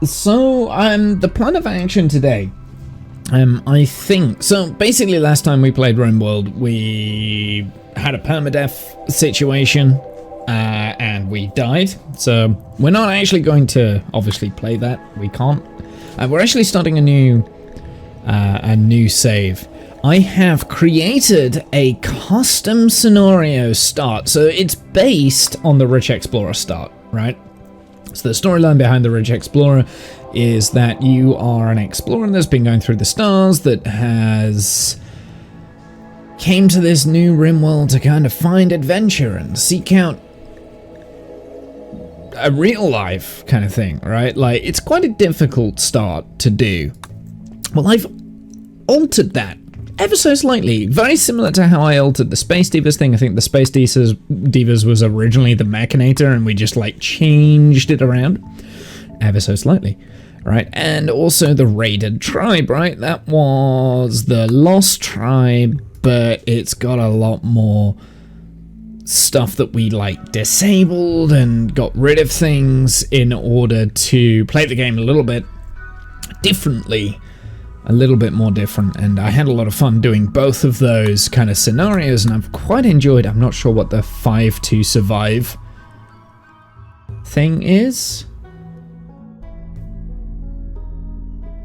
So, the plan of action today, I think, so basically last time we played Rimworld, we had a permadeath situation, and we died, so we're not actually going to, obviously, play that, we can't. We're actually starting a new save. I have created a custom scenario start, so it's based on the Rich Explorer start, right? So the storyline behind the Rich Explorer is that you are an explorer that's been going through the stars that has came to this new Rimworld to kind of find adventure and seek out a real life kind of thing, right? Like, it's quite a difficult start to do. Well, I've altered that ever so slightly, very similar to how I altered the Space Divas thing. I think the Space Divas was originally the Mechanator, and we just like changed it around ever so slightly, right? And also the Raided Tribe, right? That was the Lost Tribe, but it's got a lot more stuff that we like disabled and got rid of things in order to play the game a little bit differently. A little bit more different, and I had a lot of fun doing both of those kind of scenarios, and I've quite enjoyed. I'm not sure what the 5 to survive thing is.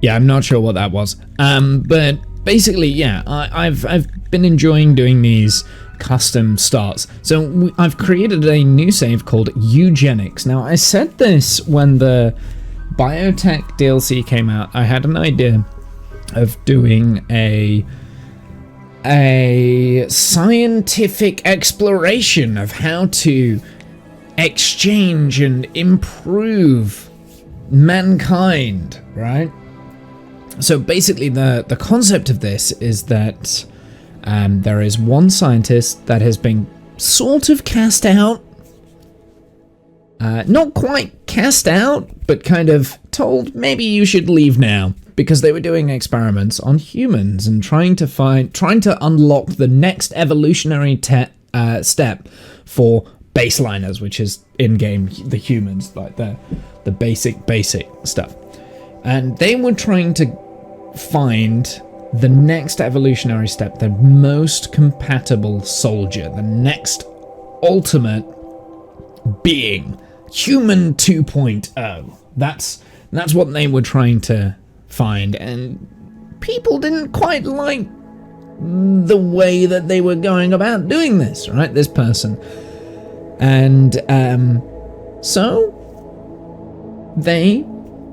Yeah, I'm not sure what that was. But basically, yeah, I've been enjoying doing these custom starts. So I've created a new save called Eugenics. Now, I said this when the Biotech DLC came out. I had an idea of doing a scientific exploration of how to exchange and improve mankind, right? So basically the concept of this is that there is one scientist that has been sort of cast out, not quite cast out, but kind of told maybe you should leave now, because they were doing experiments on humans and trying to unlock the next evolutionary step for baseliners, which is in-game the humans, like the basic stuff. And they were trying to find the next evolutionary step, the most compatible soldier, the next ultimate being, human 2.0. That's what they were trying to find, and people didn't quite like the way that they were going about doing this, right? This person. And so they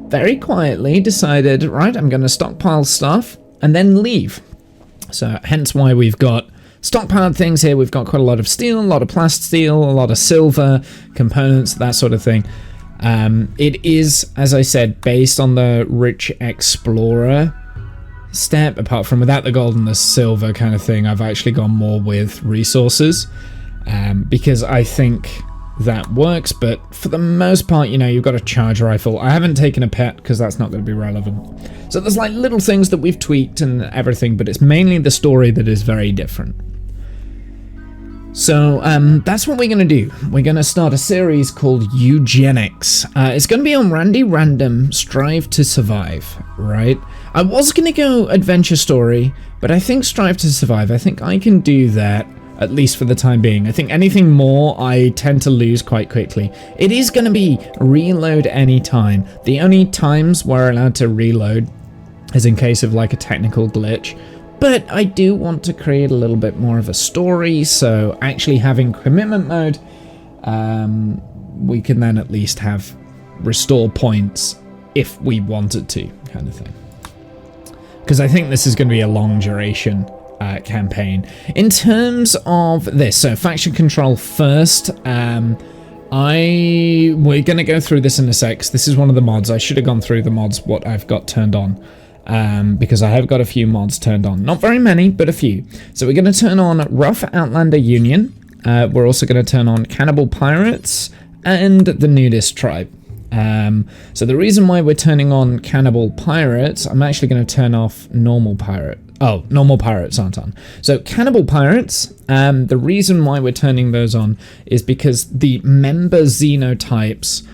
very quietly decided, right, I'm going to stockpile stuff and then leave. So hence why we've got stockpiled things here. We've got quite a lot of steel, a lot of plasteel, a lot of silver components, that sort of thing. It is, as I said, based on the Rich Explorer step. Apart from without the gold and the silver kind of thing, I've actually gone more with resources, because I think that works. But for the most part, you know, you've got a charge rifle. I haven't taken a pet because that's not going to be relevant. So there's like little things that we've tweaked and everything, but it's mainly the story that is very different. So that's what we're going to do. We're going to start a series called Eugenics. It's going to be on Randy Random Strive to Survive, right? I was going to go adventure story, but I think Strive to Survive, I think I can do that, at least for the time being. I think anything more, I tend to lose quite quickly. It is going to be reload anytime. The only times we're allowed to reload is in case of like a technical glitch. But I do want to create a little bit more of a story, so actually having commitment mode, we can then at least have restore points if we wanted to, kind of thing. Because I think this is going to be a long duration campaign. In terms of this, so faction control first, we're going to go through this in a sec. This is one of the mods. I should have gone through the mods, what I've got turned on. Because I have got a few mods turned on. Not very many, but a few. So we're going to turn on Rough Outlander Union. We're also going to turn on Cannibal Pirates and the Nudist Tribe. So the reason why we're turning on Cannibal Pirates, I'm actually going to turn off Normal Pirate. Oh, Normal Pirates aren't on. So Cannibal Pirates, the reason why we're turning those on is because the member xenotypes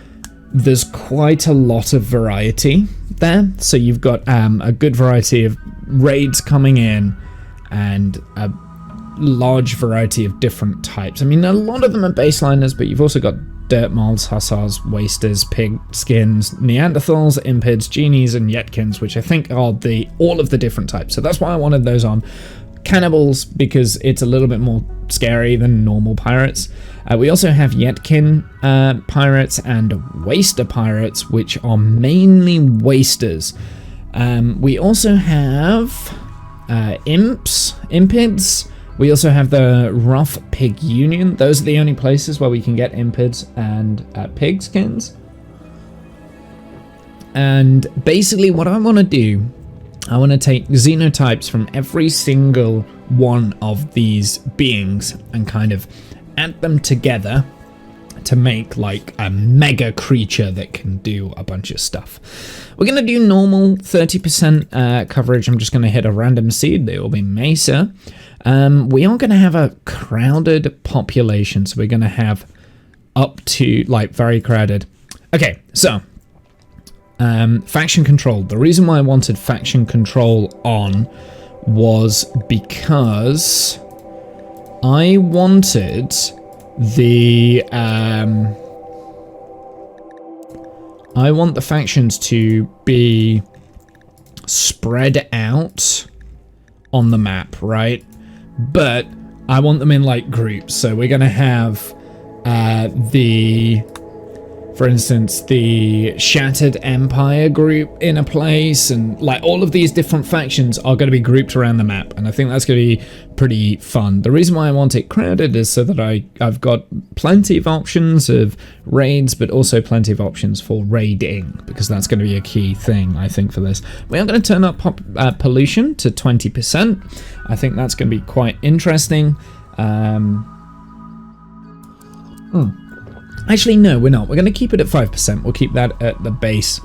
there's quite a lot of variety there. So you've got a good variety of raids coming in and a large variety of different types. I mean, a lot of them are baseliners, but you've also got dirt moths, hussars, wasters, pig skins, Neanderthals, impids, genies, and yetkins, which I think are all of the different types. So that's why I wanted those on. Cannibals, because it's a little bit more scary than normal pirates. We also have Yetkin pirates and Waster pirates, which are mainly wasters. We also have impids. We also have the Rough Pig Union. Those are the only places where we can get impids and pig skins. And basically what I want to do, I want to take xenotypes from every single one of these beings and kind of add them together to make like a mega creature that can do a bunch of stuff. We're going to do normal 30% coverage. I'm just going to hit a random seed. They will be Mesa. We are going to have a crowded population. So we're going to have up to like very crowded. Okay, so faction control. The reason why I wanted faction control on was because I wanted the I want the factions to be spread out on the map, right? But I want them in like groups. So we're gonna have for instance, the Shattered Empire group in a place, and like all of these different factions are going to be grouped around the map, and I think that's going to be pretty fun. The reason why I want it crowded is so that I've got plenty of options of raids, but also plenty of options for raiding, because that's going to be a key thing, I think, for this. We are going to turn up pollution to 20%. I think that's going to be quite interesting. Actually, no, we're not. We're going to keep it at 5%. We'll keep that at the base.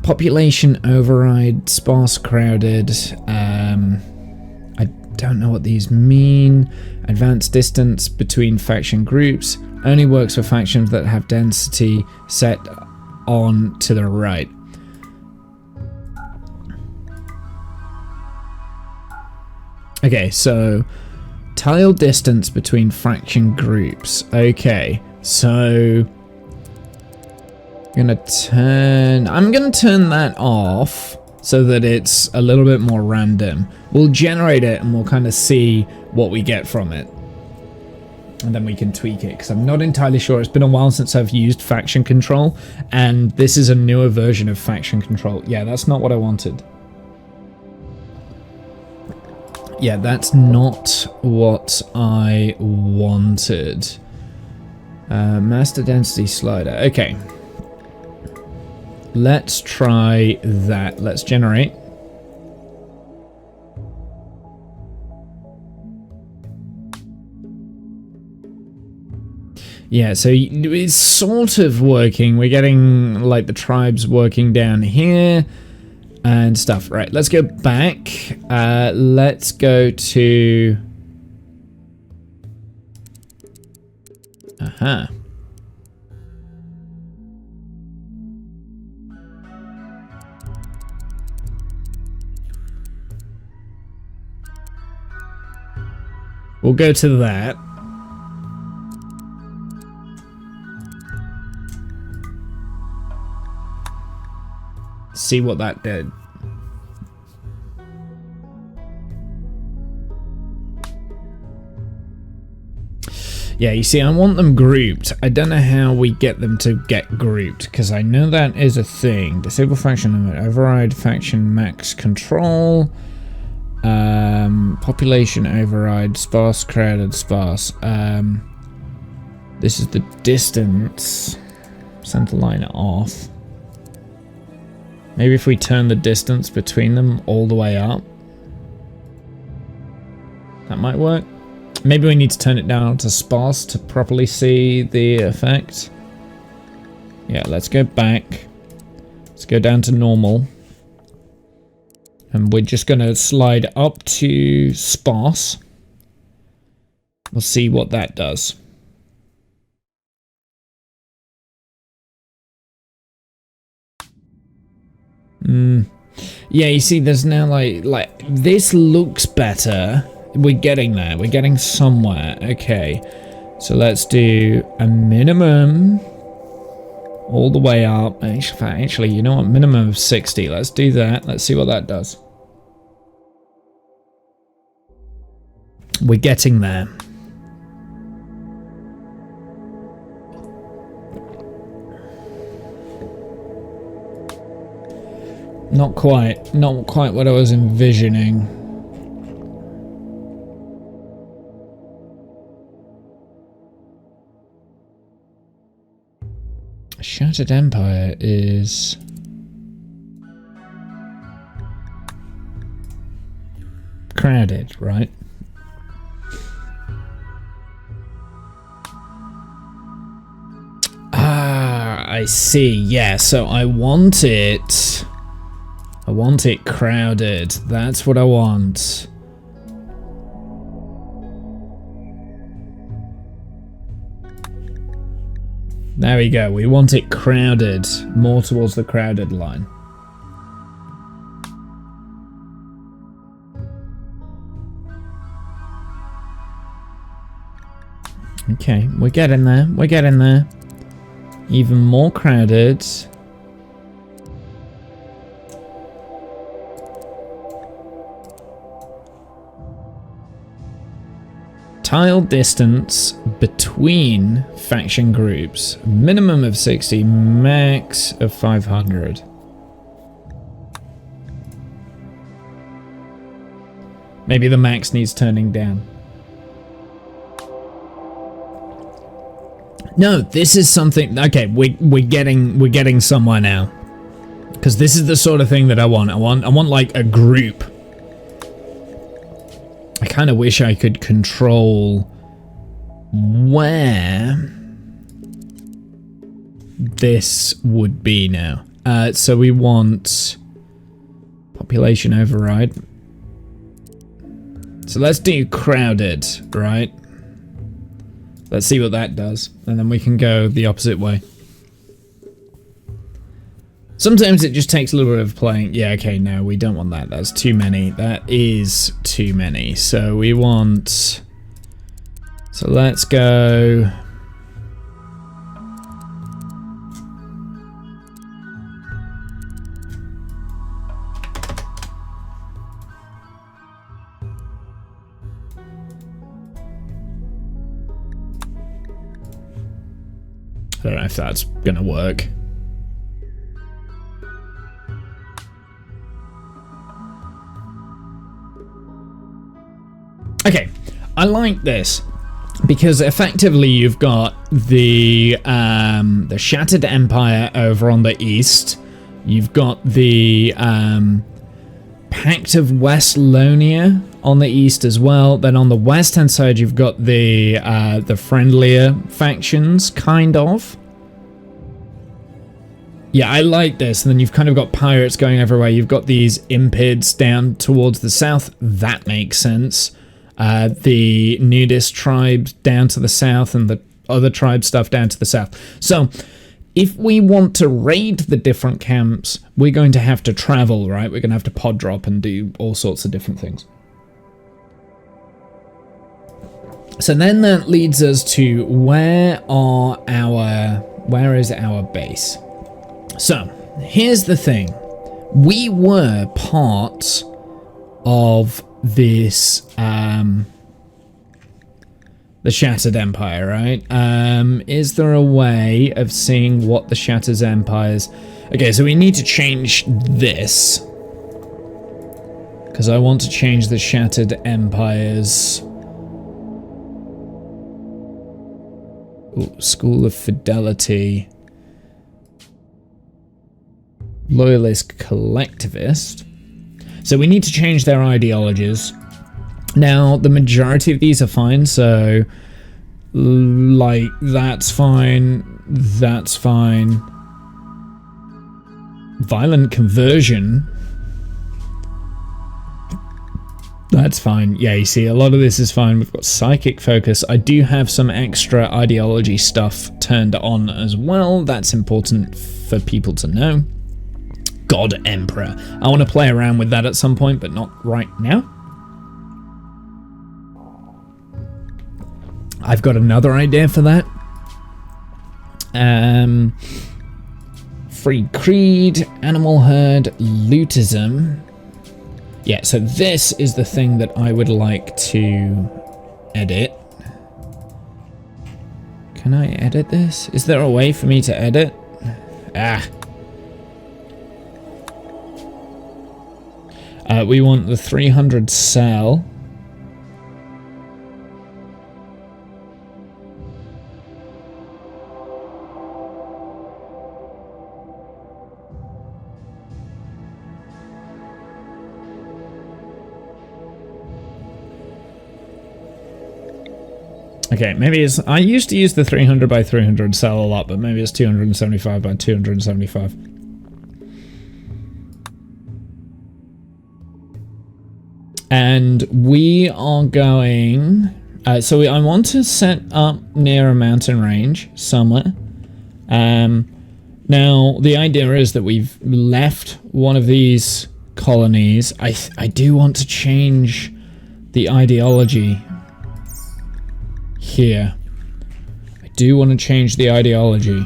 Population override, sparse crowded. I don't know what these mean. Advanced distance between faction groups. Only works for factions that have density set on to the right. Okay, so tile distance between faction groups. Okay, so I'm gonna turn that off so that it's a little bit more random. We'll generate it and we'll kind of see what we get from it, and then we can tweak it, because I'm not entirely sure. It's been a while since I've used faction control, and this is a newer version of faction control. Yeah, that's not what I wanted. Yeah, that's not what I wanted. Master density slider. Okay. Let's try that. Let's generate. Yeah, so it's sort of working. We're getting like the tribes working down here and stuff. Right, let's go back. Let's go to... Aha. We'll go to that. See what that did. Yeah, you see, I want them grouped. I don't know how we get them to get grouped, because I know that is a thing. Disable faction limit, override faction max control, population override, sparse crowded, sparse. This is the distance. Center line off. Maybe if we turn the distance between them all the way up, that might work. Maybe we need to turn it down to sparse to properly see the effect. Yeah, let's go back. Let's go down to normal. And we're just going to slide up to sparse. We'll see what that does. Yeah, you see, there's now like this looks better. We're getting there. We're getting somewhere. Okay, so let's do a minimum all the way up. Actually, you know what? Minimum of 60. Let's do that. Let's see what that does. We're getting there. Not quite what I was envisioning. Shattered Empire is... crowded, right? Ah, I see. Yeah, so I want it crowded. That's what I want. There we go. We want it crowded, more towards the crowded line. Okay, we're getting there. We're getting there. Even more crowded. Tile distance between faction groups. Minimum of 60, max of 500. Maybe the max needs turning down. No, this is something. Okay, we're getting somewhere now. Because this is the sort of thing that I want. I want like a group. I kind of wish I could control where this would be now. So we want population override. So let's do crowded, right? Let's see what that does, and then we can go the opposite way. Sometimes it just takes a little bit of playing. Yeah, okay, no, we don't want that. That's too many. That is too many. So we want... So let's go... I don't know if that's gonna work. Okay, I like this because effectively you've got the Shattered Empire over on the east. You've got the Pact of Westlonia on the east as well. Then on the west-hand side, you've got the friendlier factions, kind of. Yeah, I like this. And then you've kind of got pirates going everywhere. You've got these impids down towards the south. That makes sense. The nudist tribes down to the south and the other tribe stuff down to the south. So if we want to raid the different camps, we're going to have to travel, right? We're going to have to pod drop and do all sorts of different things. So then that leads us to where is our base? So here's the thing. We were part of this the Shattered Empire, right? Is there a way of seeing what the Shattered Empires... Okay, so we need to change this. Because I want to change the Shattered Empires... Ooh, School of Fidelity... Loyalist Collectivist. So we need to change their ideologies. Now, the majority of these are fine, so... Like, that's fine. That's fine. Violent Conversion. That's fine. Yeah, you see, a lot of this is fine. We've got Psychic Focus. I do have some extra ideology stuff turned on as well. That's important for people to know. God Emperor. I want to play around with that at some point, but not right now. I've got another idea for that. Free creed, animal herd, lootism. Yeah, so this is the thing that I would like to edit. Can I edit this? Is there a way for me to edit? We want the 300 cell. Okay, maybe it's... I used to use the 300 by 300 cell a lot, but maybe it's 275 by 275. And we are going... I want to set up near a mountain range somewhere. Now, the idea is that we've left one of these colonies. I do want to change the ideology here. I do want to change the ideology.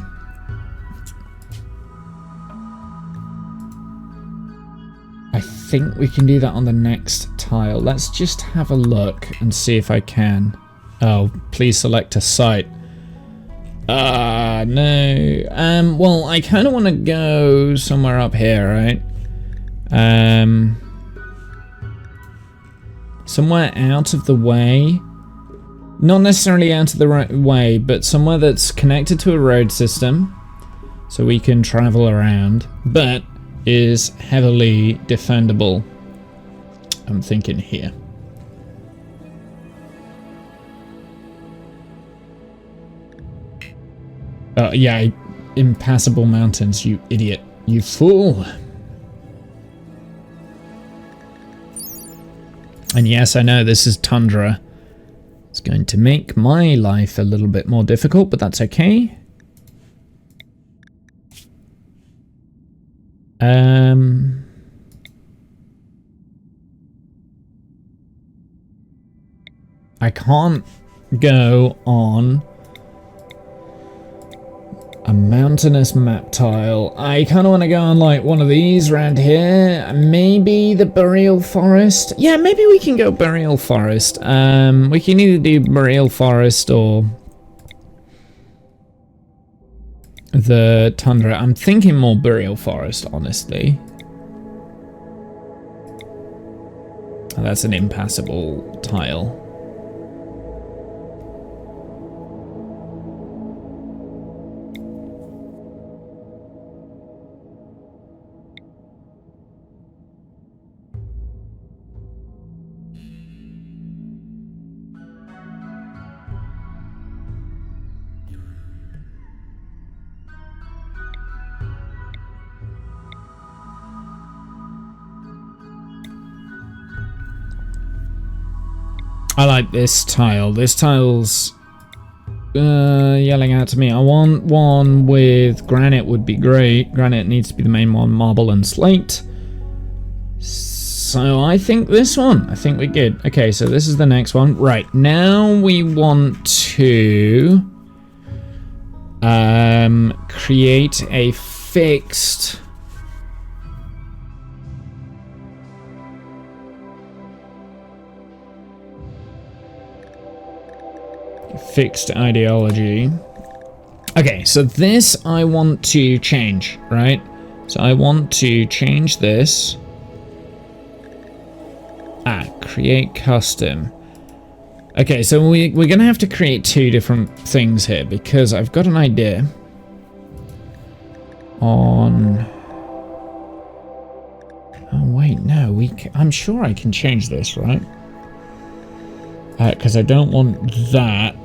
I think we can do that on the next tile. Let's just have a look and see if I can. Oh, please select a site. No. Well, I kind of want to go somewhere up here, right? Somewhere out of the way. Not necessarily out of the right way, but somewhere that's connected to a road system, so we can travel around, but is heavily defendable. I'm thinking here. Yeah, impassable mountains, you idiot. You fool. And yes, I know this is tundra. It's going to make my life a little bit more difficult, but that's okay. I can't go on a mountainous map tile. I kind of want to go on like one of these around here. Maybe the burial forest. Yeah, maybe we can go burial forest. We can either do burial forest or the tundra. I'm thinking more burial forest, honestly. Oh, that's an impassable tile. I like this tile. This tile's yelling out to me. I want one with granite would be great. Granite needs to be the main one. Marble and slate. So I think this one. I think we're good. Okay, so this is the next one. Right, now we want to create a fixed... fixed ideology. Okay, so this I want to change, right? So I want to change this. Create custom. Okay, so we're gonna have to create two different things here because I've got an idea on... Oh wait, no, I'm sure I can change this, right? Because I don't want that.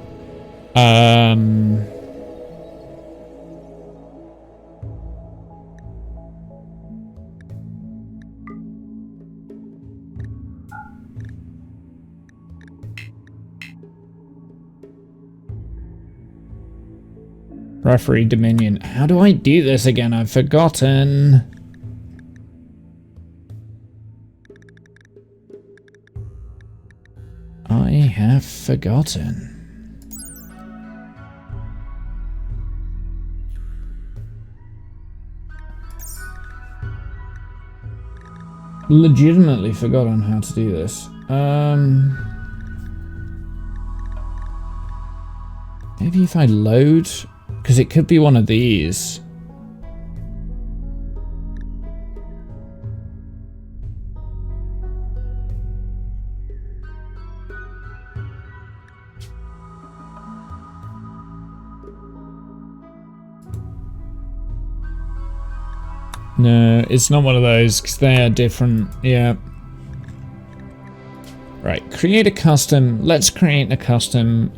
Referee Dominion. How do I do this again? I've forgotten. forgotten. Legitimately forgotten how to do this. Maybe if I load, because it could be one of these. No, it's not one of those, because they are different. Yeah. Right, create a custom. Let's create a custom.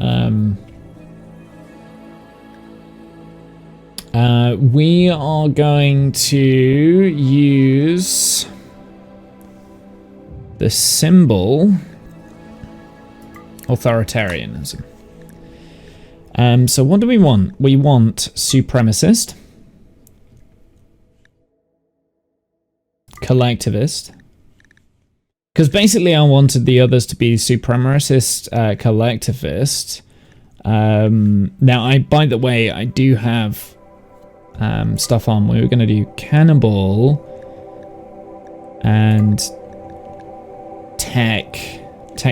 We are going to use the symbol authoritarianism. So what do we want? We want supremacist, collectivist, because basically I wanted the others to be supremacist, collectivist. Now, by the way, I do have stuff on. We were going to do cannibal and tech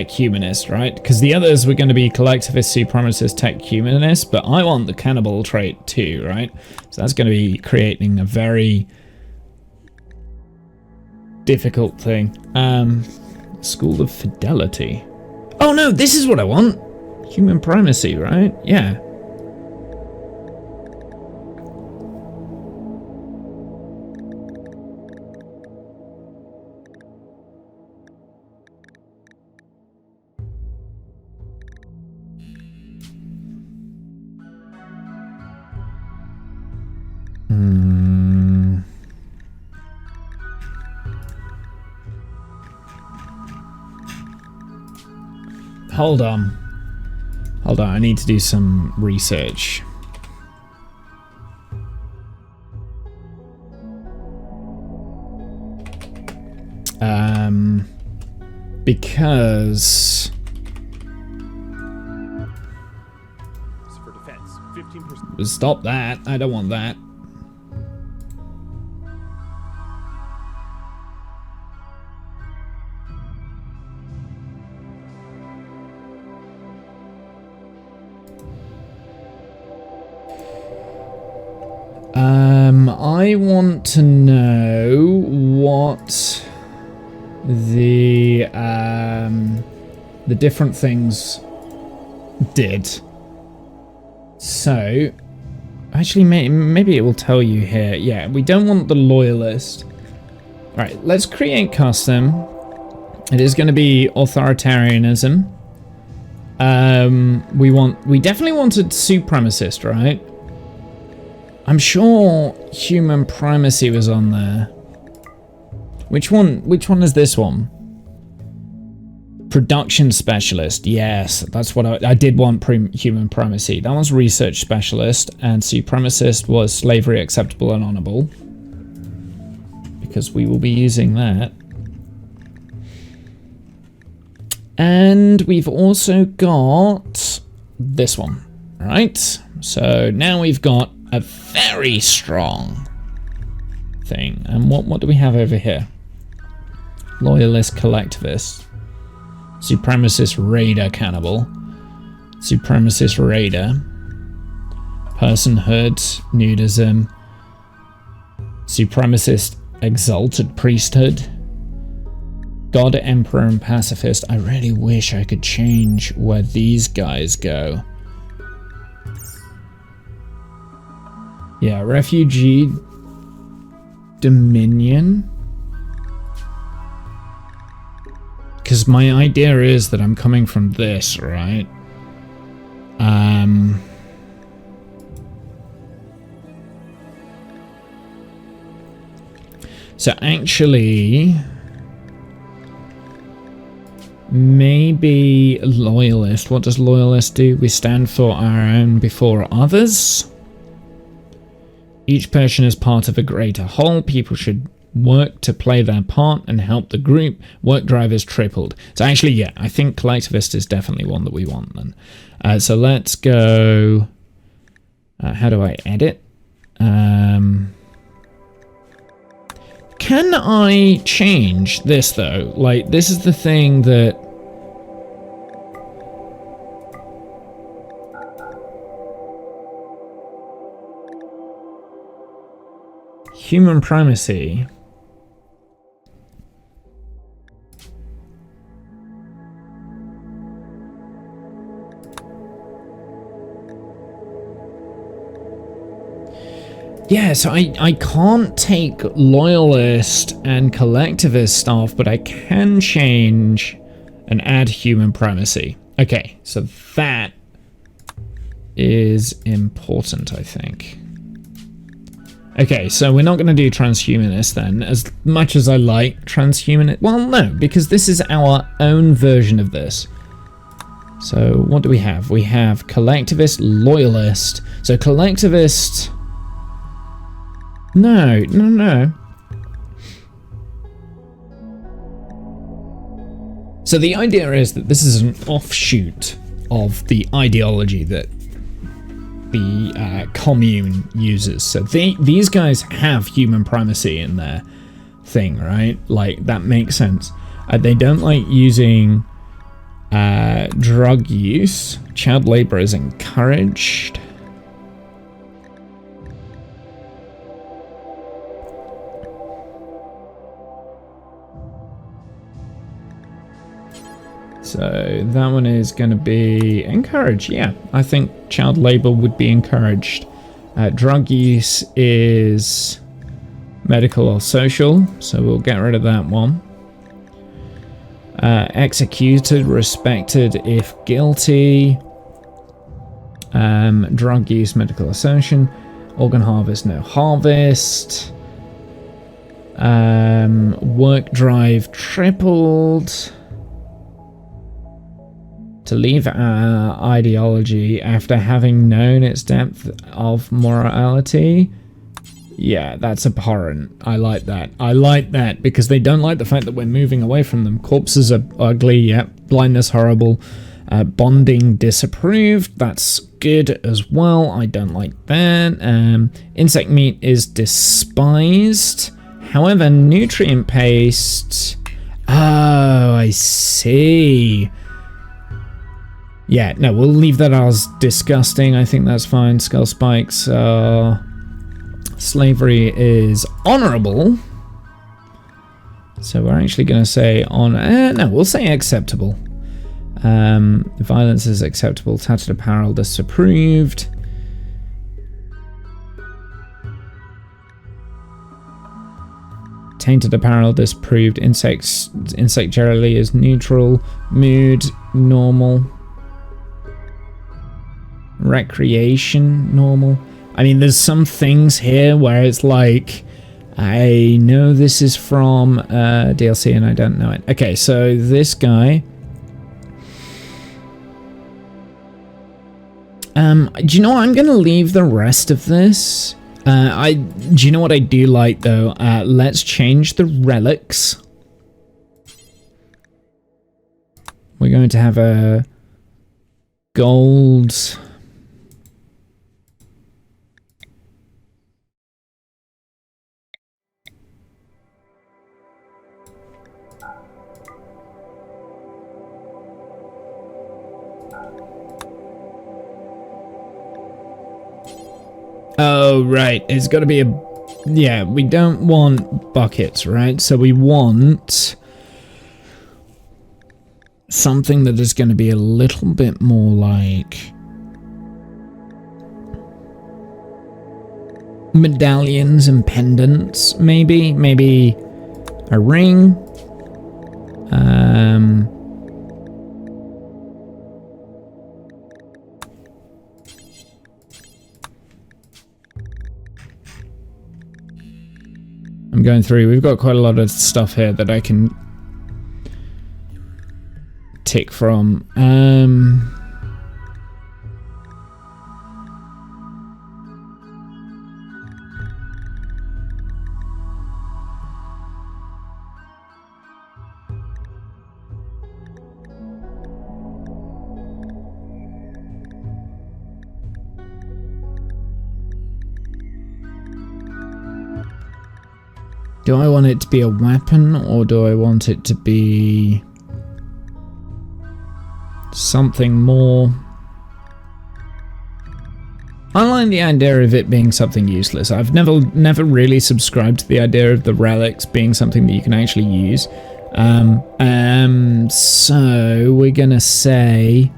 humanist, right? Because the others were going to be collectivist, supremacist, tech humanist, but I want the cannibal trait too, right? So that's going to be creating a very difficult thing. School of Fidelity. Oh no, this is what I want. Human primacy, right? Yeah. Hold on, I need to do some research. Because for defense, 15%. Stop that, I don't want that. I want to know what the different things did. So, actually, maybe it will tell you here. Yeah, we don't want the loyalist. Right, let's create custom. It is going to be authoritarianism. We definitely wanted supremacist, right? I'm sure human primacy was on there. Which one is this one? Production specialist. Yes, that's what I did want. Human primacy. That was research specialist, and supremacist was slavery acceptable and honorable, because we will be using that. And we've also got this one, right? So now we've got a very strong thing. And what do we have over here? Loyalist, collectivist, supremacist, raider, cannibal, supremacist, raider, personhood, nudism, supremacist, exalted priesthood, god, emperor, and pacifist. I really wish I could change where these guys go. Yeah, refugee, dominion. Because my idea is that I'm coming from this, right? So actually, maybe loyalist. What does loyalist do? We stand for our own before others. Each person is part of a greater whole. People should work to play their part and help the group. Work drive is tripled. So actually, yeah, I think collectivist is definitely one that we want then. So let's go... how do I edit? Can I change this though? Like, this is the thing that... Human primacy. Yeah, so I can't take loyalist and collectivist stuff, but I can change and add human primacy. Okay, so that is important, I think. Okay, so we're not going to do transhumanist then, as much as I like transhumanist. Well, no, because this is our own version of this. So what do we have? We have collectivist, loyalist. So collectivist... No. So the idea is that this is an offshoot of the ideology that the commune uses. So these guys have human primacy in their thing, right? Like, that makes sense. They don't like using drug use. Child labor is encouraged. So that one is going to be encouraged. Yeah, I think child labor would be encouraged. Drug use is medical or social, so we'll get rid of that one. Executed, respected if guilty. Drug use, medical assertion. Organ harvest, no harvest. Work drive tripled. To leave our ideology after having known its depth of morality. Yeah, that's abhorrent. I like that. I like that because they don't like the fact that we're moving away from them. Corpses are ugly, yep. Blindness horrible. Bonding disapproved. That's good as well. I don't like that. Insect meat is despised. However, nutrient paste... Oh, I see. Yeah, no, we'll leave that as disgusting. I think that's fine. Skull spikes. Slavery is honorable. So we're actually going to say no, we'll say acceptable. Violence is acceptable. Tattered apparel disapproved. Tainted apparel disapproved. Insect generally is neutral. Mood normal. Recreation normal. I mean, there's some things here where it's like, I know this is from DLC and I don't know it. Okay, so this guy. Do you know what? I'm gonna leave the rest of this. Do you know what I do like though? Let's change the relics. We're going to have a gold. Oh, right. It's got to be a... Yeah, we don't want buckets, right? So we want something that is going to be a little bit more like medallions and pendants, maybe. Maybe a ring. I'm going through. We've got quite a lot of stuff here that I can tick from. Do I want it to be a weapon, or do I want it to be something more? I like the idea of it being something useless. I've never really subscribed to the idea of the relics being something that you can actually use. So we're gonna say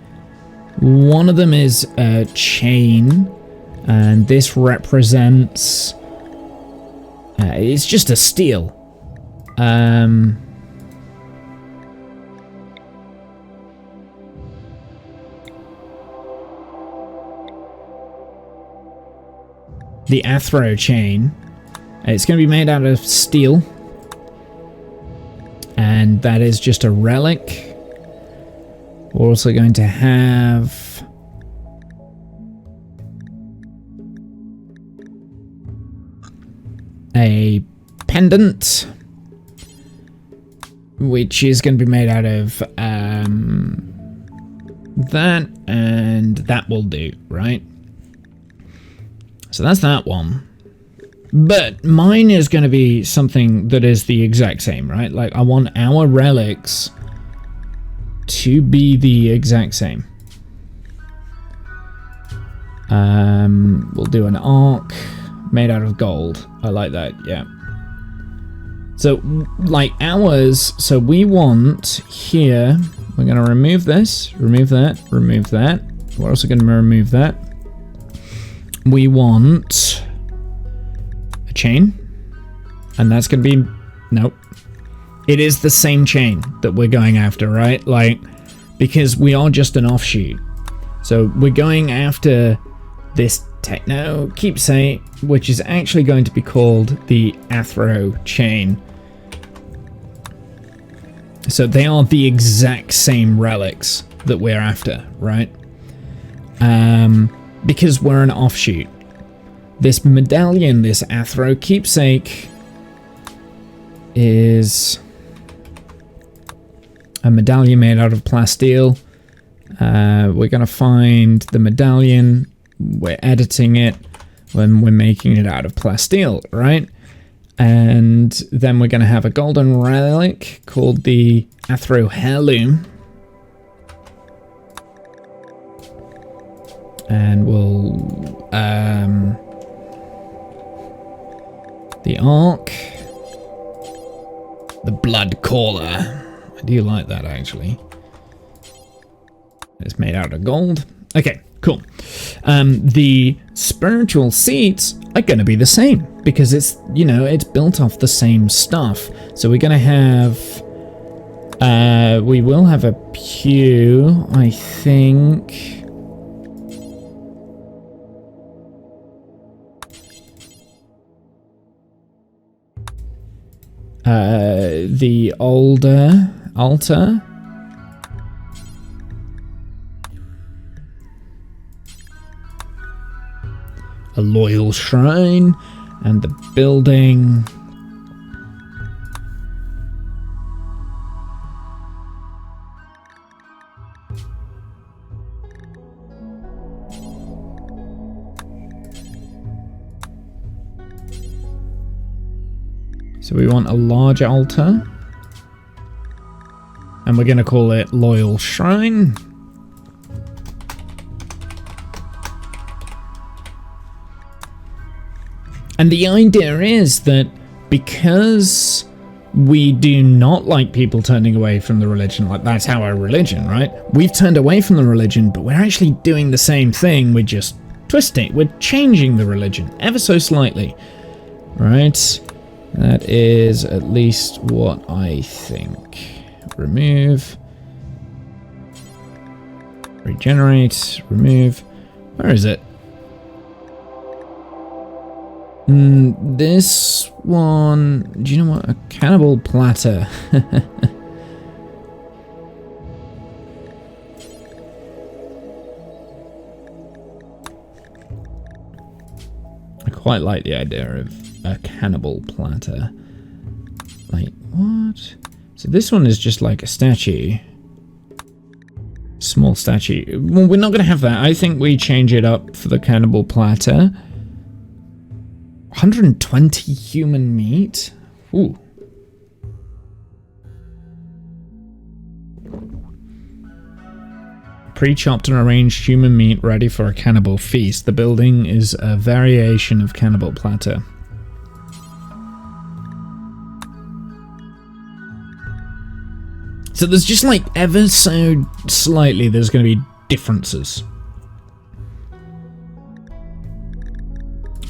one of them is a chain, and this represents it's just a steel. The Athro chain. It's going to be made out of steel. And that is just a relic. We're also going to have a pendant, which is going to be made out of that, and that will do, right? So that's that one. But mine is going to be something that is the exact same, right? Like, I want our relics to be the exact same. We'll do an arc made out of gold. I like that, yeah. So, like ours, so we want here, we're going to remove this, remove that, remove that. We're also going to remove that. We want a chain, and that's going to be, nope. It is the same chain that we're going after, right? Like, because we are just an offshoot. So we're going after this techno keepsake, which is actually going to be called the Athro chain. So they are the exact same relics that we're after, right? Because we're an offshoot. This medallion, this Athro keepsake, is a medallion made out of plasteel. We're going to find the medallion, we're editing it, when we're making it out of plasteel, right? And then we're going to have a golden relic called the Athro heirloom. And we'll the arc, the blood caller. I do like that, actually. It's made out of gold. Okay, cool. The spiritual seats are going to be the same because it's, you know, it's built off the same stuff. So we're going to have we will have a pew, I think. The older altar. A loyal shrine, and the building. So we want a large altar, and we're going to call it Loyal Shrine. And the idea is that because we do not like people turning away from the religion, like that's our religion, right? We've turned away from the religion, but we're actually doing the same thing. We're just twisting, we're changing the religion ever so slightly, right? That is at least what I think. Remove. Regenerate. Remove. Where is it? This one... Do you know what? A cannibal platter. I quite like the idea of a cannibal platter. Like, what? So this one is just like a statue. Small statue. Well, we're not going to have that. I think we change it up for the cannibal platter. 120 human meat? Ooh. Pre-chopped and arranged human meat ready for a cannibal feast. The building is a variation of cannibal platter. So there's just like ever so slightly there's going to be differences.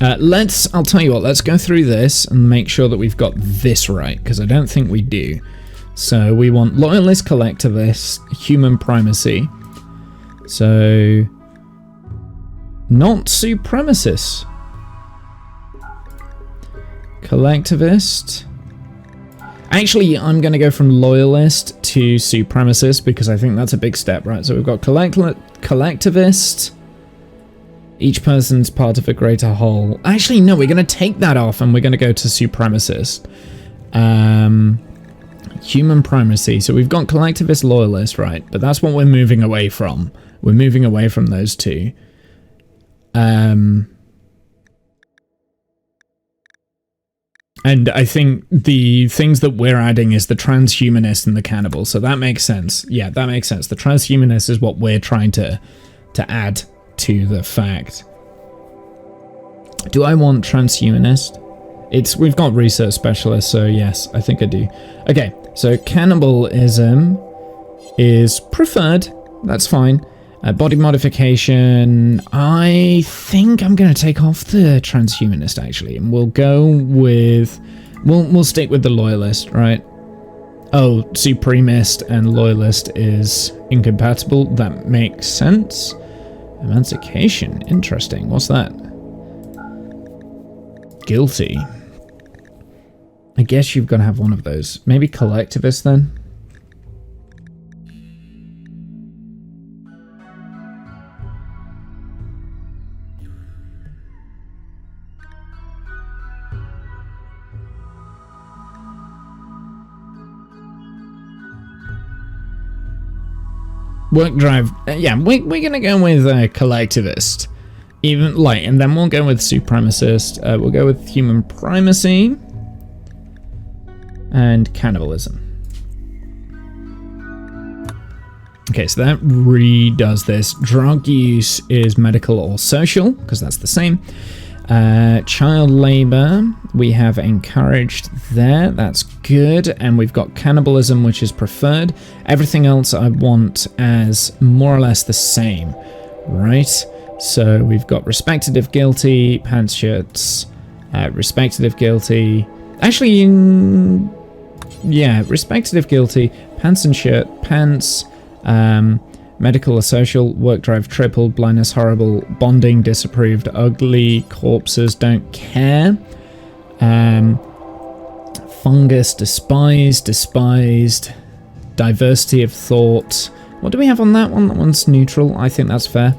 I'll tell you what, let's go through this and make sure that we've got this right, because I don't think we do. So we want loyalist, collectivist, human primacy. So, not supremacist. Collectivist. Actually, I'm going to go from loyalist to supremacist because I think that's a big step, right? So we've got collectivist. Each person's part of a greater whole. Actually, no, we're going to take that off and we're going to go to supremacist. Human primacy. So we've got collectivist, loyalist, right? But that's what we're moving away from. We're moving away from those two. And I think the things that we're adding is the transhumanist and the cannibal. So that makes sense. Yeah, that makes sense. The transhumanist is what we're trying to add to the fact. Do I want transhumanist? We've got research specialists, so yes, I think I do. Okay, so cannibalism is preferred. That's fine. Body modification. I think I'm going to take off the transhumanist actually, and we'll go with. We'll stick with the loyalist, right? Oh, supremist and loyalist is incompatible. That makes sense. Emancipation. Interesting. What's that? Guilty. I guess you've got to have one of those. Maybe collectivist then? Work drive. Yeah, we're gonna go with collectivist. Even like, and then we'll go with supremacist. We'll go with human primacy and cannibalism. Okay, so that redoes this. Drug use is medical or social, because that's the same. Child labor, we have encouraged there. That's good. And we've got cannibalism, which is preferred. Everything else I want as more or less the same, right? So we've got respected if guilty, pants, shirts, respected if guilty. Actually, yeah, respected if guilty, pants and shirt, pants, medical or social, work drive tripled, blindness horrible, bonding disapproved, ugly, corpses don't care, fungus despised, diversity of thought. What do we have on that one? That one's neutral. I think that's fair.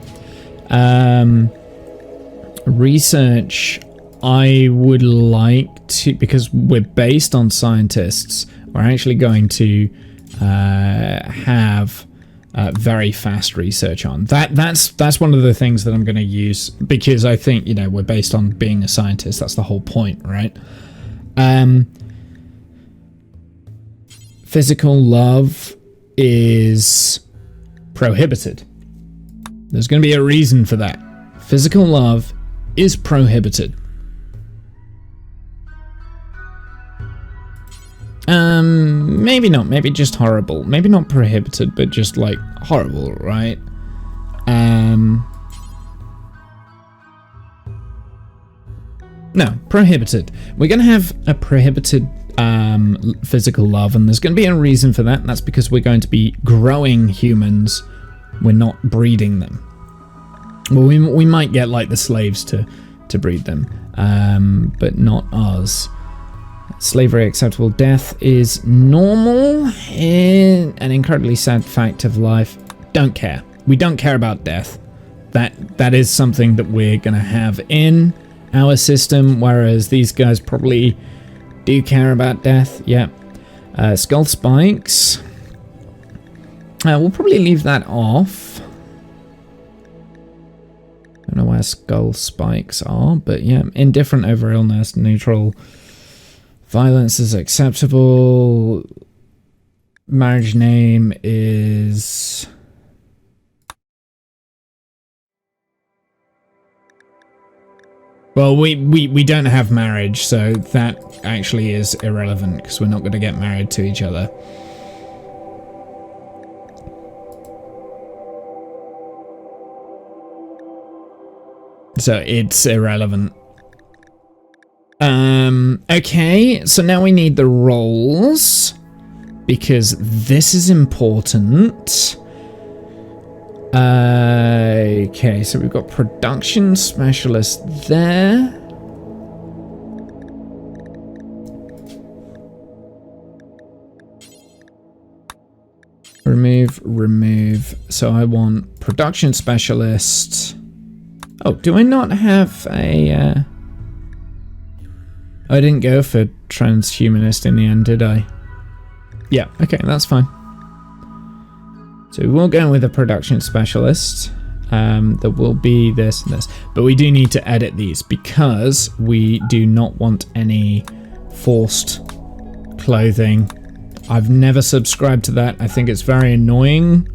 Research, I would like to, because we're based on scientists, we're actually going to have very fast research on that's one of the things that I'm going to use, because I think, you know, we're based on being a scientist. That's the whole point, right? Physical love is prohibited. There's going to be a reason for that. Physical love is prohibited. Maybe not. Maybe just horrible. Maybe not prohibited, but just like horrible, right? No, prohibited. We're going to have a prohibited physical love, and there's going to be a reason for that. And that's because we're going to be growing humans. We're not breeding them. Well, we might get like the slaves to breed them, but not us. Slavery acceptable. Death is normal. An incredibly sad fact of life. Don't care. We don't care about death. That is something that we're going to have in our system, whereas these guys probably do care about death. Yeah. Skull spikes. We'll probably leave that off. I don't know where skull spikes are, but yeah. Indifferent over illness. Neutral. Violence is acceptable. Marriage name is... Well, we don't have marriage, so that actually is irrelevant because we're not going to get married to each other. So it's irrelevant. Okay, so now we need the roles because this is important. Okay, so we've got production specialist there. Remove. So I want production specialist. Oh, do I not have a... I didn't go for transhumanist in the end, did I? Yeah, okay, that's fine. So we will go with a production specialist. There will be this and this. But we do need to edit these because we do not want any forced clothing. I've never subscribed to that. I think it's very annoying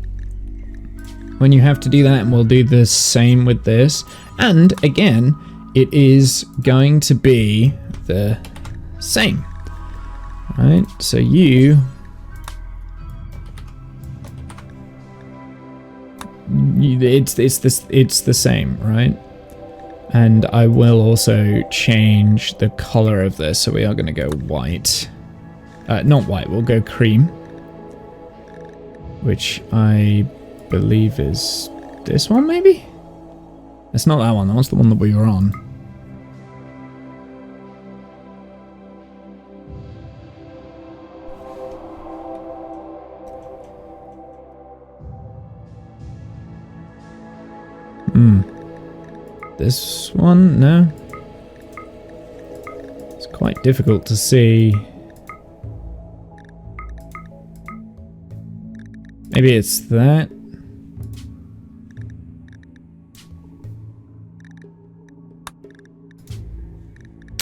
when you have to do that, and we'll do the same with this. And again, it is going to be the same. Right, so it's the same, right? And I will also change the color of this, so we are going to go white. Not white, we'll go cream, which I believe is this one, maybe? It's not that one, that was the one that we were on. This one? No. It's quite difficult to see. Maybe it's that.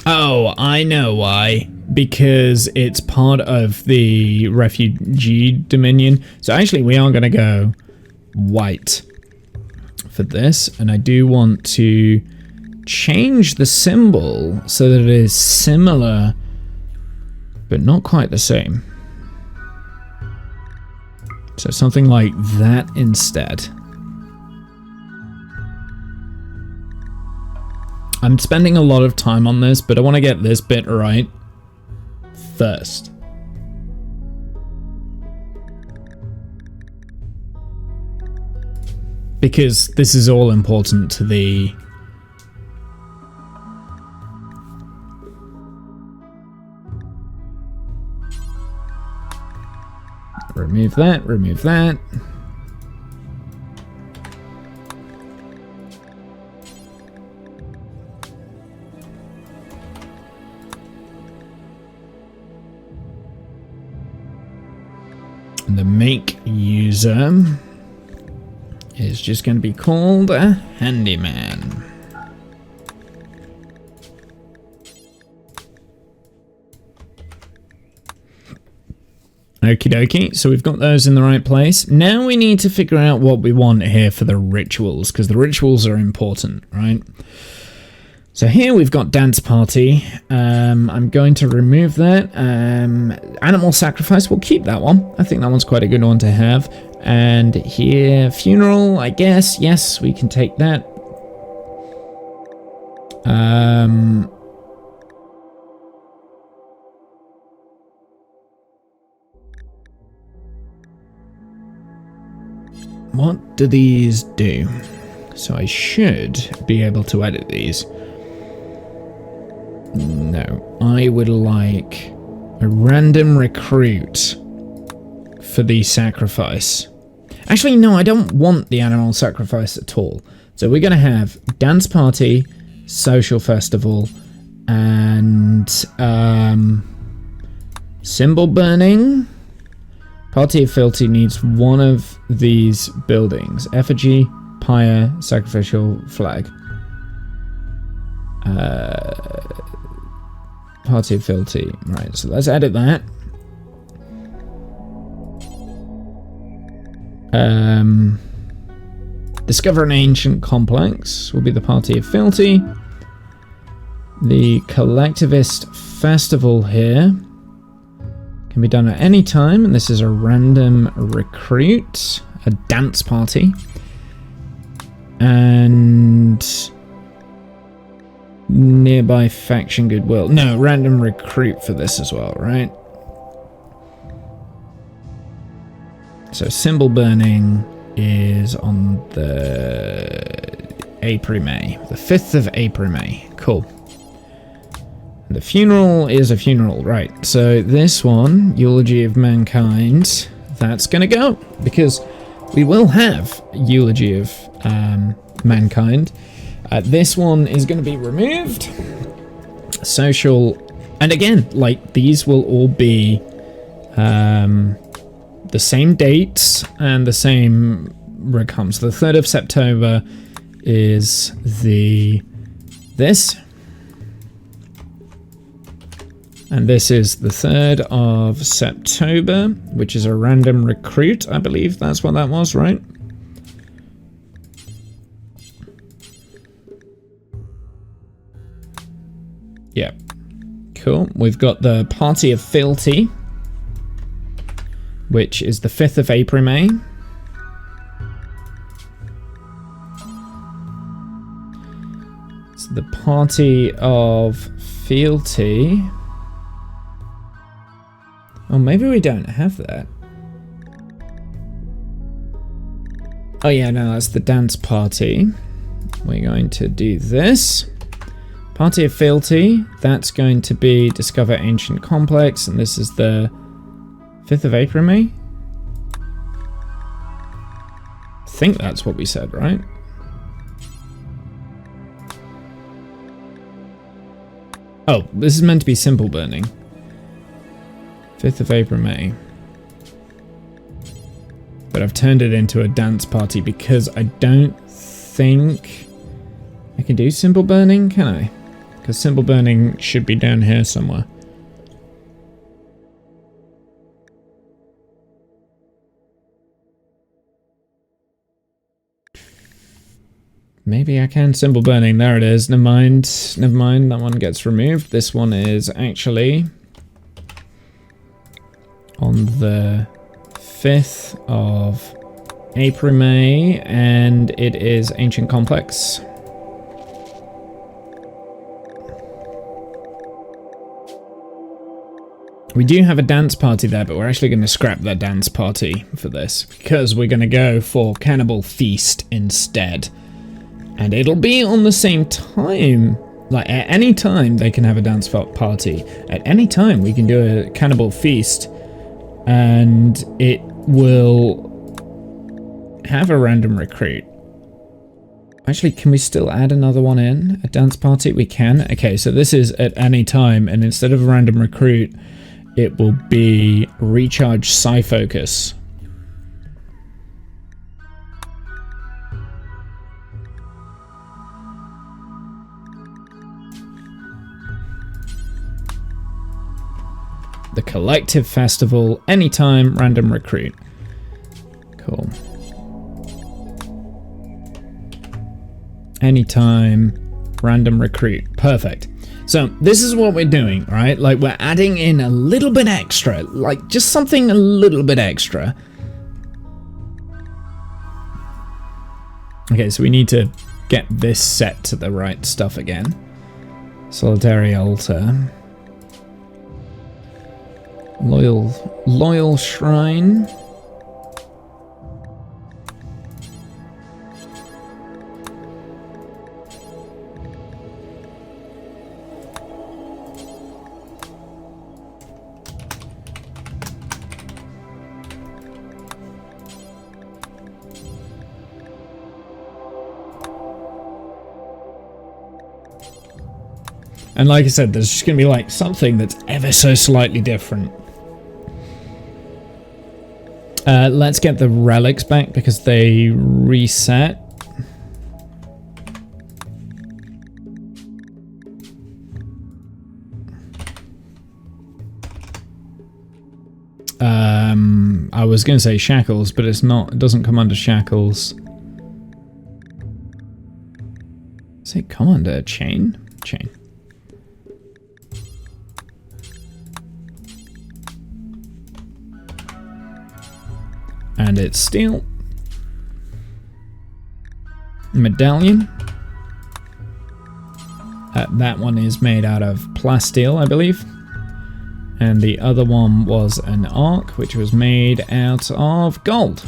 Oh, I know why. Because it's part of the refugee dominion. So actually we are going to go white for this, and I do want to change the symbol so that it is similar but not quite the same. So something like that instead. I'm spending a lot of time on this, but I want to get this bit right first. Because this is all important to the... Remove that, remove that. And the make user is just going to be called a handyman. Okie dokie, so we've got those in the right place. Now we need to figure out what we want here for the rituals, because the rituals are important, right? So here we've got dance party. I'm going to remove that. Animal sacrifice, we'll keep that one. I think that one's quite a good one to have. And here, funeral, I guess. Yes, we can take that. What do these do? So I should be able to edit these. No, I would like a random recruit for the sacrifice. Actually, no, I don't want the animal sacrifice at all. So we're going to have dance party, social festival, and symbol burning. Party of Filthy needs one of these buildings. Effigy, pyre, sacrificial flag. Party of Fealty. Right, so let's edit that. Discover an ancient complex will be the Party of Fealty. The collectivist festival here can be done at any time, and this is a random recruit, a dance party. And nearby faction goodwill. No, random recruit for this as well, right? So symbol burning is on the April-May, the 5th of April-May. Cool. The funeral is a funeral, right? So this one, Eulogy of Mankind, that's gonna go because we will have Eulogy of Mankind. This one is going to be removed. Social, and again, like these will all be the same dates and the same recomes. The 3rd of September is this. And this is the 3rd of September, which is a random recruit. I believe that's what that was, right? Yeah. Cool. We've got the Party of Fealty, which is the 5th of April-May. It's the Party of Fealty. Oh, maybe we don't have that. Oh yeah, no, that's the dance party. We're going to do this. Party of Fealty, that's going to be Discover Ancient Complex, and this is the 5th of April-May? I think that's what we said, right? Oh, this is meant to be simple burning. 5th of April-May. But I've turned it into a dance party because I don't think I can do simple burning, can I? Because simple burning should be down here somewhere. Maybe I can. Simple burning. There it is. Never mind. Never mind. That one gets removed. This one is actually on the 5th of April-May, and it is Ancient Complex. We do have a dance party there, but we're actually going to scrap that dance party for this, because we're going to go for Cannibal Feast instead. And it'll be on the same time. Like, at any time they can have a dance party. At any time we can do a Cannibal Feast, and it will have a random recruit. Actually, can we still add another one in? A dance party? We can. Okay, so this is at any time, and instead of a random recruit, it will be Recharge Psy-Focus. The Collective Festival, anytime, random recruit. Cool. Anytime, random recruit. Perfect. So this is what we're doing, right? Like, we're adding in a little bit extra, like just something a little bit extra. Okay, so we need to get this set to the right stuff again. Solitary Altar. Loyal Shrine. And like I said, there's just going to be like something that's ever so slightly different. Let's get the relics back because they reset. I was going to say shackles, but it's not. It doesn't come under shackles. Does it come under chain? Chain. And it's steel. Medallion. That one is made out of plasteel, I believe. And the other one was an arc, which was made out of gold.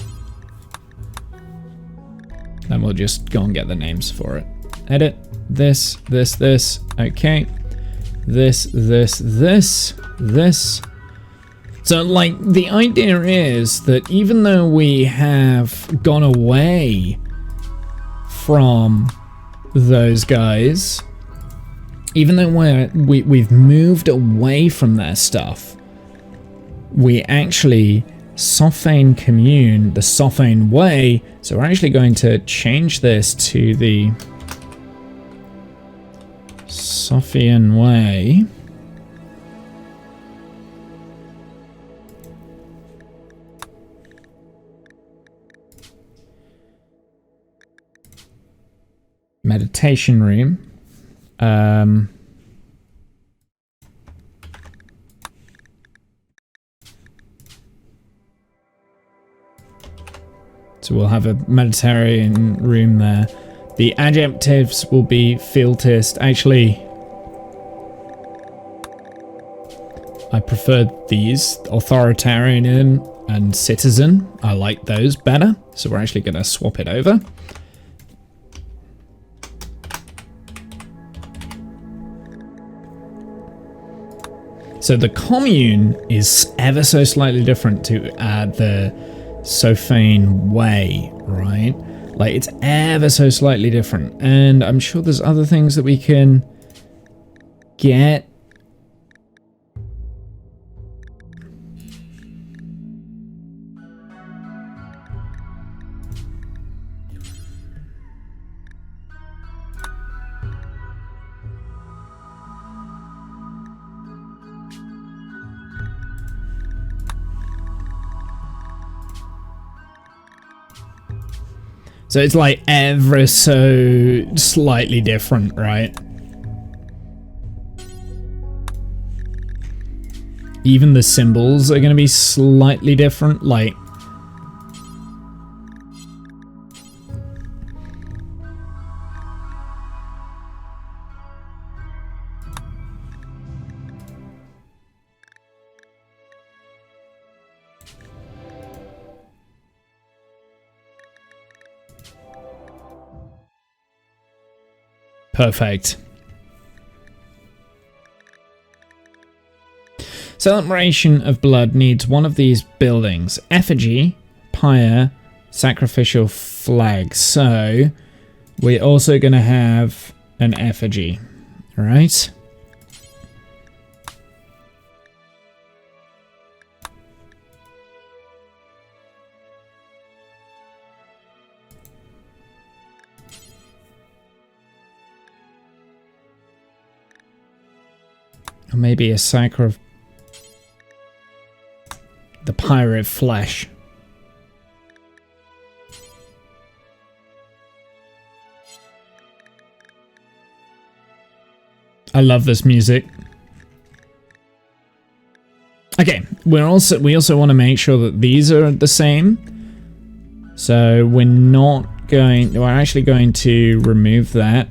Then we'll just go and get the names for it. Edit. This. Okay. This. So, like, the idea is that even though we have gone away from those guys, even though we've moved away from their stuff, we actually Sophane commune the Sophane way. So we're actually going to change this to the Sophian way. Meditation room. So we'll have a Mediterranean room there. The adjectives will be fieltist. Actually, I prefer these, authoritarian and citizen. I like those better. So we're actually going to swap it over. So the commune is ever so slightly different to the Sophane way, right? Like, it's ever so slightly different. And I'm sure there's other things that we can get. So it's like ever so slightly different, right? Even the symbols are going to be slightly different, like... Perfect. Celebration of blood needs one of these buildings. Effigy, pyre, sacrificial flag. So we're also going to have an effigy, right? Or maybe a sacre of the pirate flesh. I love this music. Okay, we also want to make sure that these are the same. So we're actually going to remove that.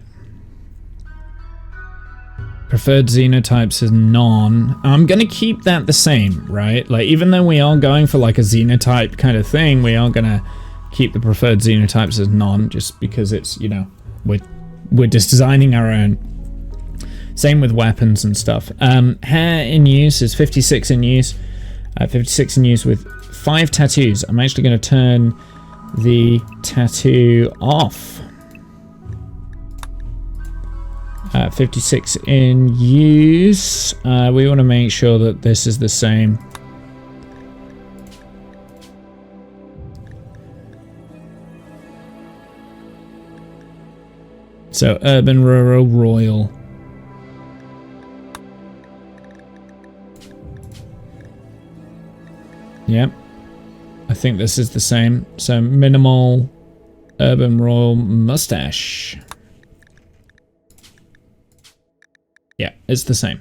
Preferred xenotypes is none. I'm going to keep that the same, right? Like, even though we are going for like a xenotype kind of thing, we are going to keep the preferred xenotypes as none, just because it's, you know, we're just designing our own. Same with weapons and stuff. Hair in use is 56 in use. 56 in use with 5 tattoos. I'm actually going to turn the tattoo off. 56 in use. We want to make sure that this is the same. So urban, rural, royal. Yep. I think this is the same. So minimal urban royal mustache. Yeah, it's the same.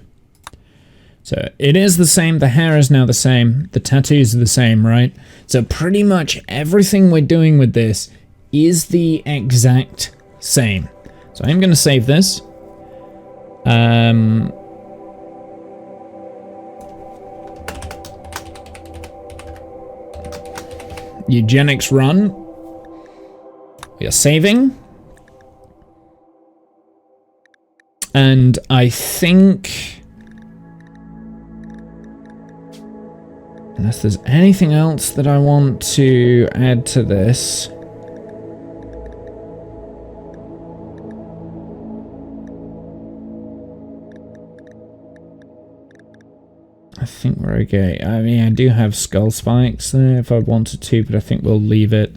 So it is the same. The hair is now the same. The tattoos are the same, right? So pretty much everything we're doing with this is the exact same. So I'm going to save this. Eugenics run. We are saving. And I think, unless there's anything else that I want to add to this. I think we're okay. I mean, I do have skull spikes there if I wanted to, but I think we'll leave it.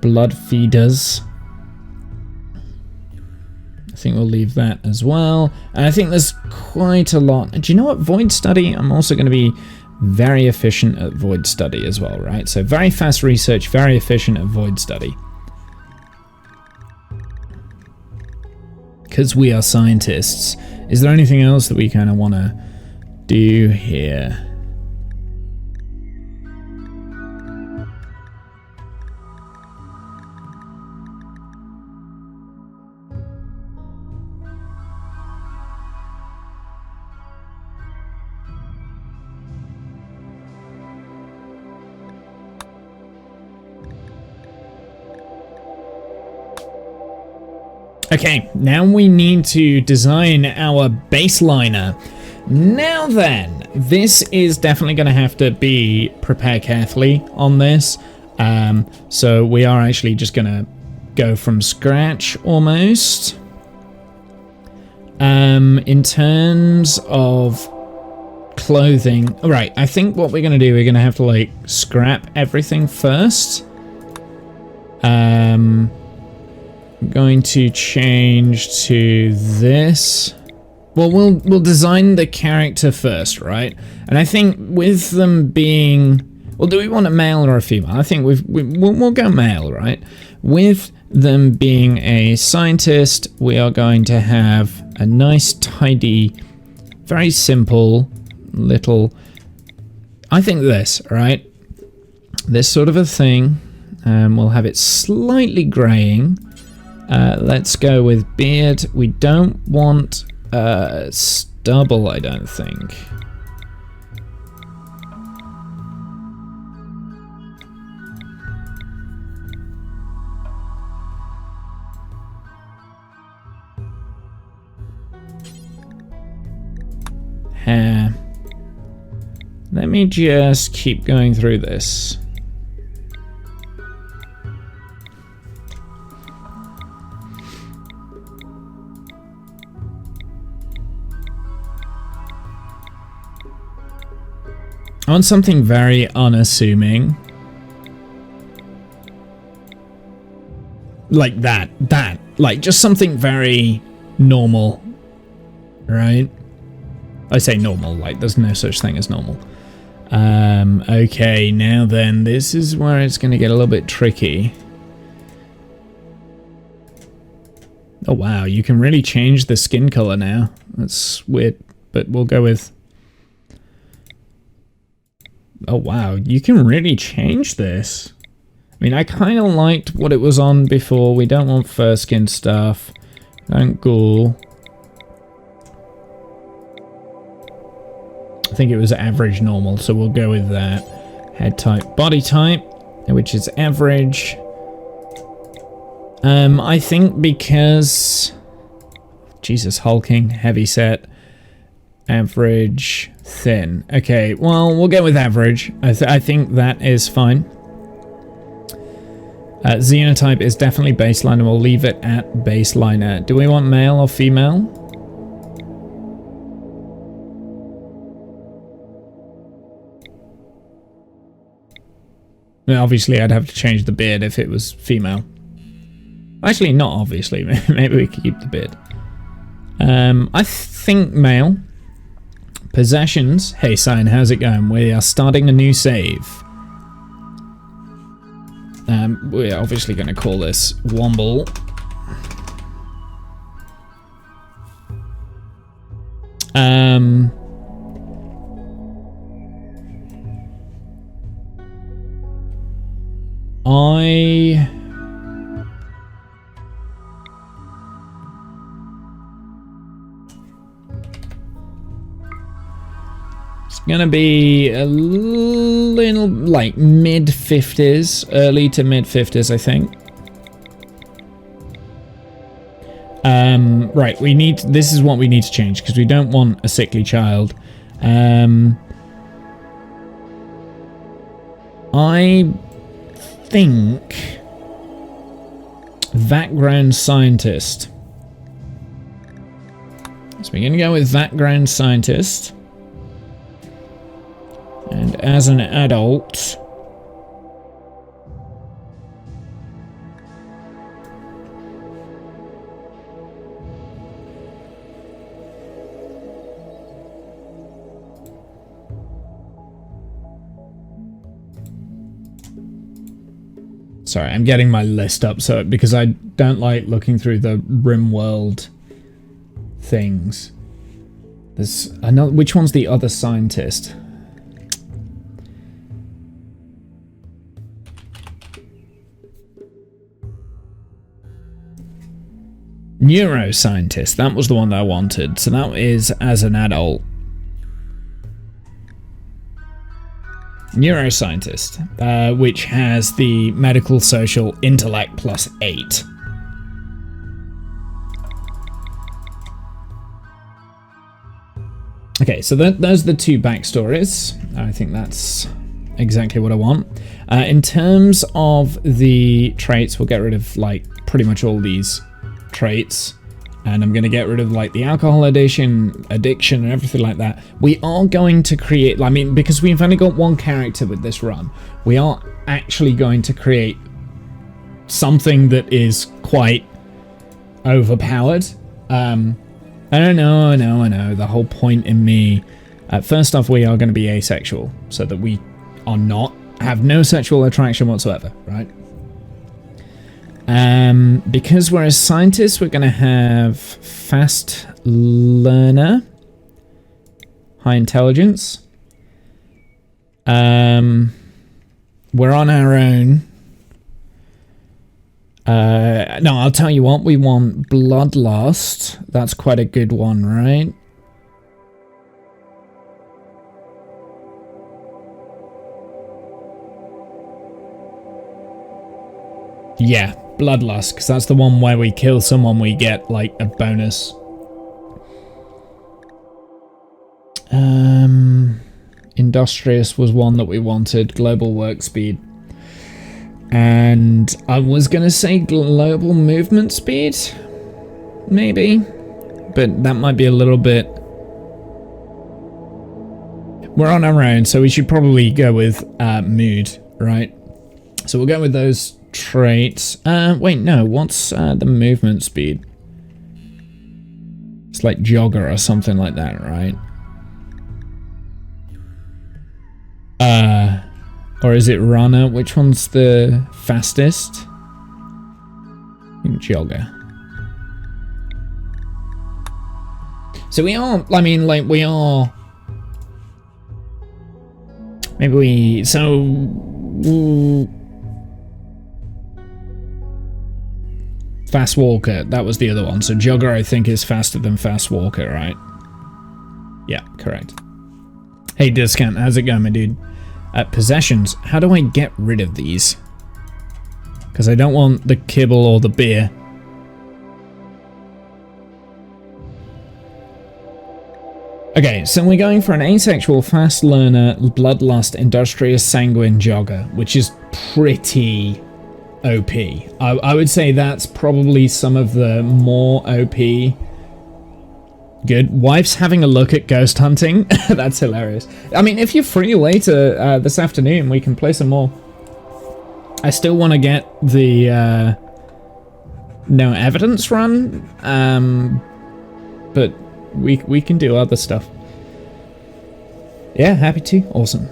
Blood feeders. I think we'll leave that as well. And I think there's quite a lot. Do you know what? Void study, I'm also going to be very efficient at void study as well, right? So very fast research, very efficient at void study. Because we are scientists. Is there anything else that we kind of want to do here? Okay, now we need to design our baseliner. Now then, this is definitely going to have to be prepared carefully on this. So we are actually just going to go from scratch almost. In terms of clothing, right, I think what we're going to do, we're going to have to like scrap everything first. I'm going to change to this. Well, we'll design the character first, right? And I think with them being, well, do we want a male or a female? I think we'll go male, right? With them being a scientist, we are going to have a nice, tidy, very simple little, I think this, right? This sort of a thing. We'll have it slightly graying. Let's go with beard. We don't want stubble, I don't think. Hair. Let me just keep going through this. I want something very unassuming. Like that. Like just something very normal. Right? I say normal, like there's no such thing as normal. Okay, now then, this is where it's going to get a little bit tricky. Oh wow, you can really change the skin color now. That's weird, but we'll go with... Oh wow, you can really change this. I mean, I kind of liked what it was on before. We don't want fur skin stuff. Don't ghoul. I think it was average normal, so we'll go with that. Head type, body type, which is average. I think because... Jesus, hulking, heavy set. Average, thin. Okay, well, we'll go with average. I think that is fine. Xenotype is definitely baseline, and we'll leave it at baseliner. Do we want male or female? Well, obviously, I'd have to change the beard if it was female. Actually, not obviously. Maybe we could keep the beard. I think male. Possessions. Hey, Sign, how's it going? We are starting a new save. We're obviously going to call this Womble. It's gonna be a little like mid-50s, early to mid-50s, I think. Right, this is what we need to change because we don't want a sickly child. I think background scientist. So we're gonna go with background scientist. And as an adult, sorry, I'm getting my list up because I don't like looking through the Rimworld things. There's another. Which one's the other scientist? Neuroscientist. That was the one that I wanted. So that is as an adult. Neuroscientist, which has the medical, social, intellect plus 8. Okay, so those are the two backstories. I think that's exactly what I want. In terms of the traits, we'll get rid of like pretty much all these traits. And I'm going to get rid of like the alcohol addiction and everything like that. We are going to create, I mean, because we've only got one character with this run, we are actually going to create something that is quite overpowered. I know. The whole point in me, first off, we are going to be asexual so that we are have no sexual attraction whatsoever, right? Because we're a scientist, we're going to have fast learner, high intelligence. We're on our own. No, I'll tell you what, we want bloodlust. That's quite a good one, right? Yeah, bloodlust, because that's the one where we kill someone, we get like a bonus. Industrious was one that we wanted, global work speed. And I was gonna say global movement speed, maybe, but that might be a little bit. We're on our own, so we should probably go with mood, right? So we'll go with those traits. Wait, no, what's the movement speed? It's like jogger or something like that, right? Or is it runner? Which one's the fastest? I think jogger. So we are, I mean, like, we are... Maybe we... So... Fast walker, that was the other one. So jogger, I think, is faster than fast walker, right? Yeah, correct. Hey, Discount, how's it going, my dude? Possessions, how do I get rid of these? Because I don't want the kibble or the beer. Okay, so we're going for an asexual, fast learner, bloodlust, industrious, sanguine jogger, which is pretty OP. I would say that's probably some of the more OP. Good. Wife's having a look at ghost hunting. That's hilarious. I mean, if you're free later this afternoon, we can play some more. I still want to get the no evidence run, but we can do other stuff. Yeah, happy to. Awesome.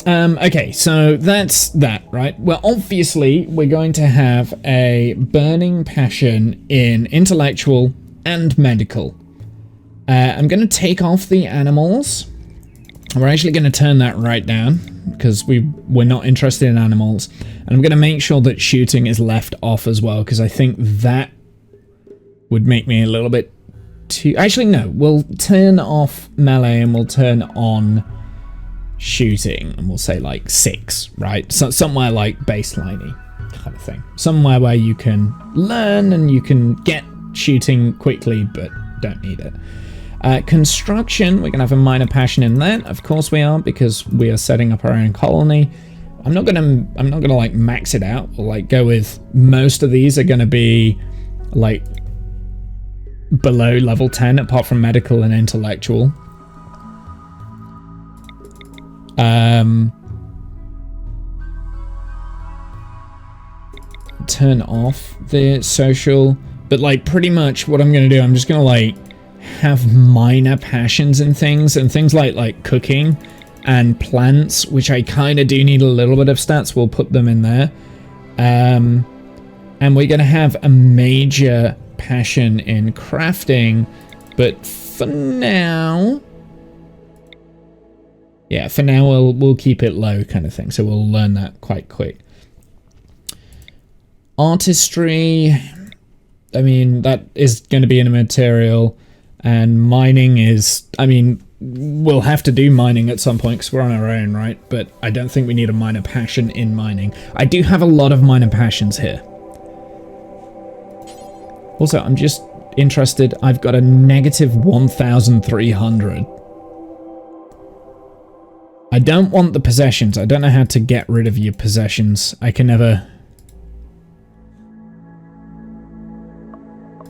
Okay, so that's that, right? Well, obviously, we're going to have a burning passion in intellectual and medical. I'm going to take off the animals. We're actually going to turn that right down because we're not interested in animals. And I'm going to make sure that shooting is left off as well because I think that would make me a little bit too... Actually, no. We'll turn off melee and we'll turn on shooting. And we'll say like 6, right? So somewhere like baseline-y kind of thing. Somewhere where you can learn and you can get shooting quickly but don't need it. Construction, we're going to have a minor passion in that. Of course we are, because we are setting up our own colony. I'm not gonna like max it out or like go with most of these are going to be like below level 10 apart from medical and intellectual. Turn off the social, but like pretty much what I'm going to do, I'm just going to like have minor passions in things, and things like cooking and plants, which I kind of do need a little bit of stats. We'll put them in there. And we're going to have a major passion in crafting, but for now... Yeah, for now we'll keep it low kind of thing, so we'll learn that quite quick. Artistry, I mean, that is going to be in a material, and mining is, I mean, we'll have to do mining at some point because we're on our own, right? But I don't think we need a minor passion in mining. I do have a lot of minor passions here. Also, I'm just interested, I've got a negative 1,300. I don't want the possessions. I don't know how to get rid of your possessions. I can never...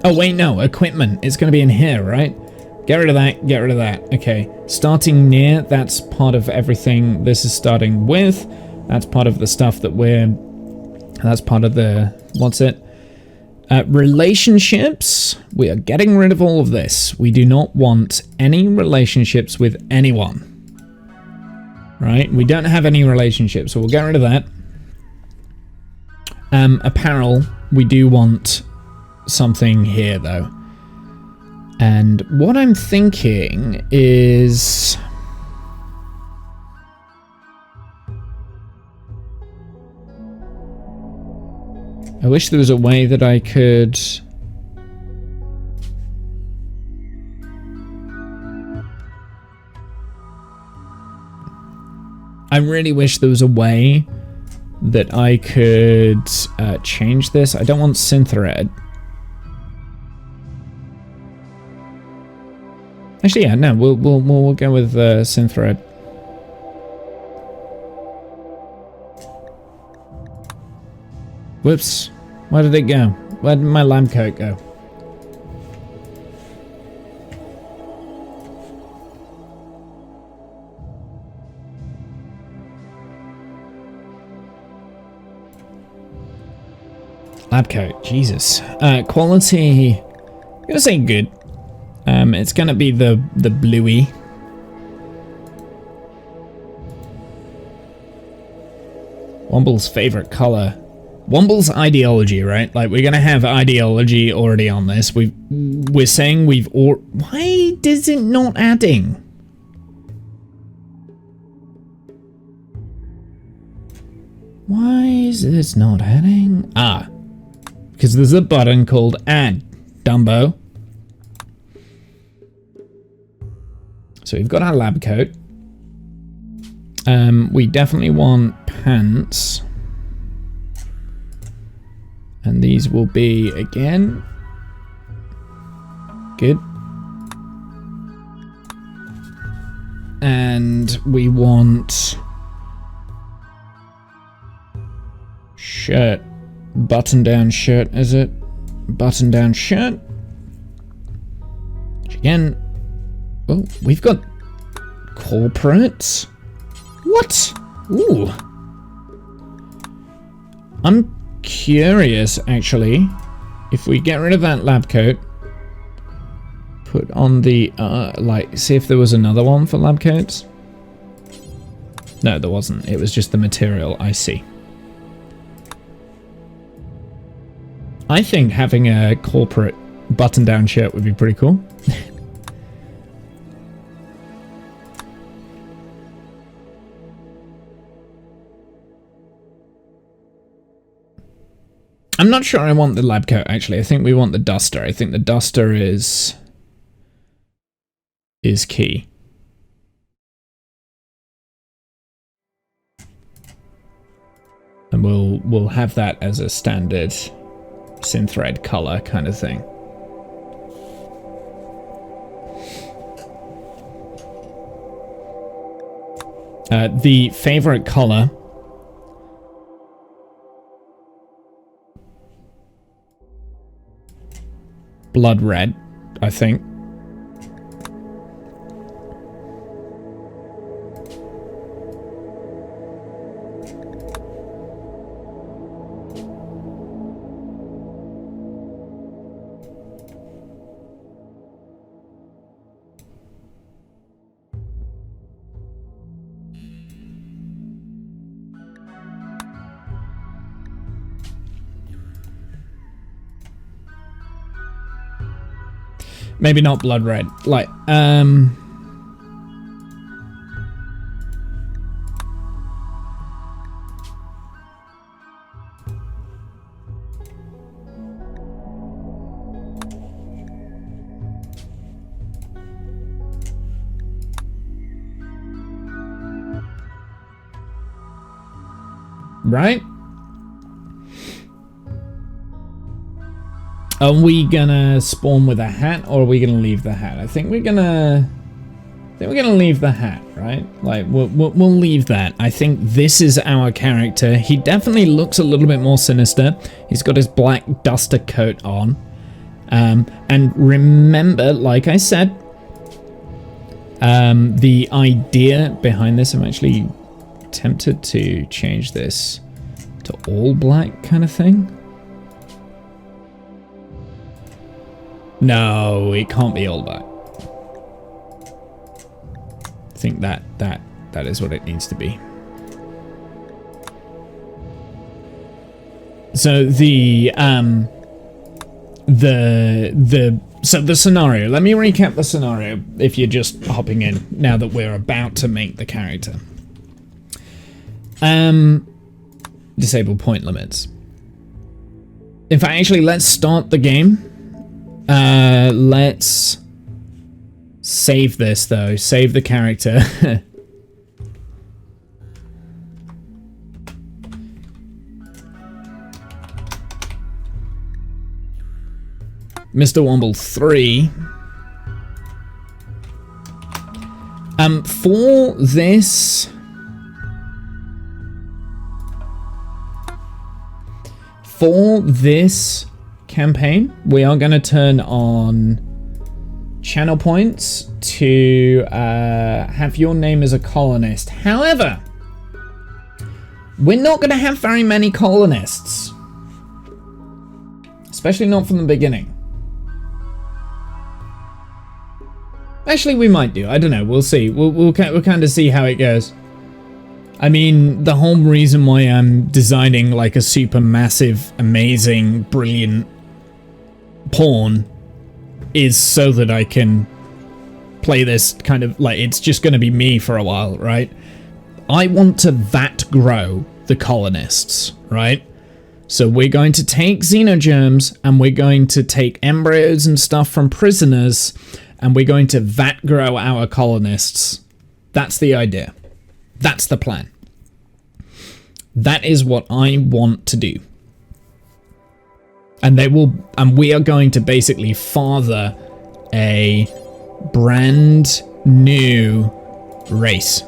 Oh, wait, no. Equipment. It's going to be in here, right? Get rid of that. Get rid of that. Okay. Starting near. That's part of everything this is starting with. That's part of the stuff that we're... That's part of the... What's it? Relationships. We are getting rid of all of this. We do not want any relationships with anyone. Right? We don't have any relationships, so we'll get rid of that. Apparel. We do want... something here though, and what I'm thinking is I wish there was a way that I could I really wish there was a way that I could change this. I don't want synthread. Actually, yeah, no, we'll go with synthread. Whoops, where did it go? Where did my lab coat go? Lab coat, Jesus. Quality, I'm gonna say good. It's gonna be the bluey. Womble's favorite color. Womble's ideology, right? Like, we're gonna have ideology already on this. We're saying we've why is it not adding? Why is this not adding? Ah, because there's a button called add, Dumbo. So we've got our lab coat. We definitely want pants. And these will be, again, good. And we want shirt. Button-down shirt, is it? Button-down shirt. Which again... Oh, we've got corporates. What? Ooh. I'm curious, actually, if we get rid of that lab coat, put on the, like, see if there was another one for lab coats. No, there wasn't. It was just the material. I see. I think having a corporate button-down shirt would be pretty cool. I'm not sure I want the lab coat, actually. I think we want the duster. I think the duster is key. And we'll have that as a standard synthred color kind of thing. The favorite color blood red, I think. Maybe not blood red. Like, right? Are we gonna spawn with a hat, or are we gonna leave the hat? I think we're gonna leave the hat, right? Like, we'll leave that. I think this is our character. He definitely looks a little bit more sinister. He's got his black duster coat on. And remember, like I said, the idea behind this, I'm actually tempted to change this to all black kind of thing. No, it can't be all black. I think that is what it needs to be. So the scenario. Let me recap the scenario if you're just hopping in now that we're about to make the character. Disable point limits. In fact, actually, let's start the game. Let's save this though. Save the character. Mr. Womble 3. For this campaign, we are going to turn on channel points to have your name as a colonist. However, we're not going to have very many colonists, especially not from the beginning. Actually, we might do. I don't know. We'll see. We'll kind of see how it goes. I mean, the whole reason why I'm designing like a super massive, amazing, brilliant pawn is so that I can play this kind of like, it's just going to be me for a while, right? I want to vat grow the colonists, right? So we're going to take xenogerms and we're going to take embryos and stuff from prisoners and we're going to vat grow our colonists. That's the idea. That's the plan. That is what I want to do. And we are going to basically father a brand new race.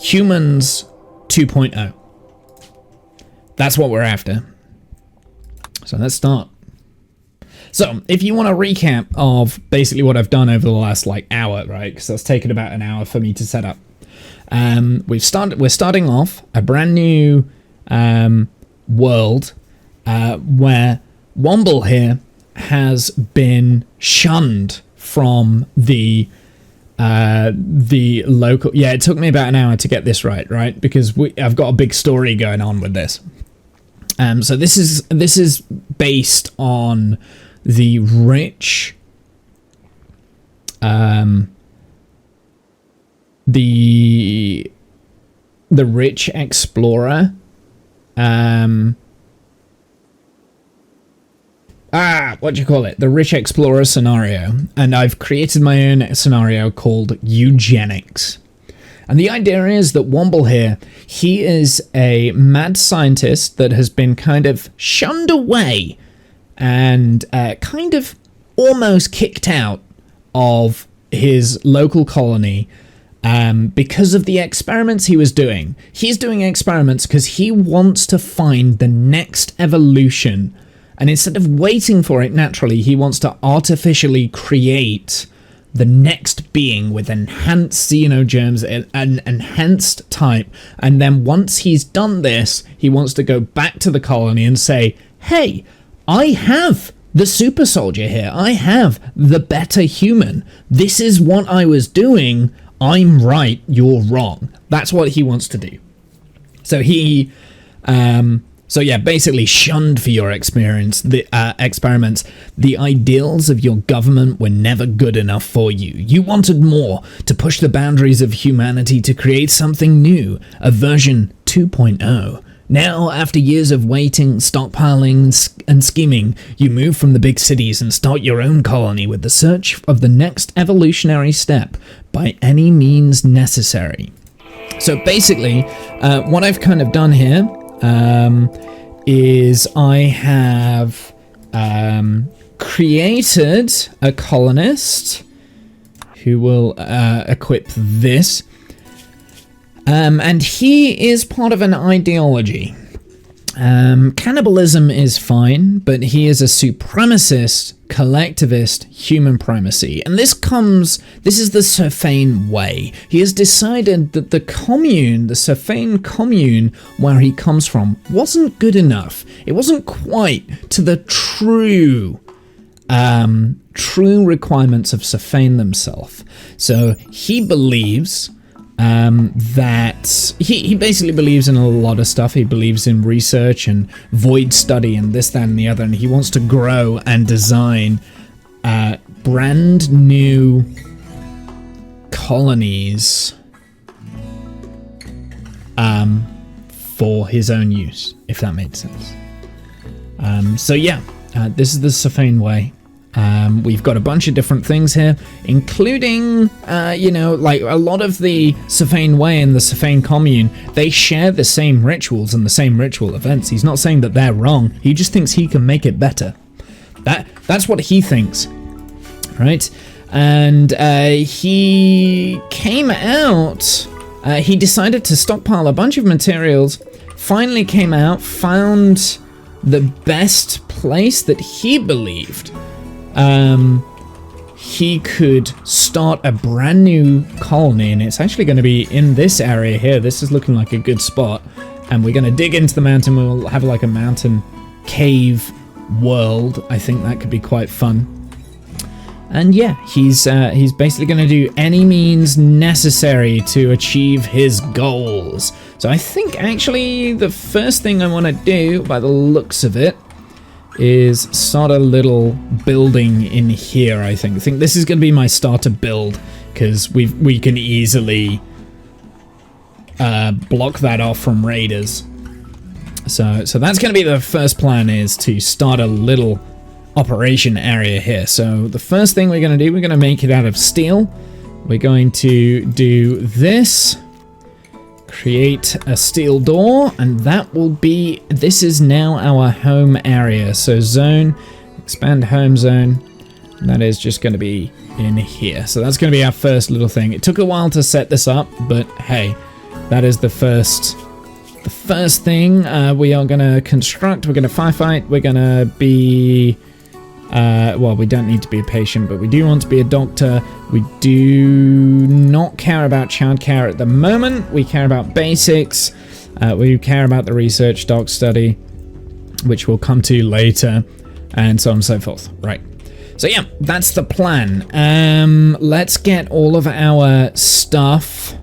Humans 2.0. That's what we're after. So let's start. So, if you want a recap of basically what I've done over the last like hour, right? Because that's taken about an hour for me to set up. We're starting off a brand new world where Womble here has been shunned from the local. Yeah, it took me about an hour to get this right, because I've got a big story going on with this. So this is based on the rich, the rich explorer, the rich explorer scenario, and I've created my own scenario called eugenics. And the idea is that Womble here, he is a mad scientist that has been kind of shunned away and kind of almost kicked out of his local colony because of the experiments he was doing. He's doing experiments because he wants to find the next evolution. And instead of waiting for it naturally, he wants to artificially create the next being with enhanced xenogerms, an enhanced type. And then once he's done this, he wants to go back to the colony and say, hey, I have the super soldier here. I have the better human. This is what I was doing. I'm right, you're wrong. That's what he wants to do. So he... So yeah, basically shunned for your experience, the experiments. The ideals of your government were never good enough for you. You wanted more, to push the boundaries of humanity, to create something new, a version 2.0. Now, after years of waiting, stockpiling, and scheming, you move from the big cities and start your own colony with the search of the next evolutionary step by any means necessary. So basically, what I've kind of done here is I have created a colonist who will equip this, and he is part of an ideology. Cannibalism is fine, but he is a supremacist, collectivist human primacy. And this is the Safane way. He has decided that the commune, the Safane commune, where he comes from, wasn't good enough. It wasn't quite to the true requirements of Safane themselves. So he believes that he basically believes in a lot of stuff. He believes in research and void study and this, that, and the other, and he wants to grow and design brand new colonies for his own use, if that made sense. So yeah, this is the Safane way. We've got a bunch of different things here, including, like a lot of the Safane Way and the Safane Commune, they share the same rituals and the same ritual events. He's not saying that they're wrong, he just thinks he can make it better. That's what he thinks, right? And he came out, he decided to stockpile a bunch of materials, finally came out, found the best place that he believed he could start a brand new colony, and it's actually going to be in this area here. This is looking like a good spot, and we're going to dig into the mountain. We'll have like a mountain cave world. I think that could be quite fun. And yeah, he's basically going to do any means necessary to achieve his goals. So I think actually the first thing I want to do, by the looks of it, is start a little building in here. I think this is going to be my starter build, because we can easily block that off from raiders. So that's going to be the first plan, is to start a little operation area here. So the first thing we're going to do, we're going to make it out of steel. We're going to do this. Create a steel door, and that will be, this is now our home area. So zone, expand home zone, and that is just going to be in here. So that's going to be our first little thing. It took a while to set this up, but hey, that is the first thing we are going to construct. We're going to firefight. We're going to be well, we don't need to be a patient, but we do want to be a doctor. We do not care about childcare at the moment. We care about basics. We care about the research doc study, which we'll come to later, and so on and so forth. Right. So yeah, that's the plan. Let's get all of our stuff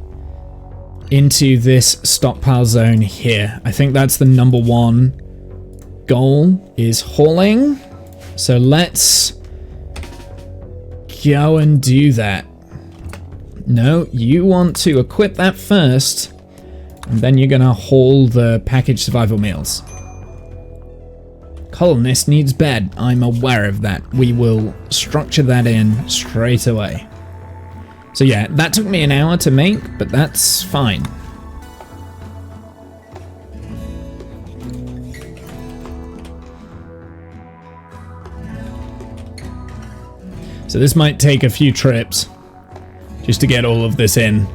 into this stockpile zone here. I think that's the #1 goal, is hauling. So let's go and do that. No, you want to equip that first, and then you're gonna haul the packaged survival meals. Colonist needs bed. I'm aware of that. We will structure that in straight away. So yeah, that took me an hour to make, but that's fine. So this might take a few trips just to get all of this in.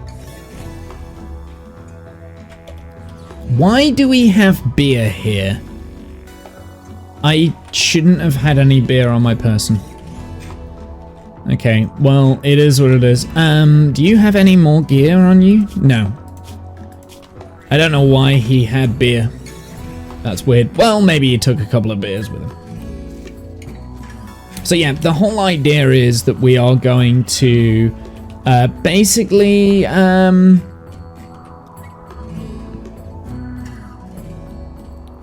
Why do we have beer here? I shouldn't have had any beer on my person. Okay, well, it is what it is. Do you have any more gear on you? No. I don't know why he had beer. That's weird. Well, maybe he took a couple of beers with him. So yeah, the whole idea is that we are going to basically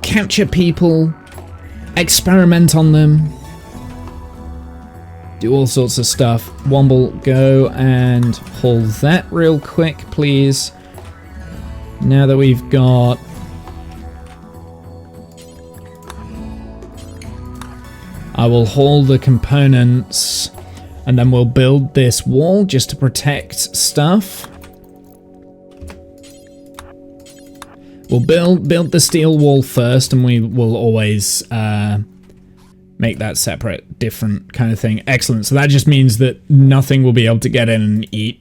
capture people, experiment on them, do all sorts of stuff. Womble, go and haul that real quick, please. Now that we've got... I will haul the components, and then we'll build this wall just to protect stuff. We'll build the steel wall first, and we will always make that separate, different kind of thing. Excellent. So that just means that nothing will be able to get in and eat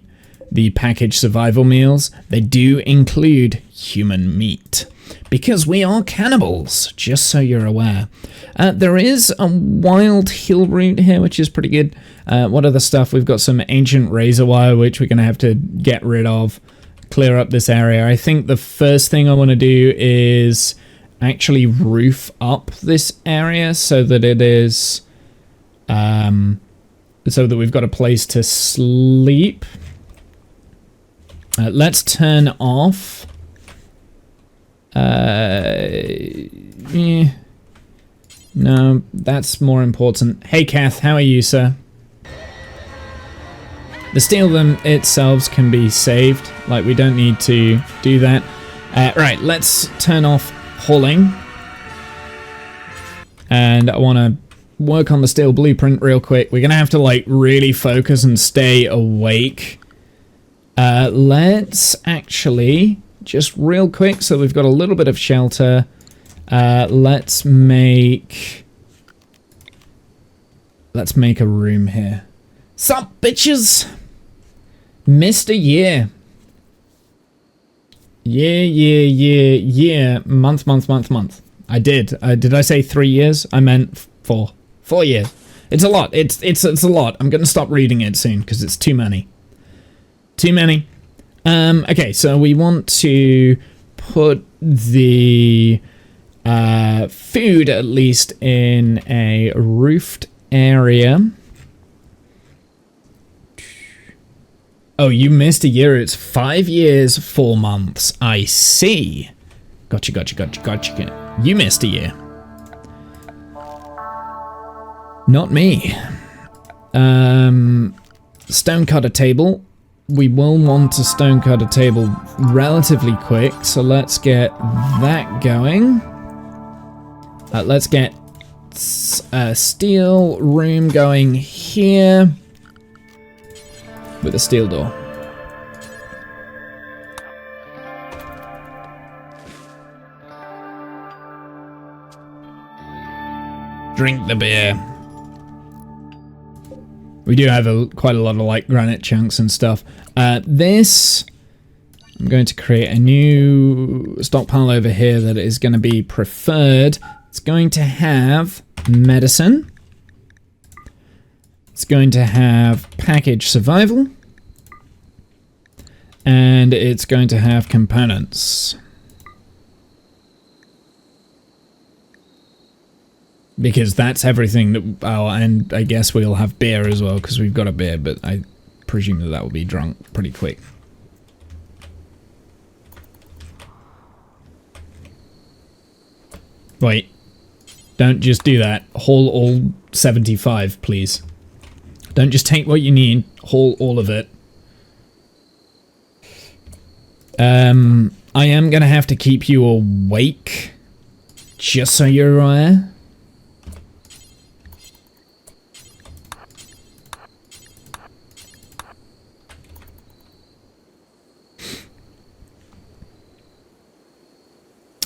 the packaged survival meals. They do include human meat, because we are cannibals, just so you're aware. There is a wild hill route here, which is pretty good. What other stuff? We've got some ancient razor wire, which we're going to have to get rid of. Clear up this area. I think the first thing I want to do is actually roof up this area so that it is... so that we've got a place to sleep. Let's turn off... yeah. No, that's more important. Hey, Kath, how are you, sir? The steel them itself can be saved. Like, we don't need to do that. Right, let's turn off hauling. And I want to work on the steel blueprint real quick. We're going to have to, like, really focus and stay awake. Let's actually... just real quick, so we've got a little bit of shelter. Let's make a room here. Sup, bitches? Missed a year. Yeah. Month. I did. Did I say 3 years? I meant 4. 4 years. It's a lot. It's a lot. I'm gonna stop reading it soon because it's too many. Okay, so we want to put the food at least in a roofed area. Oh, you missed a year. It's 5 years, 4 months. I see. Gotcha. You missed a year. Not me. Stonecutter table. We will want to stonecut a table relatively quick, so let's get that going. Let's get a steel room going here with a steel door. Drink the beer. We do have quite a lot of like granite chunks and stuff. This, I'm going to create a new stockpile over here that is going to be preferred. It's going to have medicine. It's going to have package survival. And it's going to have components. Because that's everything that... Oh, and I guess we'll have beer as well, because we've got a beer, but I presume that that will be drunk pretty quick. Wait. Don't just do that. Haul all 75, please. Don't just take what you need. Haul all of it. I am gonna have to keep you awake. Just so you're aware.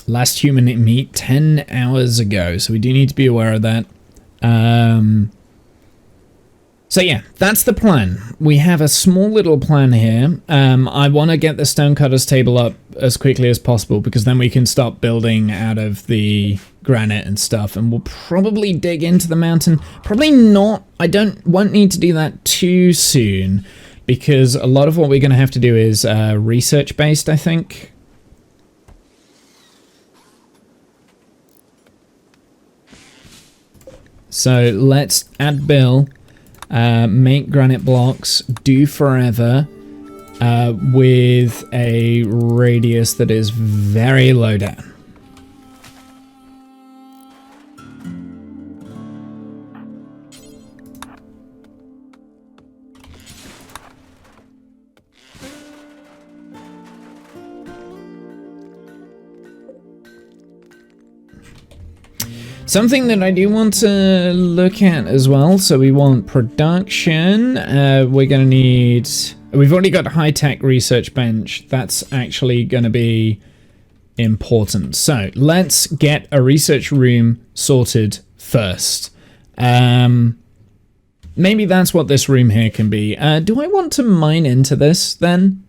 Last human meet 10 hours ago, so we do need to be aware of that. So yeah, that's the plan. We have a small little plan here. I want to get the stonecutters table up as quickly as possible, because then we can start building out of the granite and stuff, and we'll probably dig into the mountain. Probably not. Won't need to do that too soon, because a lot of what we're going to have to do is research based, I think. So let's add Bill, make granite blocks, do forever, with a radius that is very low down. Something that I do want to look at as well, so we want production, we're going to need... We've already got a high-tech research bench, that's actually going to be important. So, let's get a research room sorted first. Maybe that's what this room here can be. Do I want to mine into this, then?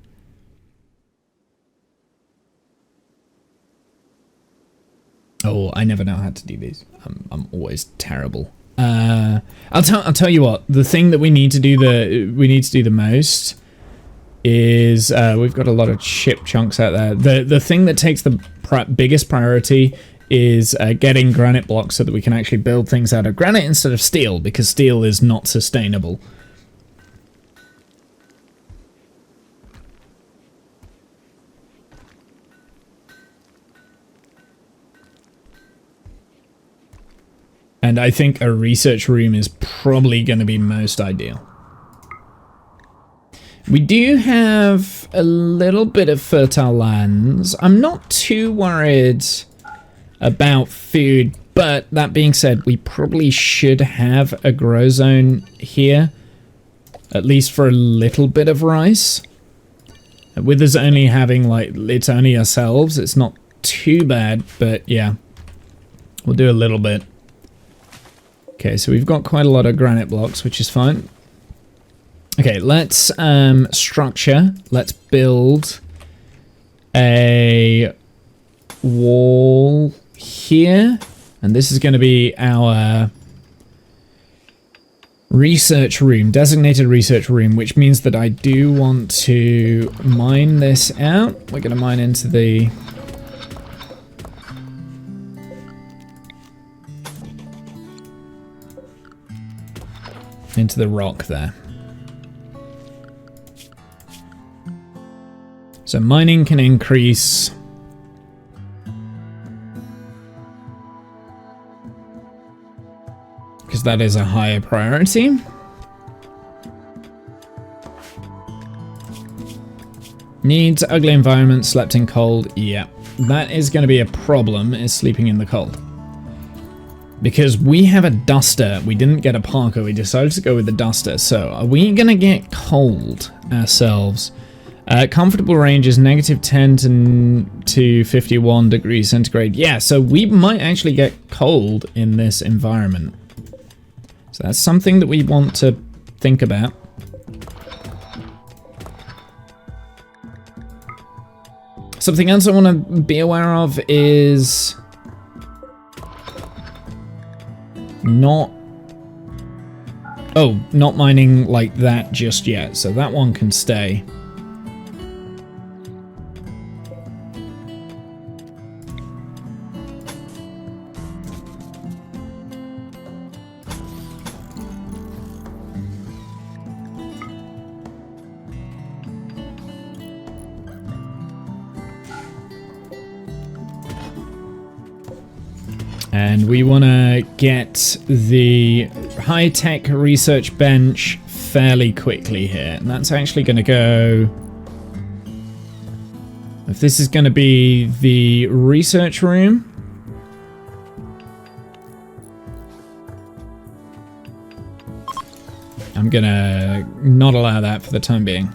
Oh, I never know how to do these. I'm always terrible. I'll tell you what. The thing that we need to do the most is we've got a lot of chip chunks out there. The thing that takes the biggest priority is getting granite blocks so that we can actually build things out of granite instead of steel, because steel is not sustainable. And I think a research room is probably going to be most ideal. We do have a little bit of fertile lands. I'm not too worried about food, but that being said, we probably should have a grow zone here, at least for a little bit of rice. With us only having, like, it's only ourselves, it's not too bad, but yeah, we'll do a little bit. Okay, so we've got quite a lot of granite blocks, which is fine. Okay, let's structure. Let's build a wall here. And this is going to be our research room, designated research room, which means that I do want to mine this out. We're going to mine into the... into the rock there. So mining can increase because that is a higher priority. Needs ugly environment, slept in cold. Yeah, that is going to be a problem, is sleeping in the cold. Because we have a duster, we didn't get a parka, we decided to go with the duster. So, are we gonna get cold ourselves? Comfortable range is -10 to 51 degrees centigrade. Yeah, so we might actually get cold in this environment. So that's something that we want to think about. Something else I want to be aware of is... not mining like that just yet, so that one can stay. And we want to get the high-tech research bench fairly quickly here. And that's actually going to go... If this is going to be the research room... I'm going to not allow that for the time being.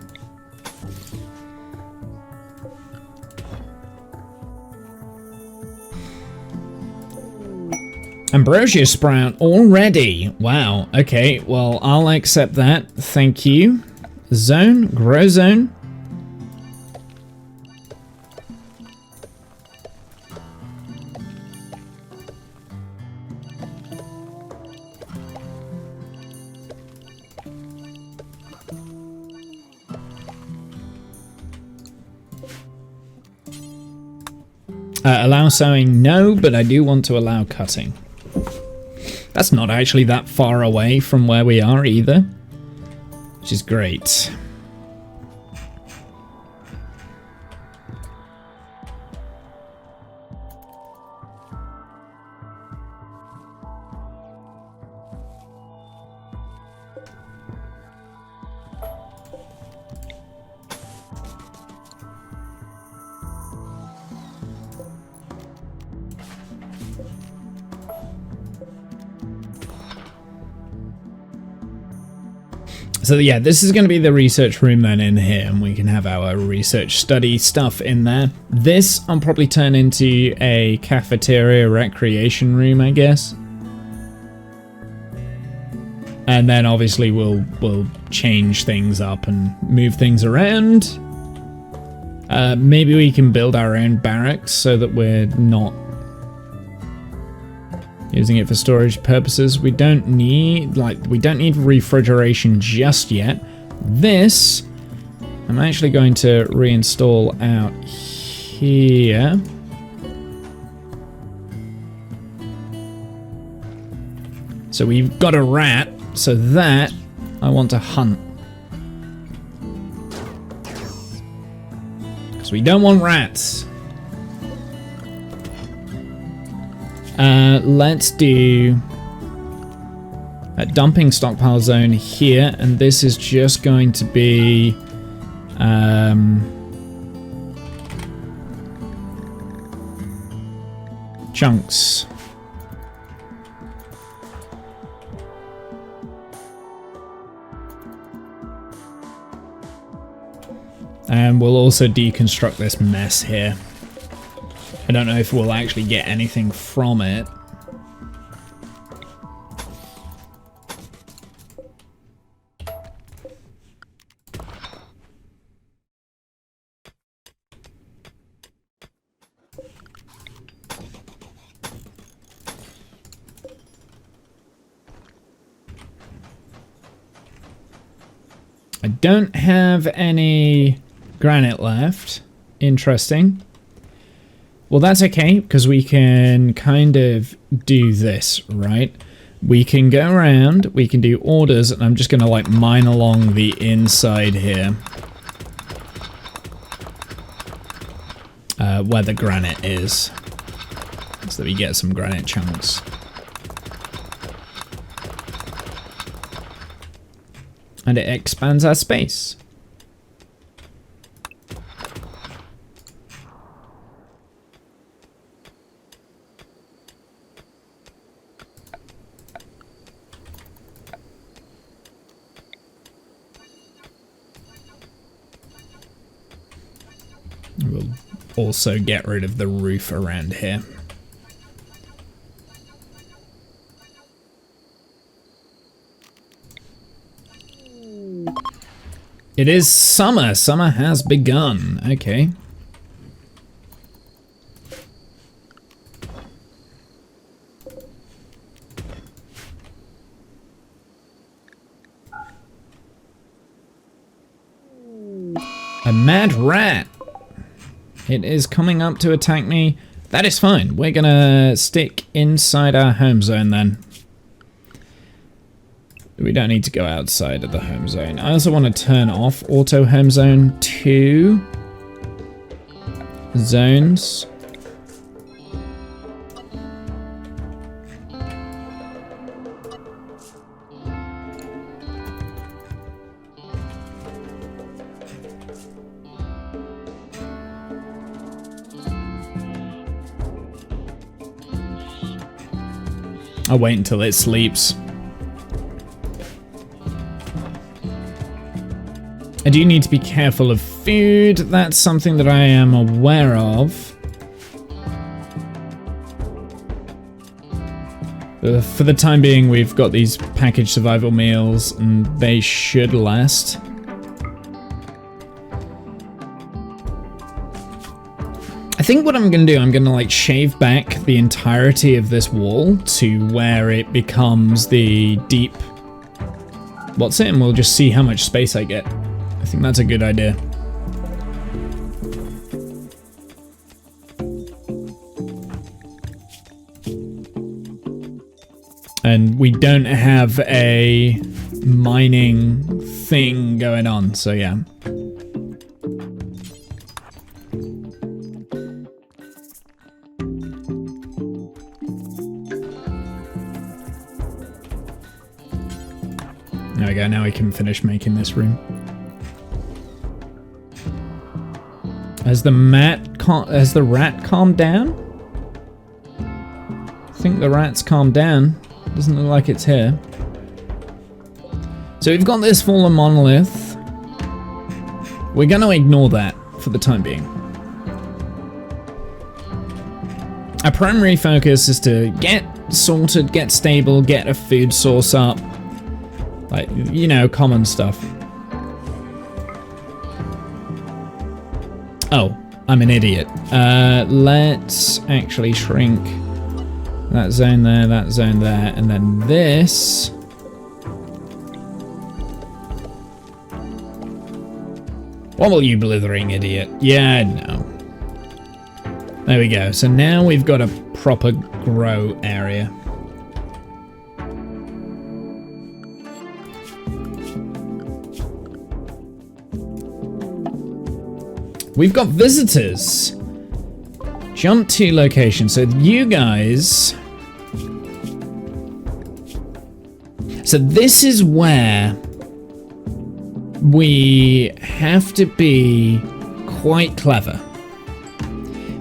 Ambrosia sprout already. Wow. Okay, well, I'll accept that. Thank you. Zone, grow zone. Allow sowing, no, but I do want to allow cutting. That's not actually that far away from where we are either, which is great. So yeah, this is going to be the research room then in here, and we can have our research study stuff in there. This I'll probably turn into a cafeteria recreation room, I guess. And then obviously we'll change things up and move things around. Maybe we can build our own barracks so that we're not using it for storage purposes. We don't need refrigeration just yet. This, I'm actually going to reinstall out here. So we've got a rat, so that I want to hunt. Because we don't want rats. Let's do a dumping stockpile zone here, and this is just going to be chunks. And we'll also deconstruct this mess here. I don't know if we'll actually get anything from it. I don't have any granite left. Interesting. Well, that's okay, because we can kind of do this, right? We can go around, we can do orders, and I'm just going to like mine along the inside here. Where the granite is. So that we get some granite chunks. And it expands our space. We'll also get rid of the roof around here. It is summer. Summer has begun. Okay. A mad rat. It is coming up to attack me. That is fine. We're gonna stick inside our home zone then. We don't need to go outside of the home zone. I also want to turn off auto home zone 2 zones. I'll wait until it sleeps. I do need to be careful of food. That's something that I am aware of. For the time being, we've got these packaged survival meals, and they should last. I think what I'm going to do, I'm going to like shave back the entirety of this wall to where it becomes the deep... What's it? And we'll just see how much space I get. I think that's a good idea. And we don't have a mining thing going on, so yeah. There we go, now we can finish making this room. Has the rat calmed down? I think the rat's calmed down. Doesn't look like it's here. So we've got this fallen monolith. We're going to ignore that for the time being. Our primary focus is to get sorted, get stable, get a food source up. Like, you know, common stuff. Oh, I'm an idiot. Let's actually shrink that zone there, and then this. What will you blithering idiot? Yeah, no. There we go. So now we've got a proper grow area. We've got visitors. Jump to location. So you guys... So this is where we have to be quite clever.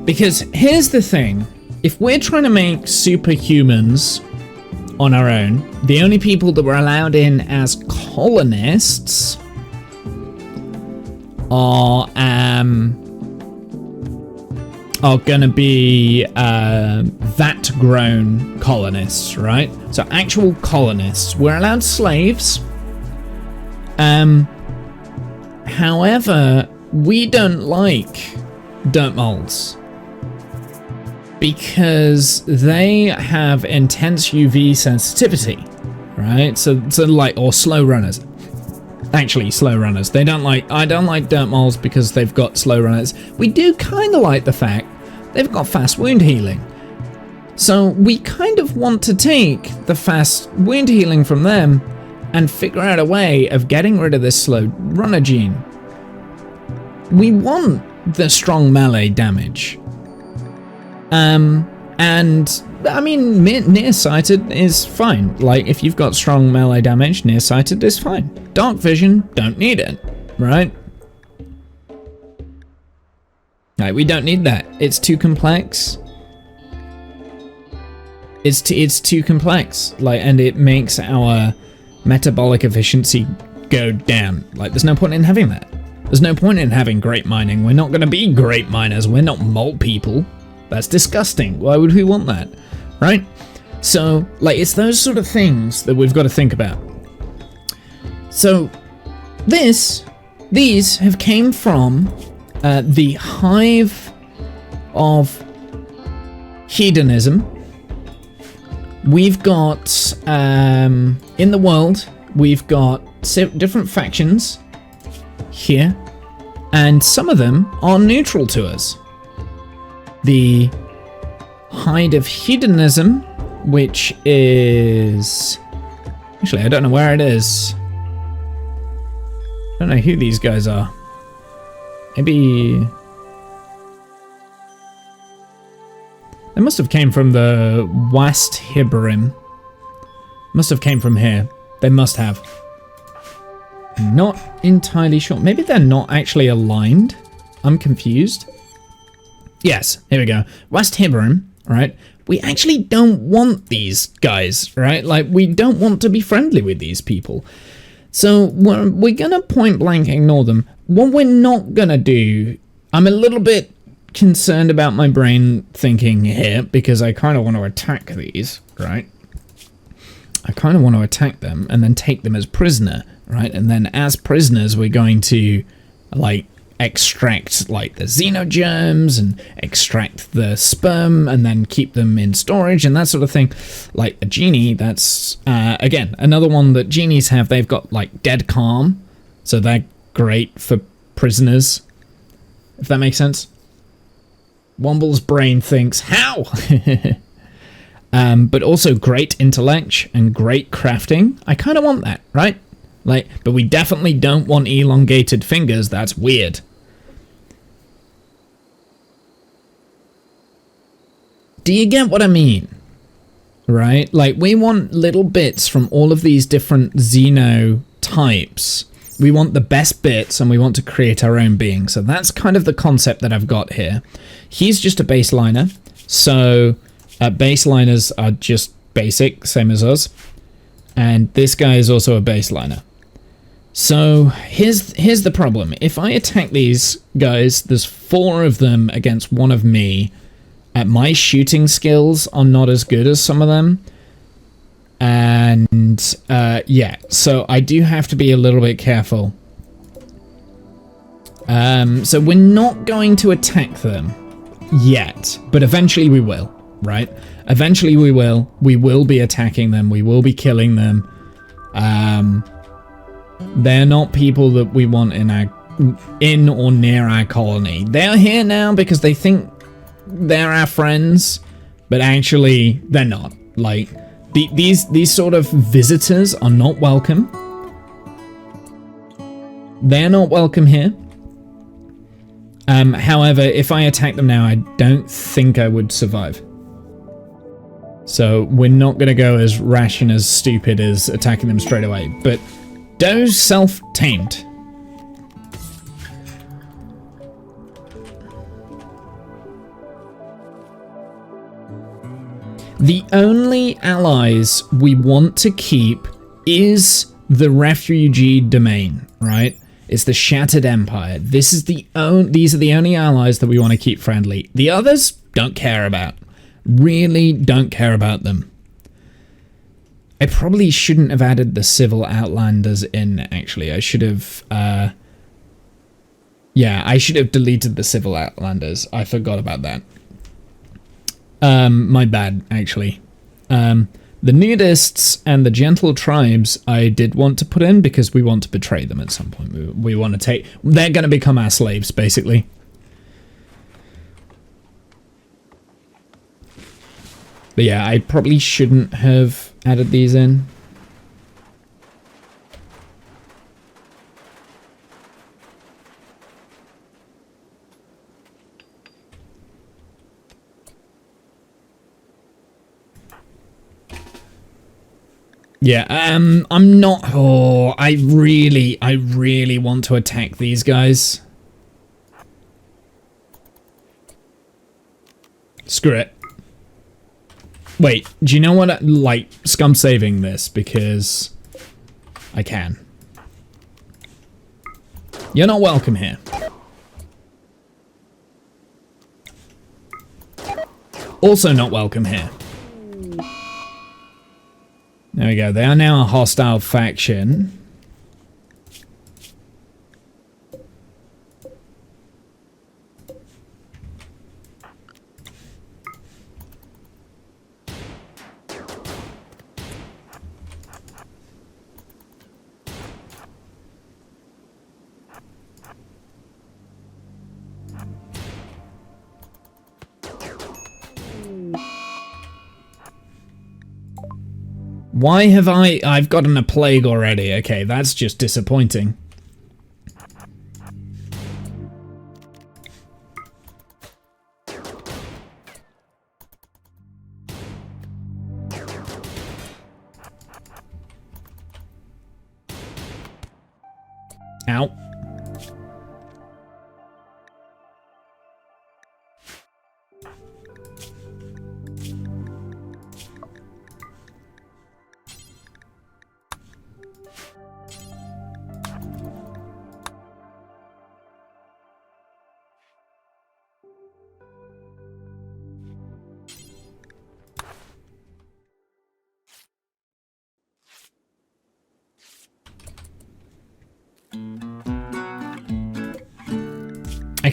Because here's the thing. If we're trying to make superhumans on our own, the only people that we're allowed in as colonists are gonna be vat-grown colonists, right? So actual colonists. We're allowed slaves. However, we don't like dirt moles because they have intense UV sensitivity, right? So like, or slow runners. Actually, slow runners. I don't like dirt moles because they've got slow runners. We do kind of like the fact they've got fast wound healing. So we kind of want to take the fast wound healing from them and figure out a way of getting rid of this slow runner gene. We want the strong melee damage. And I mean, nearsighted is fine. Like, if you've got strong melee damage, nearsighted is fine. Dark vision, don't need it, right? Like, we don't need that. It's too complex. It's too complex. Like, and it makes our metabolic efficiency go down. Like, there's no point in having that. There's no point in having great mining. We're not going to be great miners. We're not mole people. That's disgusting. Why would we want that? Right? So, like, it's those sort of things that we've got to think about. So, these have came from the hive of hedonism. We've got, in the world, we've got different factions here, and some of them are neutral to us. The Hide of Hedonism, which is... Actually, I don't know where it is. I don't know who these guys are. Maybe... They must have came from the West Hiberim. Must have came from here. They must have. Not entirely sure. Maybe they're not actually aligned. I'm confused. Yes, here we go. West Hiberim right? We actually don't want these guys, right? Like, we don't want to be friendly with these people. So we're gonna point blank ignore them. What we're not gonna do, I'm a little bit concerned about my brain thinking here, because I kind of want to attack these, right? I kind of want to attack them and then take them as prisoner, right? And then as prisoners, we're going to, like, extract, like, the xenogerms and extract the sperm and then keep them in storage and that sort of thing. Like a genie, that's, again, another one that genies have. They've got, like, dead calm, so they're great for prisoners, if that makes sense. Womble's brain thinks, how? But also great intellect and great crafting. I kind of want that, right? Like, but we definitely don't want elongated fingers. That's weird. Do you get what I mean? Right? Like, we want little bits from all of these different Xeno types. We want the best bits and we want to create our own being. So that's kind of the concept that I've got here. He's just a baseliner. So baseliners are just basic, same as us. And this guy is also a baseliner. So here's the problem. If I attack these guys, there's 4 of them against 1 of me. My shooting skills are not as good as some of them. And yeah, so I do have to be a little bit careful. So we're not going to attack them yet, but eventually we will, right? Eventually we will. We will be attacking them. We will be killing them. They're not people that we want in or near our colony. They're here now because they think they're our friends, but actually they're not. Like, these sort of visitors are not welcome. They're not welcome here. However, if I attack them now, I don't think I would survive. So we're not going to go as rash and as stupid as attacking them straight away. But Doe's self-tamed. The only allies we want to keep is the refugee domain, right? It's the Shattered Empire. These are the only allies that we want to keep friendly. The others, don't care about. Really don't care about them. I probably shouldn't have added the Civil Outlanders in, actually. I should have... yeah, I should have deleted the Civil Outlanders. I forgot about that. My bad, actually. The nudists and the gentle tribes I did want to put in because we want to betray them at some point. We want to take... They're going to become our slaves, basically. But yeah, I probably shouldn't have added these in. Yeah, I'm not... Oh, I really want to attack these guys. Screw it. Wait, do you know what? Like, scum saving this because I can. You're not welcome here. Also not welcome here. There we go. They are now a hostile faction. Why have I've gotten a plague already? Okay, that's just disappointing. Ow.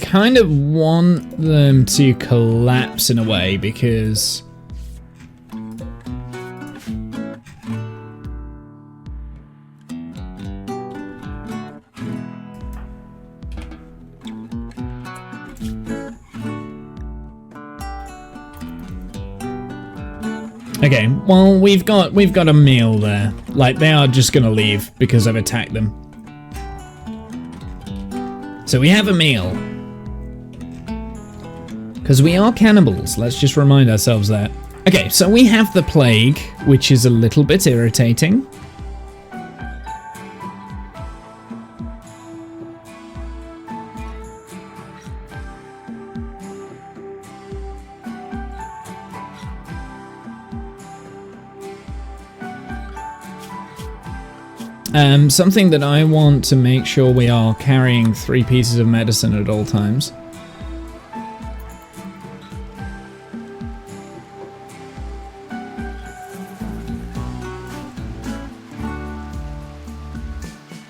kind of want them to collapse in a way because... Okay, well, we've got a meal there. Like, they are just gonna leave because I've attacked them. So we have a meal. Because we are cannibals, let's just remind ourselves that. Okay, so we have the plague, which is a little bit irritating. Something that I want to make sure we are carrying 3 pieces of medicine at all times.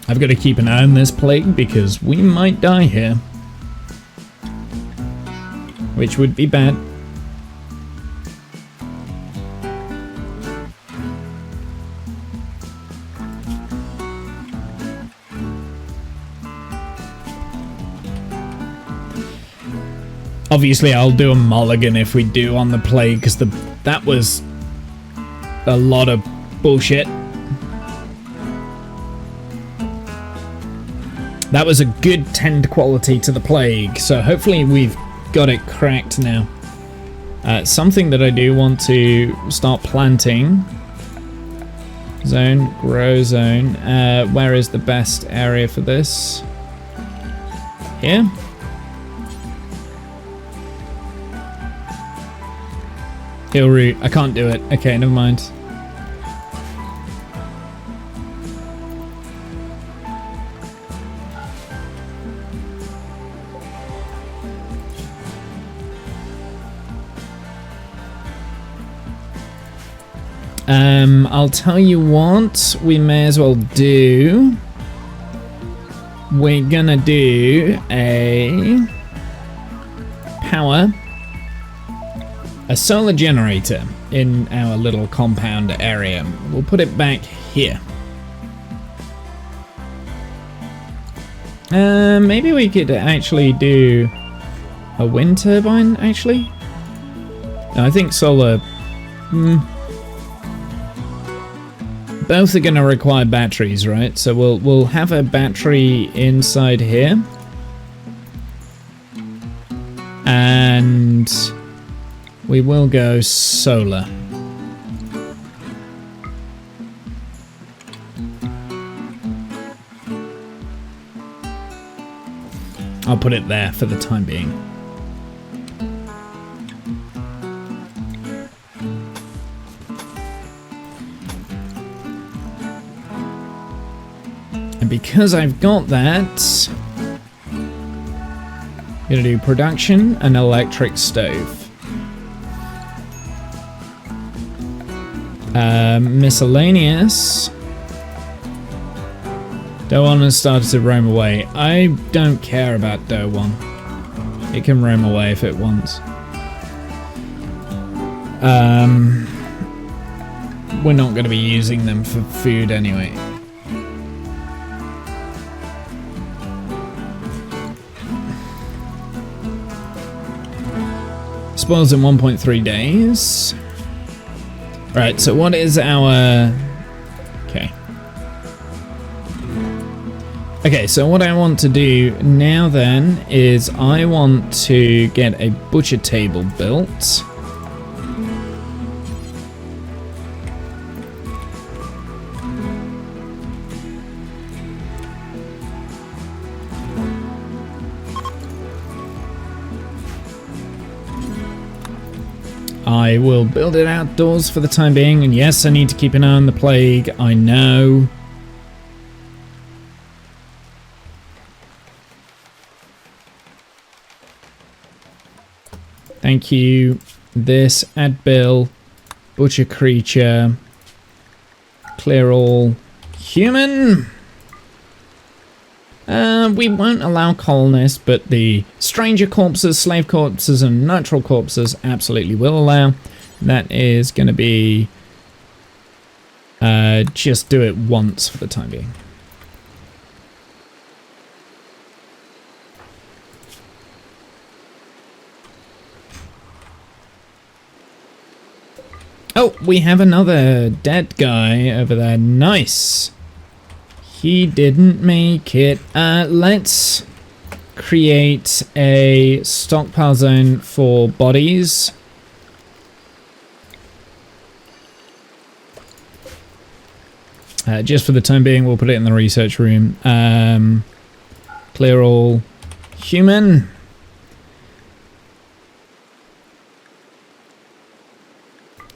I've got to keep an eye on this plague because we might die here. Which would be bad. Obviously, I'll do a mulligan if we do on the plague, because that was a lot of bullshit. That was a good tend quality to the plague, so hopefully we've got it cracked now. Something that I do want to start planting. Zone, grow zone. Where is the best area for this? Here? Heal root. I can't do it. Okay, never mind. I'll tell you what we may as well do. We're gonna do a solar generator in our little compound area. We'll put it back here. Maybe we could actually do a wind turbine, actually. No, I think solar... Both are going to require batteries, right? So we'll have a battery inside here. And we will go solar. I'll put it there for the time being. And because I've got that, I'm gonna do production and electric stove. Miscellaneous. Doe 1 has started to roam away. I don't care about Doe 1. It can roam away if it wants. We're not going to be using them for food anyway. Spoils in 1.3 days. Right, so what is our... Okay, so what I want to do now then is I want to get a butcher table built. I will build it outdoors for the time being, and yes, I need to keep an eye on the plague, I know. Thank you. This, add bill, butcher creature, clear all, human. We won't allow colonists, but the stranger corpses, slave corpses, and natural corpses absolutely will allow. That is going to be... just do it once for the time being. Oh, we have another dead guy over there. Nice. He didn't make it. Let's create a stockpile zone for bodies. Just for the time being, we'll put it in the research room. Clear all human.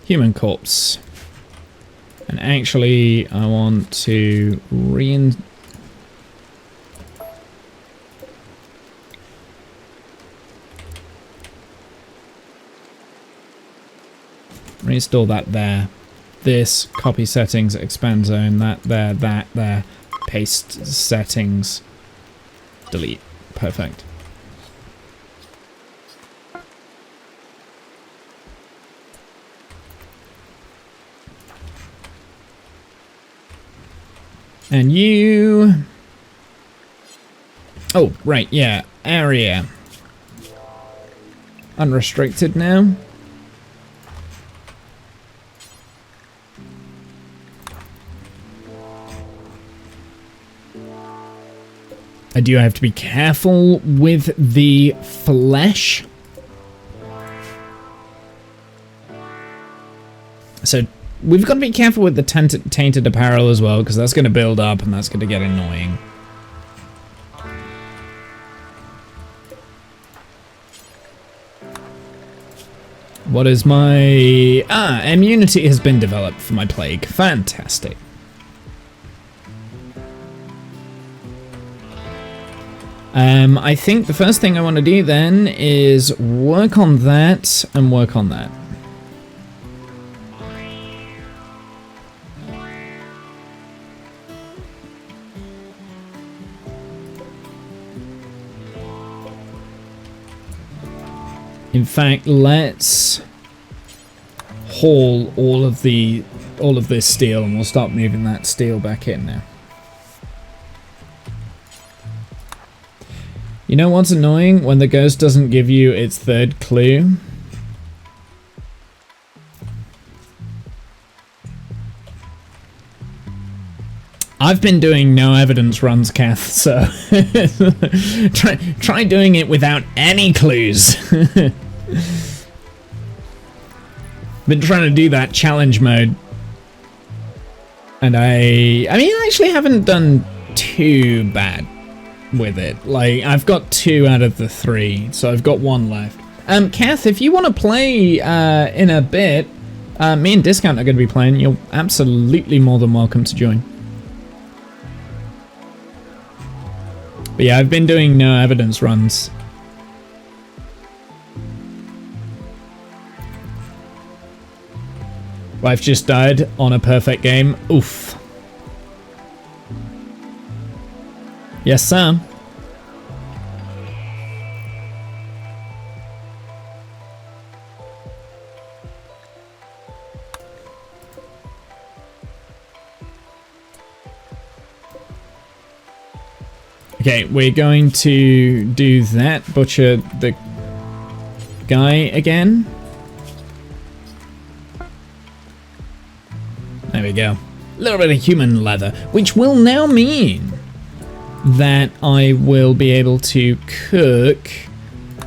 Human corpse. And actually, I want to reinstall that there. This, copy settings, expand zone, that there, paste settings, delete. Perfect. And you... Oh, right, yeah. Area. Unrestricted now. I do have to be careful with the flesh. So we've got to be careful with the tainted apparel as well, because that's going to build up and that's going to get annoying. What is my... immunity has been developed for my plague. Fantastic. I think the first thing I want to do then is work on that and work on that. In fact, let's haul all of this steel, and we'll start moving that steel back in now. You know what's annoying? When the ghost doesn't give you its third clue. I've been doing no evidence runs, Kath, so try doing it without any clues. Been trying to do that challenge mode. And I mean, I actually haven't done too bad with it. Like, I've got 2 out of the 3, so I've got 1 left. Kath, if you want to play in a bit, me and Discount are going to be playing. You're absolutely more than welcome to join. But yeah, I've been doing no evidence runs. Wife just died on a perfect game. Oof. Yes, Sam. Okay, we're going to do that. Butcher the guy again. There we go. A little bit of human leather, which will now mean that I will be able to cook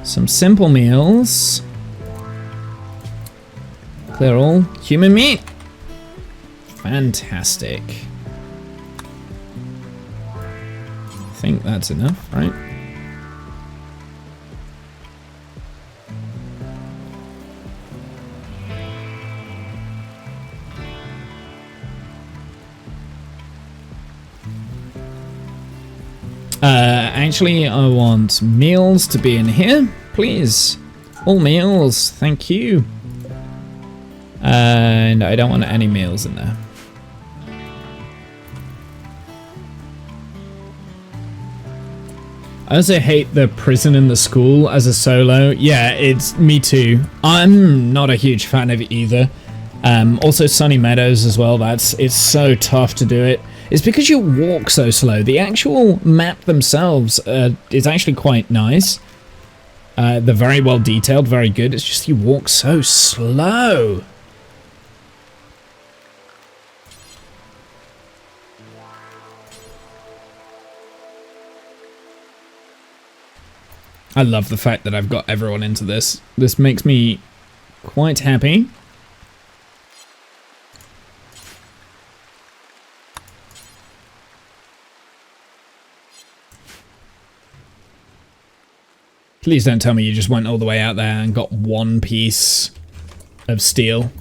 some simple meals. Clear all human meat. Fantastic. I think that's enough, right? Actually, I want meals to be in here, please. All meals, thank you. And I don't want any meals in there. I also hate the prison and the school as a solo. Yeah, it's me too. I'm not a huge fan of it either. Also Sunny Meadows as well. It's so tough to do it. It's because you walk so slow. The actual map themselves is actually quite nice. They're very well detailed, very good. It's just you walk so slow. I love the fact that I've got everyone into this. This makes me quite happy. Please don't tell me you just went all the way out there and got one piece of steel.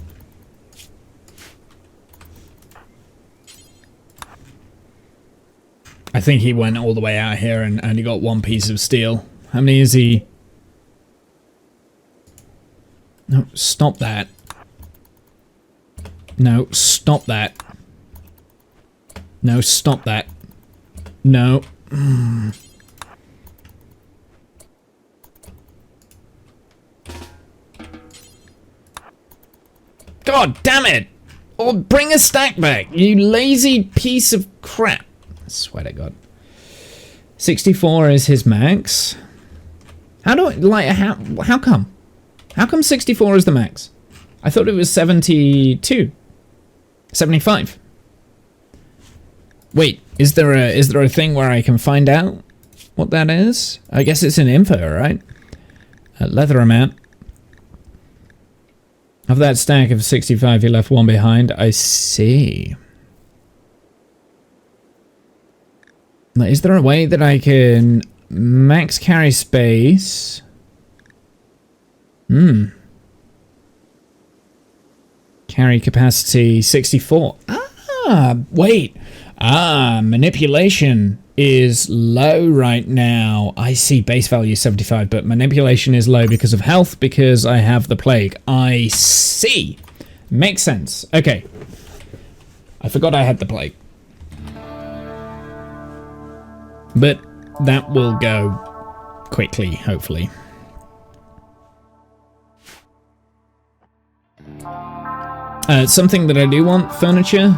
I think he went all the way out here and only got one piece of steel. How many is he? No, stop that. No, stop that. No, stop that. No. God damn it! Or bring a stack back, you lazy piece of crap. I swear to God. 64 is his max. How do I, like, how come? How come 64 is the max? I thought it was 72. 75. Wait, is there a thing where I can find out what that is? I guess it's in info, right? Leather amount. Of that stack of 65, he left one behind. I see. Is there a way that I can max carry space? Carry capacity 64. Ah, wait. Ah, manipulation is low right now. I see base value 75, but manipulation is low because of health, because I have the plague. I see. Makes sense. Okay. I forgot I had the plague. But that will go quickly, hopefully. Something that I do want, furniture.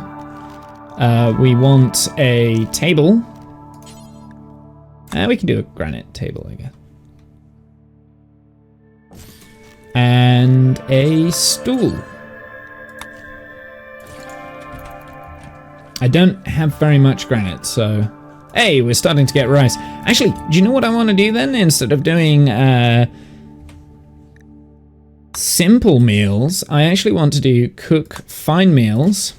We want a table. We can do a granite table, I guess. And a stool. I don't have very much granite, so... Hey, we're starting to get rice. Actually, do you know what I want to do then? Instead of doing simple meals, I actually want to do cook fine meals.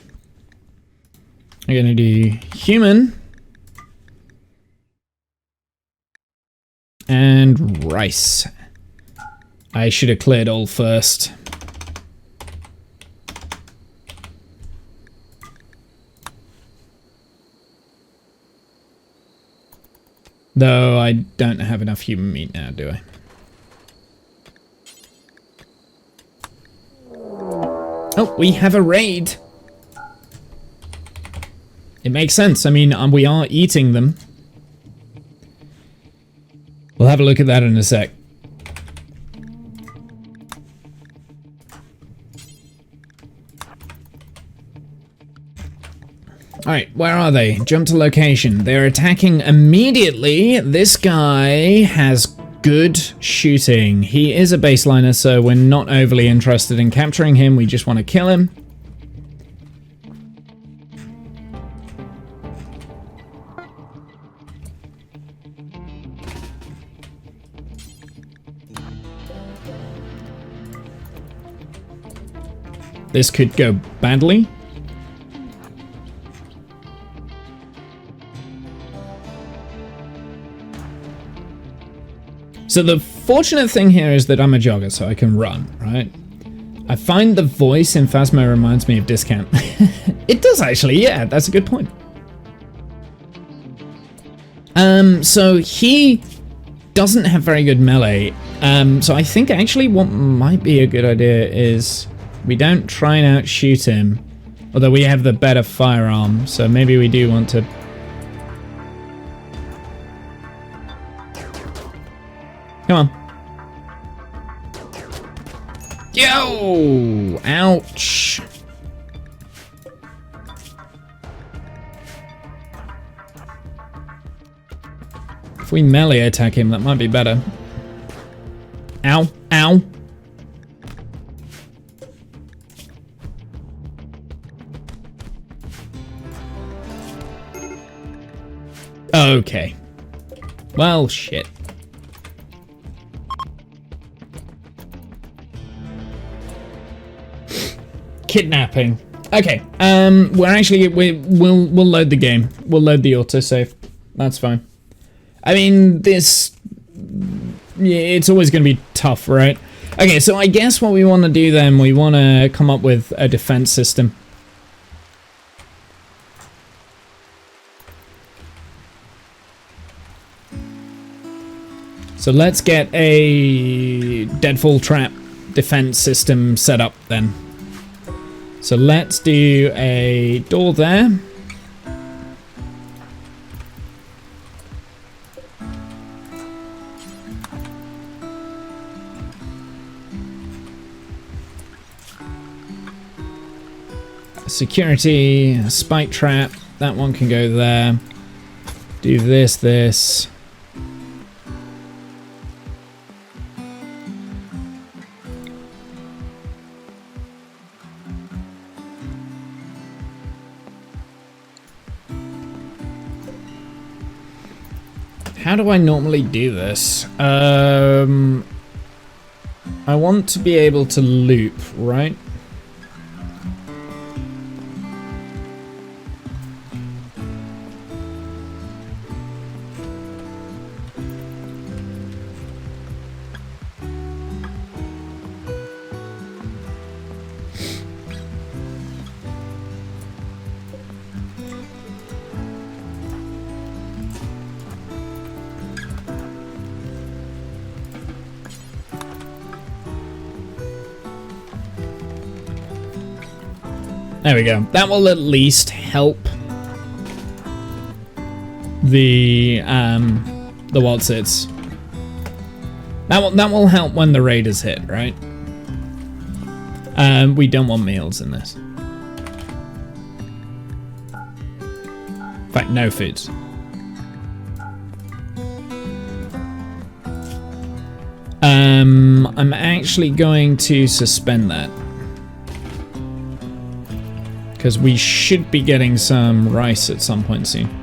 I'm going to do human. And rice. I should have cleared all first. Though I don't have enough human meat now, do I? Oh, we have a raid. It makes sense. I mean, we are eating them. We'll have a look at that in a sec. Alright, where are they? Jump to location. They're attacking immediately. This guy has good shooting. He is a baseliner, so we're not overly interested in capturing him. We just want to kill him. This could go badly. So the fortunate thing here is that I'm a jogger, so I can run, right? I find the voice in Phasmo reminds me of Discount. It does actually, yeah, that's a good point. So he doesn't have very good melee. So I think actually what might be a good idea is we don't try and outshoot him. Although we have the better firearm, so maybe we do want to... Come on. Yo! Ouch. If we melee attack him, that might be better. Ow. Ow. Okay. Well, shit. Kidnapping. Okay. We'll load the game. We'll load the autosave. That's fine. I mean, this... Yeah, it's always going to be tough, right? Okay, so I guess what we want to do then, we want to come up with a defense system. So let's get a deadfall trap defense system set up then. So let's do a door there. Security, spike trap, that one can go there. Do this. How do I normally do this? I want to be able to loop, right? There we go. That will at least help the what's-its. That will help when the raiders hit, right? We don't want meals in this. In fact, no foods. I'm actually going to suspend that. Because we should be getting some rice at some point soon.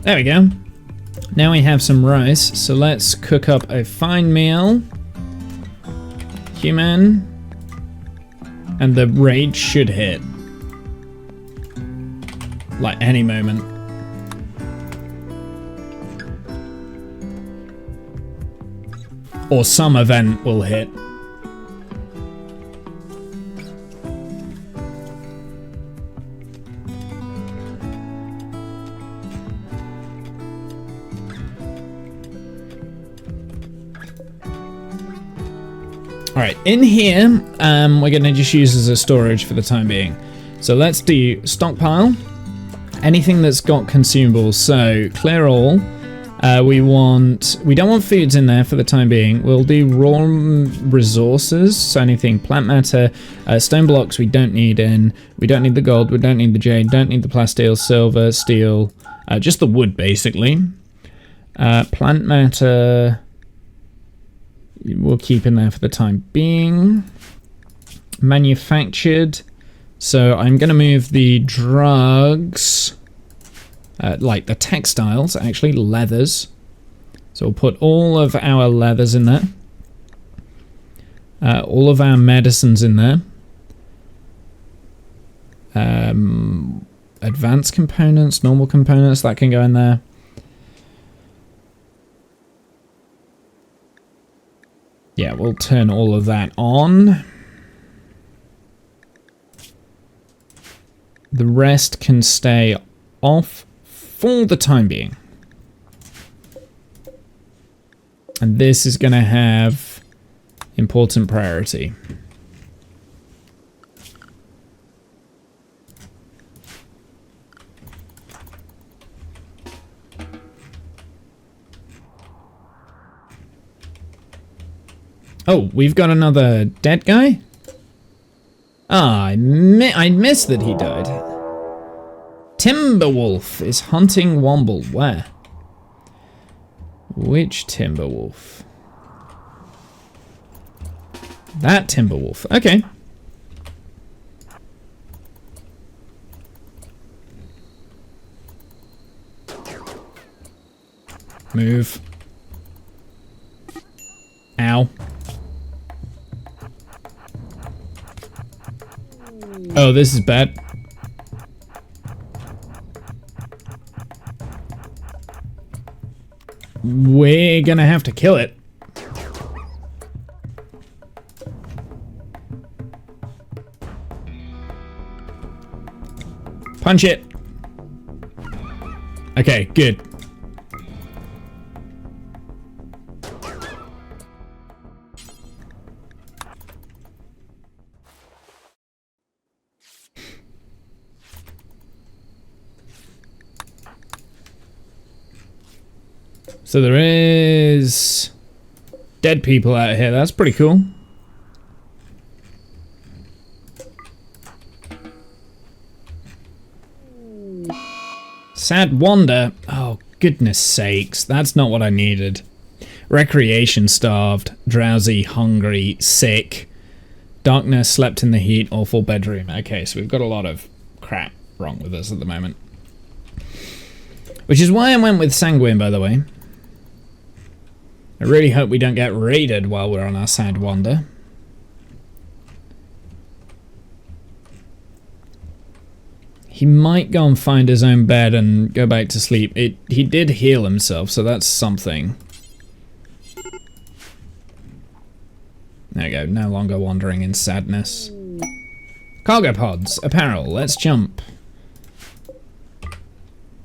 There we go. Now we have some rice, so let's cook up a fine meal. Human. And the raid should hit. Like any moment. Or some event will hit. Alright, in here, we're going to just use as a storage for the time being. So let's do stockpile. Anything that's got consumables, so clear all. We don't want foods in there for the time being. We'll do raw resources, so anything plant matter, stone blocks we don't need in. We don't need the gold, we don't need the jade, don't need the plasteel, silver, steel, just the wood basically. Plant matter... we'll keep in there for the time being. Manufactured. So I'm going to move the drugs, like the textiles, actually, leathers. So we'll put all of our leathers in there. All of our medicines in there. Advanced components, normal components, that can go in there. Yeah, we'll turn all of that on. The rest can stay off for the time being. And this is going to have important priority. Oh, we've got another dead guy? Ah, I missed that he died. Timberwolf is hunting Womble. Where? Which Timberwolf? That Timberwolf. Okay. Move. Ow. Oh, this is bad. We're gonna have to kill it. Punch it. Okay, good. So there is dead people out here. That's pretty cool. Sad wander. Oh, goodness sakes. That's not what I needed. Recreation starved, drowsy, hungry, sick. Darkness, slept in the heat, awful bedroom. Okay, so we've got a lot of crap wrong with us at the moment. Which is why I went with Sanguine, by the way. I really hope we don't get raided while we're on our sad wander. He might go and find his own bed and go back to sleep. He did heal himself, so that's something. There we go, no longer wandering in sadness. Cargo pods, apparel, let's jump.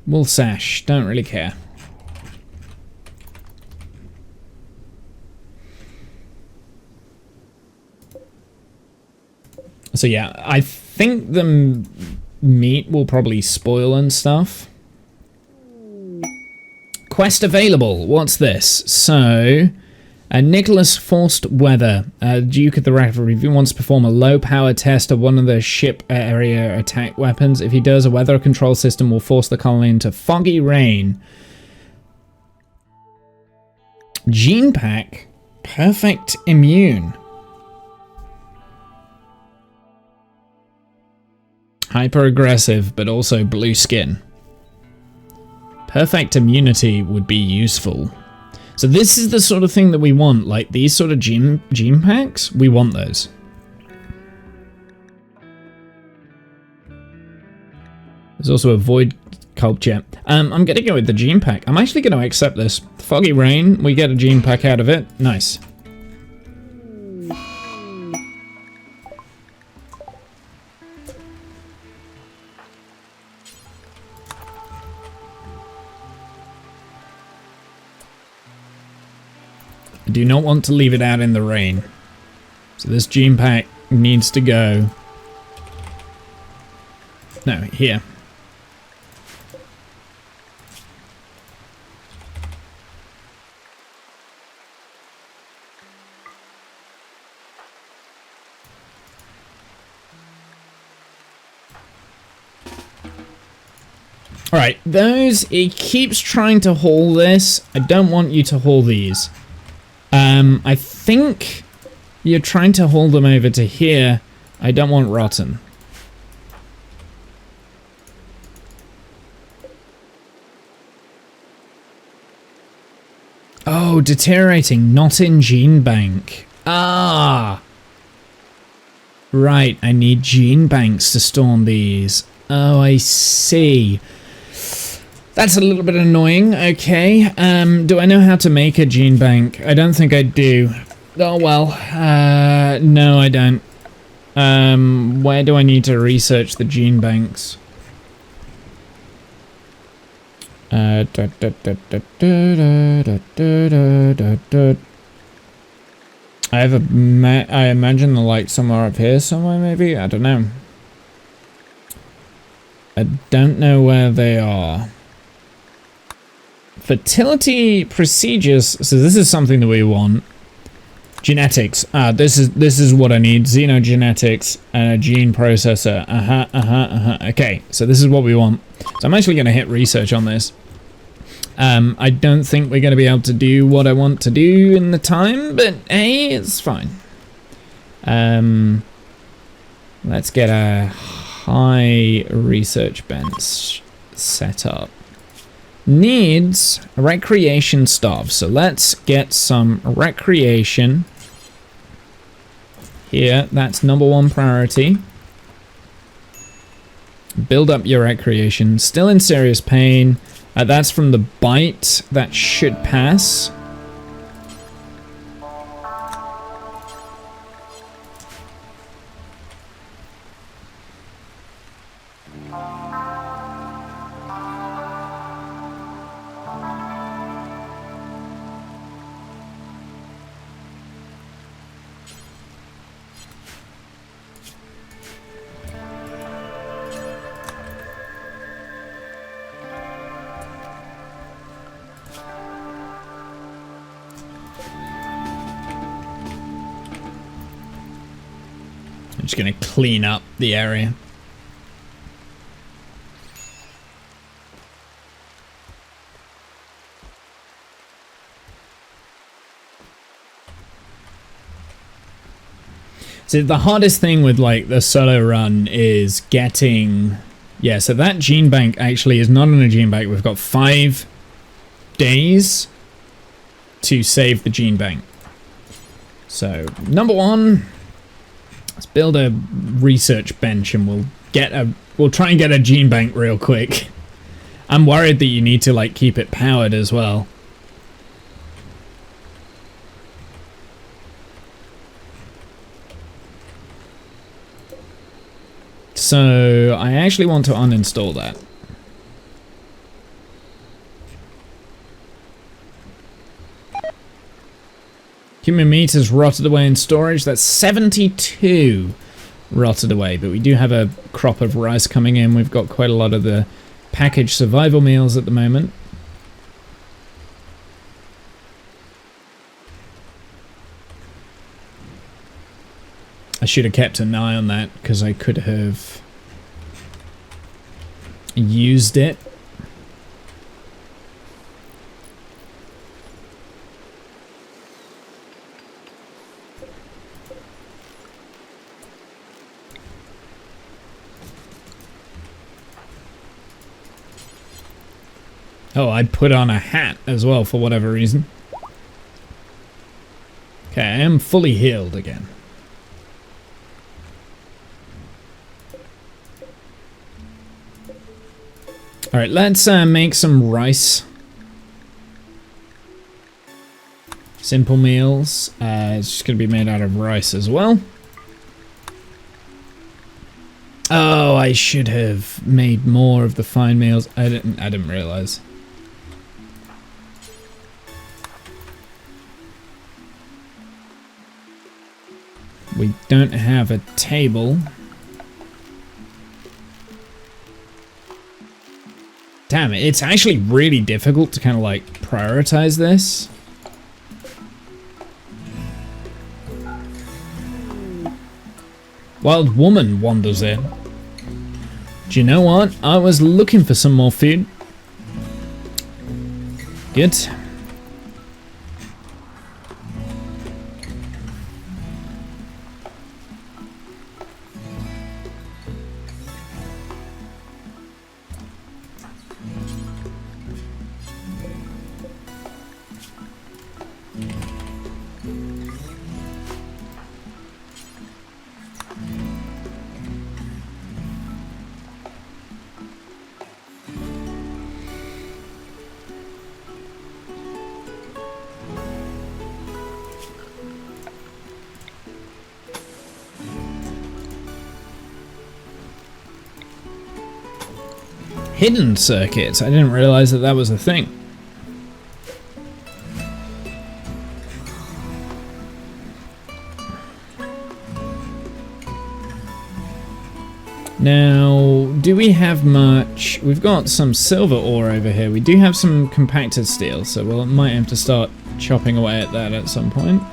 Wool sash, don't really care. So yeah, I think the meat will probably spoil and stuff. Quest available. What's this? So, Nicholas Forced Weather. Duke of the Referee wants to perform a low power test of one of the ship area attack weapons. If he does, a weather control system will force the colony into foggy rain. Gene pack. Perfect immune. Hyper aggressive, but also blue skin. Perfect immunity would be useful. So this is the sort of thing that we want, like these sort of gene packs, we want those. There's also a void sculpture. I'm gonna go with the gene pack. I'm actually gonna accept this. Foggy rain, we get a gene pack out of it. Nice. I do not want to leave it out in the rain. So this gene pack needs to go. No, here. Alright, those, it keeps trying to haul this. I don't want you to haul these. I think you're trying to haul them over to here. I don't want rotten. Oh, deteriorating, not in gene bank. Ah! Right, I need gene banks to storm these. Oh, I see. That's a little bit annoying. Okay. Do I know how to make a gene bank? I don't think I do. Oh, well. No, I don't. Where do I need to research the gene banks? I imagine they're like somewhere up here somewhere, maybe? I don't know. I don't know where they are. Fertility procedures. So this is something that we want. Genetics. This is what I need. Xenogenetics and a gene processor. Okay, so this is what we want. So I'm actually going to hit research on this. I don't think we're going to be able to do what I want to do in the time, but hey, it's fine. Let's get a high research bench set up. Needs recreation staff. So let's get some recreation here. That's #1 priority. Build up your recreation. Still in serious pain. That's from the bite. That should pass. I'm just going to clean up the area. So the hardest thing with like the solo run is getting... Yeah, so that gene bank actually is not in a gene bank. We've got 5 days to save the gene bank. So #1... Let's build a research bench and we'll try and get a gene bank real quick. I'm worried that you need to like keep it powered as well. So I actually want to uninstall that. Human meat has rotted away in storage. That's 72 rotted away, but we do have a crop of rice coming in. We've got quite a lot of the packaged survival meals at the moment. I should have kept an eye on that because I could have used it. Oh, I put on a hat as well for whatever reason. Okay, I am fully healed again. Alright, let's make some rice. Simple meals. It's just going to be made out of rice as well. Oh, I should have made more of the fine meals. I didn't realize. We don't have a table. Damn it, it's actually really difficult to kind of like prioritize this. Wild woman wanders in. Do you know what? I was looking for some more food. Good. Hidden circuits. I didn't realize that that was a thing. Now, do we have much? We've got some silver ore over here. We do have some compacted steel, so we might have to start chopping away at that at some point.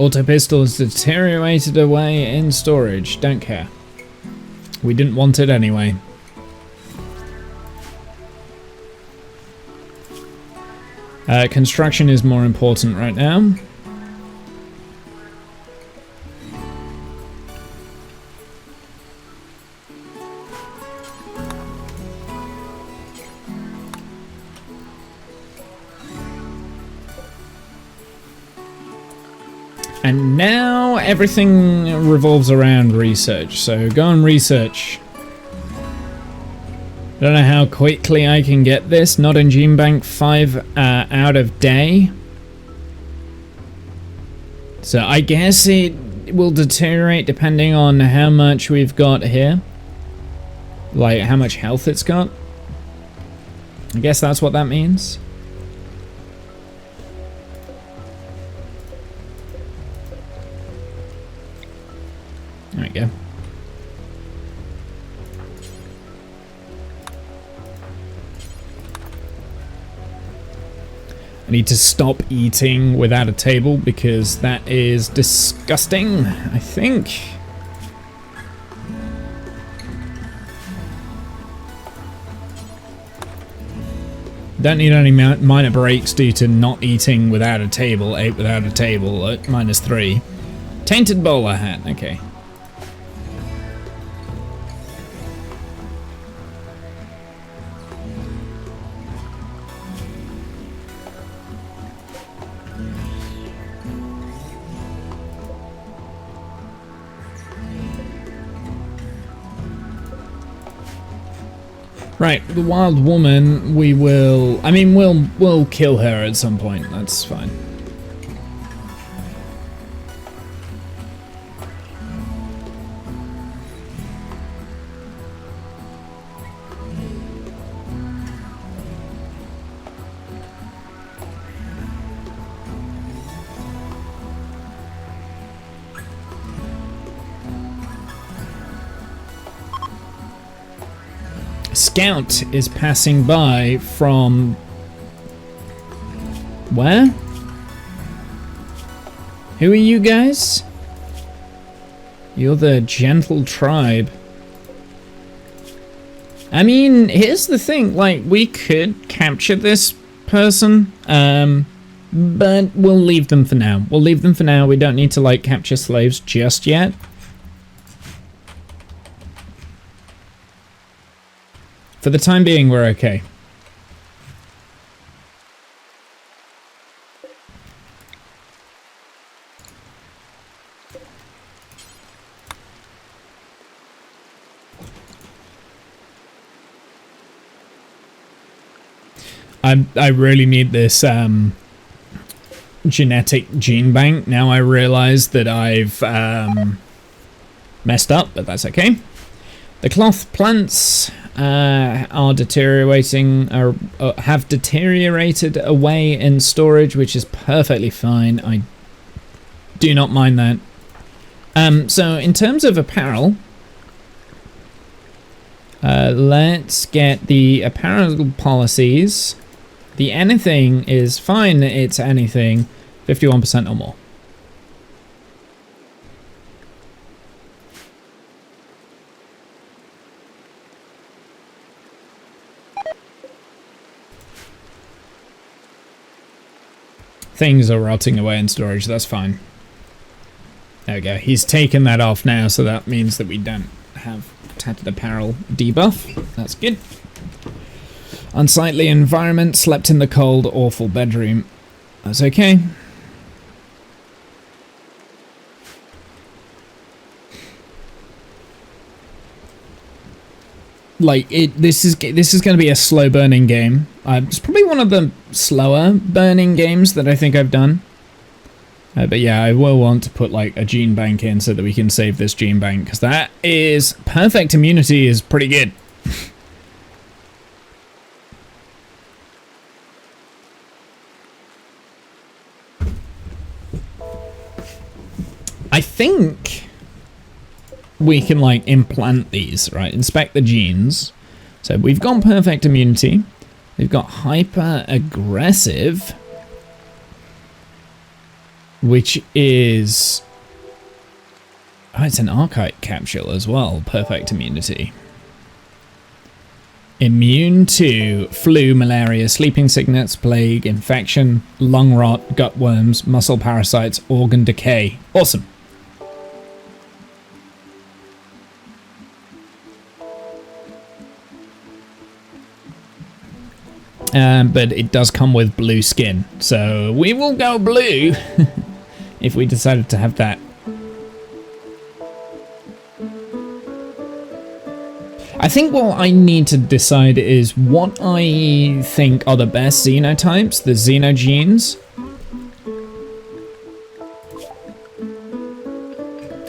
Auto pistol is deteriorated away in storage. Don't care. We didn't want it anyway. Construction is more important right now. And now everything revolves around research, so go and research. Don't know how quickly I can get this, not in Gene Bank 5 out of day. So I guess it will deteriorate depending on how much we've got here. Like how much health it's got. I guess that's what that means. There we go. I need to stop eating without a table because that is disgusting, I think. Don't need any minor breaks due to not eating without a table. Ate without a table at -3. Tainted bowler hat, okay. Right, the wild woman, we will... I mean, we'll kill her at some point, that's fine. Scout is passing by from... Where? Who are you guys? You're the gentle tribe. I mean, here's the thing, like, we could capture this person, but we'll leave them for now. We'll leave them for now. We don't need to, like, capture slaves just yet. For the time being, we're okay. I really need this genetic gene bank. Now I realize that I've messed up, but that's okay. The cloth plants are deteriorating, have deteriorated away in storage, which is perfectly fine. I do not mind that. So in terms of apparel, let's get the apparel policies. The anything is fine, it's anything, 51% or more. Things are rotting away in storage, that's fine. There we go, he's taken that off now, so that means that we don't have tattered apparel debuff. That's good. Unsightly environment, slept in the cold, awful bedroom. That's okay. like this is going to be a slow burning game. It's probably one of the slower burning games that I think I've done. But yeah, I will want to put like a gene bank in so that we can save this gene bank, because that is perfect immunity is pretty good. I think we can like implant these, right? Inspect the genes. So we've got perfect immunity. We've got hyper aggressive, which is, oh, it's an archite capsule as well. Perfect immunity. Immune to flu, malaria, sleeping sickness, plague, infection, lung rot, gut worms, muscle parasites, organ decay. Awesome. But it does come with blue skin, so we will go blue if we decided to have that. I think what I need to decide is what I think are the best xenotypes, the xenogenes.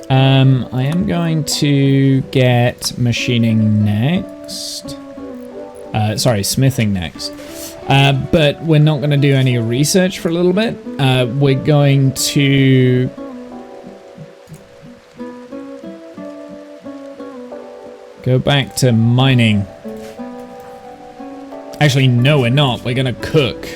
I am going to get machining next. Sorry, smithing next. But we're not going to do any research for a little bit. We're going to go back to mining. Actually, no, we're not. We're going to cook.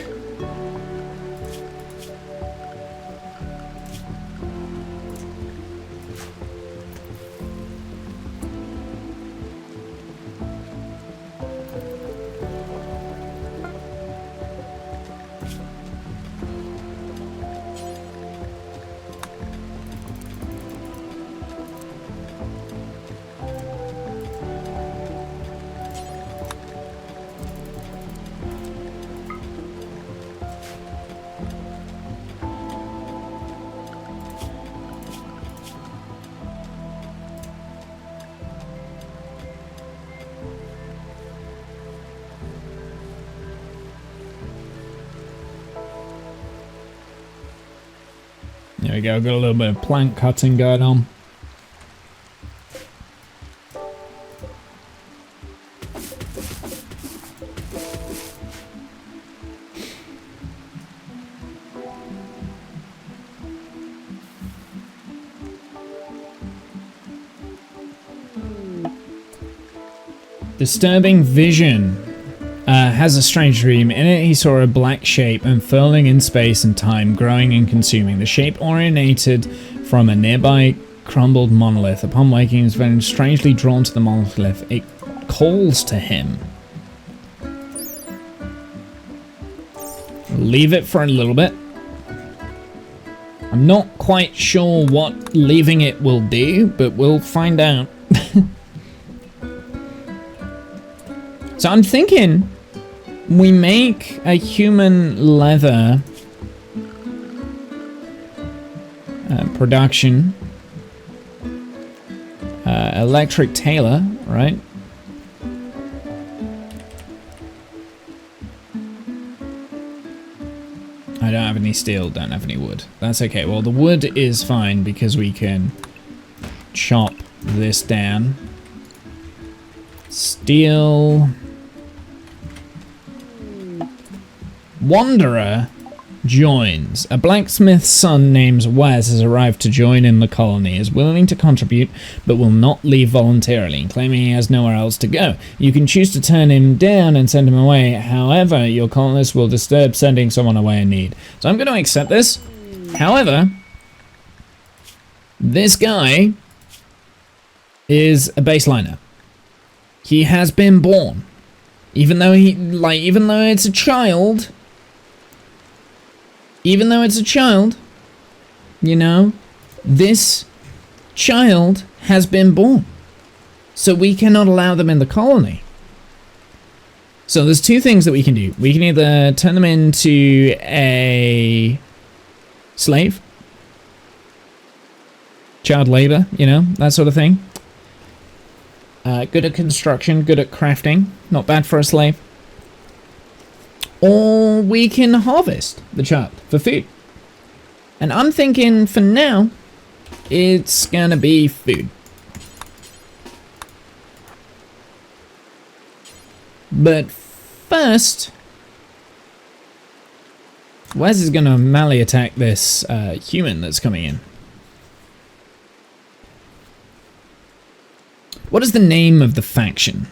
There we go, got a little bit of plank cutting going on. Disturbing vision. Has a strange dream. In it, he saw a black shape unfurling in space and time, growing and consuming. The shape originated from a nearby crumbled monolith. Upon waking, he was very strangely drawn to the monolith. It calls to him. Leave it for a little bit. I'm not quite sure what leaving it will do, but we'll find out. So I'm thinking we make a human leather production, electric tailor, right? I don't have any steel, don't have any wood. That's okay. Well, the wood is fine because we can chop this down. Steel. Wanderer joins. A blacksmith's son named Wes has arrived to join in the colony, is willing to contribute, but will not leave voluntarily, claiming he has nowhere else to go. You can choose to turn him down and send him away. However, your colonists will disturb sending someone away in need. So I'm going to accept this. However, this guy is a baseliner. He has been born. Even though it's a child, you know, this child has been born. So we cannot allow them in the colony. So there's two things that we can do. We can either turn them into a slave, child labor, you know, that sort of thing. Good at construction, good at crafting. Not bad for a slave. Or we can harvest the child for food. And I'm thinking for now, it's gonna be food. But first, Wes is gonna melee attack this human that's coming in. What is the name of the faction?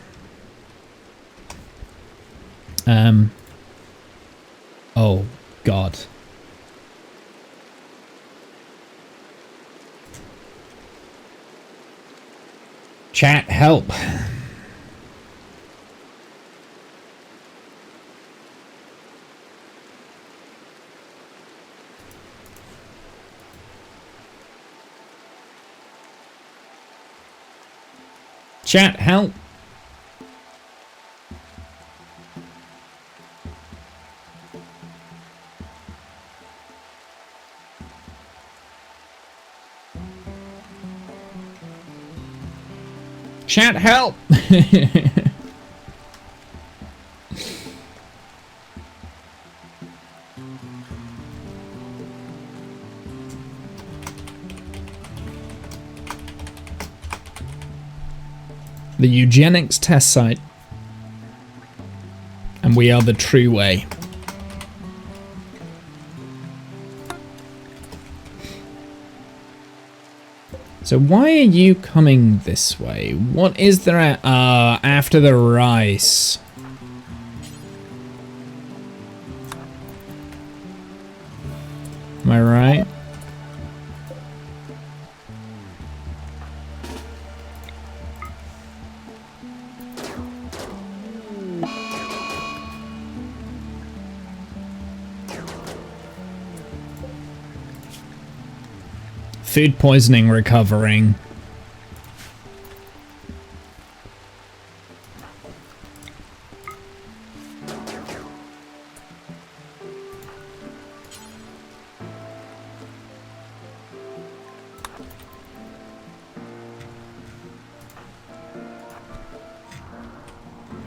Oh, God. Chat, help. Chat, help. Chat, help. The eugenics test site. And we are the true way. So why are you coming this way? What is there at, after the rice? Am I right? Food poisoning recovering.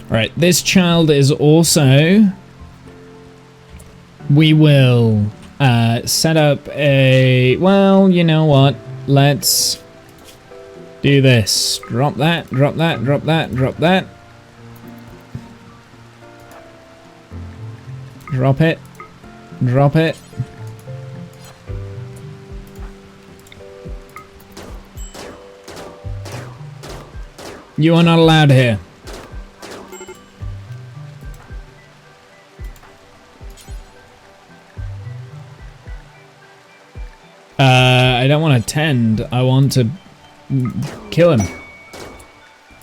Alright, this child is also... We will... set up a... Well, you know what? Let's do this. Drop that, drop that, drop that, drop that. Drop it. Drop it. You are not allowed here. I don't want to tend. I want to kill him.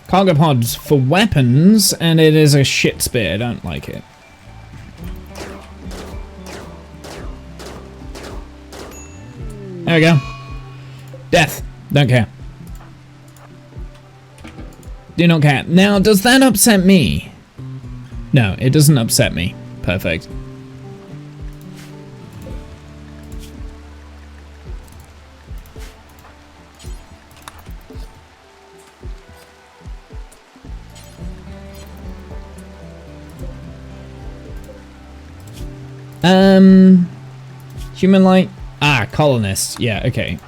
Cargo pods for weapons, and it is a shit spear. I don't like it. There we go. Death. Don't care. Do not care. Now, does that upset me? No, it doesn't upset me. Perfect. Human light? Ah, colonists. Yeah, okay.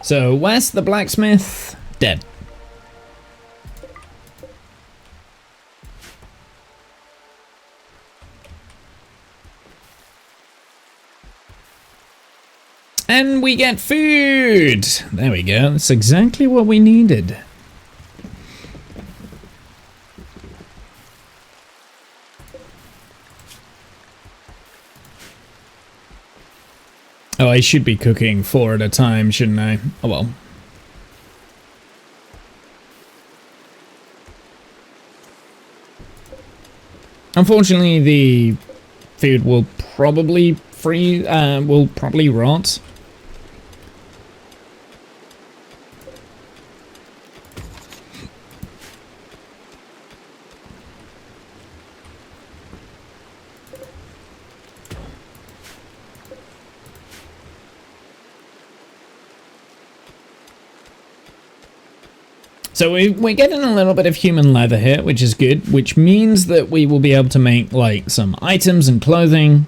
So, Wes the blacksmith, dead. And we get food! There we go, that's exactly what we needed. Oh, I should be cooking 4 at a time, shouldn't I? Oh well. Unfortunately, the food will probably will probably rot. So we're getting a little bit of human leather here, which is good, which means that we will be able to make like some items and clothing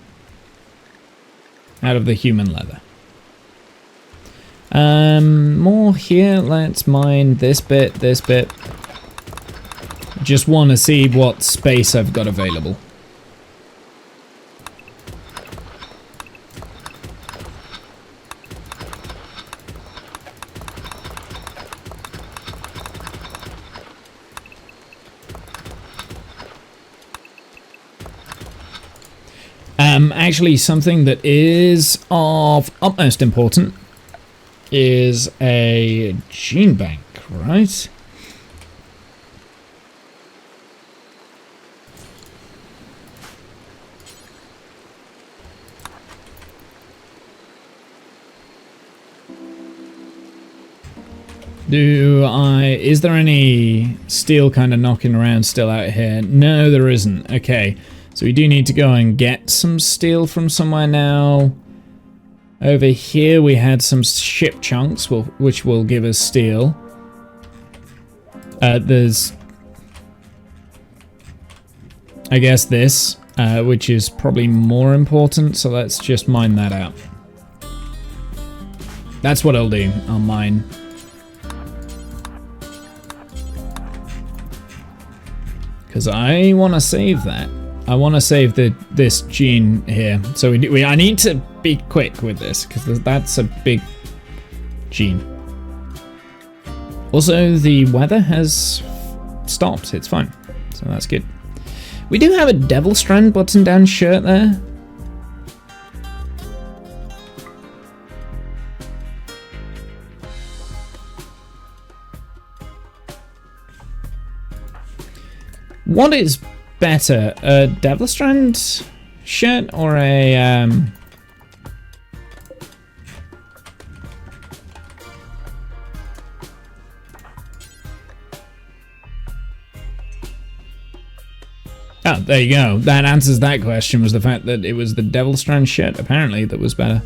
out of the human leather. More here. Let's mine this bit, this bit. Just want to see what space I've got available. Actually, something that is of utmost importance is a gene bank, right? Is there any steel kind of knocking around still out here? No, there isn't. Okay. So we do need to go and get some steel from somewhere now. Over here we had some ship chunks, which will give us steel. There's, I guess, this, which is probably more important. So let's just mine that out. That's what I'll do. I'll mine. Because I want to save that. I want to save this gene here, so I need to be quick with this because that's a big gene. Also, the weather has stopped; it's fine, so that's good. We do have a Devil Strand button-down shirt there. What is better, a Devil Strand shirt or a Oh, there you go. That answers that question, was the fact that it was the Devil Strand shirt, apparently, that was better.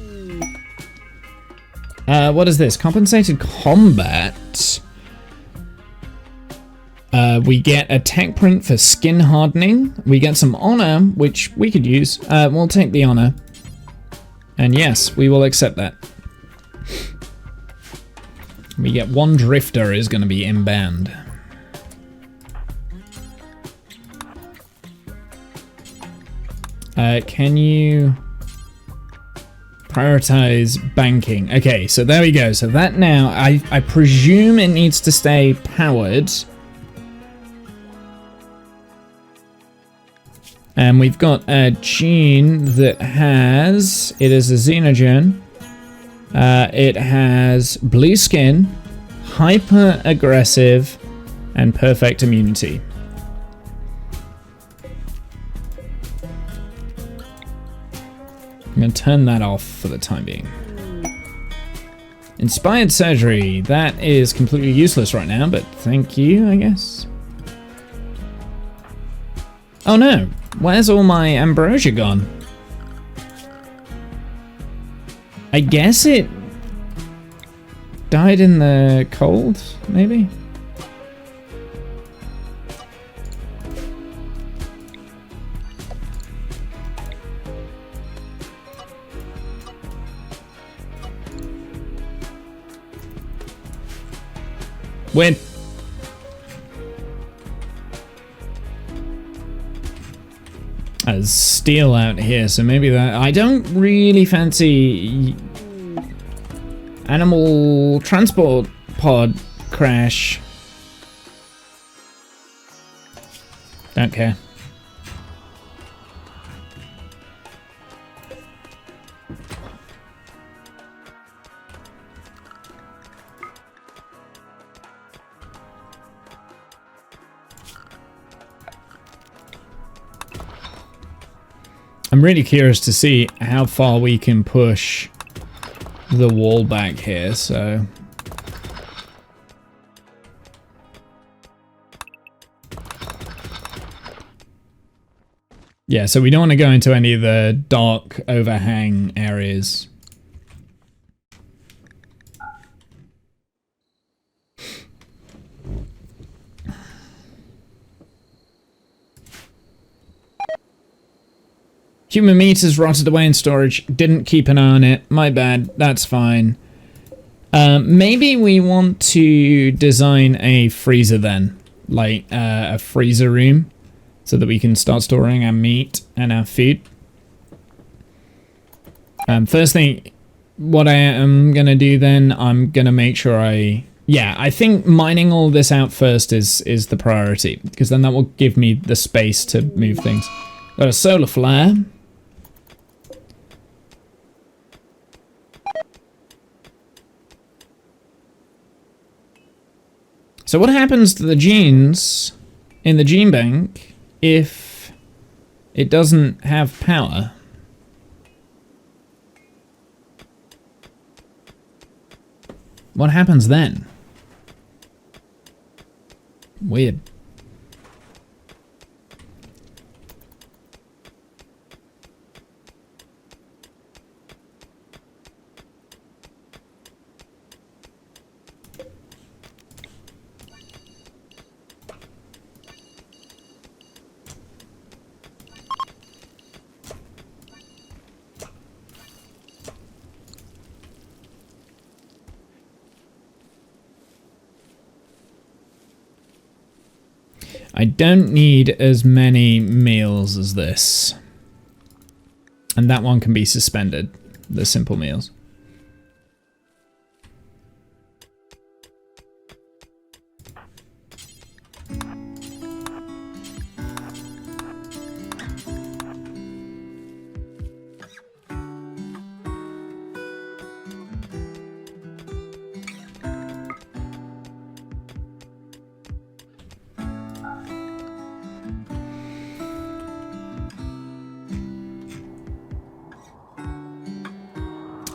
What is this? Compensated combat. We get a tech print for skin hardening. We get some honor, which we could use. We'll take the honor. And yes, we will accept that. We get one drifter is going to be inbound. Can you prioritize banking? Okay, so there we go. So that now, I presume it needs to stay powered. And we've got a gene that has, it is a xenogen. It has blue skin, hyper aggressive, and perfect immunity. I'm going to turn that off for the time being. Inspired surgery, that is completely useless right now, but thank you, I guess. Oh no, where's all my ambrosia gone? I guess it died in the cold, maybe? Win. There's steel out here, so maybe that... I don't really fancy animal transport pod crash. Don't care. I'm really curious to see how far we can push the wall back here, so... Yeah, so we don't want to go into any of the dark overhang areas. Human meat has rotted away in storage. Didn't keep an eye on it. My bad. That's fine. Maybe we want to design a freezer then. Like a freezer room. So that we can start storing our meat and our food. First thing, what I am going to do then, I'm going to make sure I think mining all this out first is the priority. Because then that will give me the space to move things. Got a solar flare. So what happens to the genes in the gene bank if it doesn't have power? What happens then? Weird. I don't need as many meals as this. And that one can be suspended, the simple meals.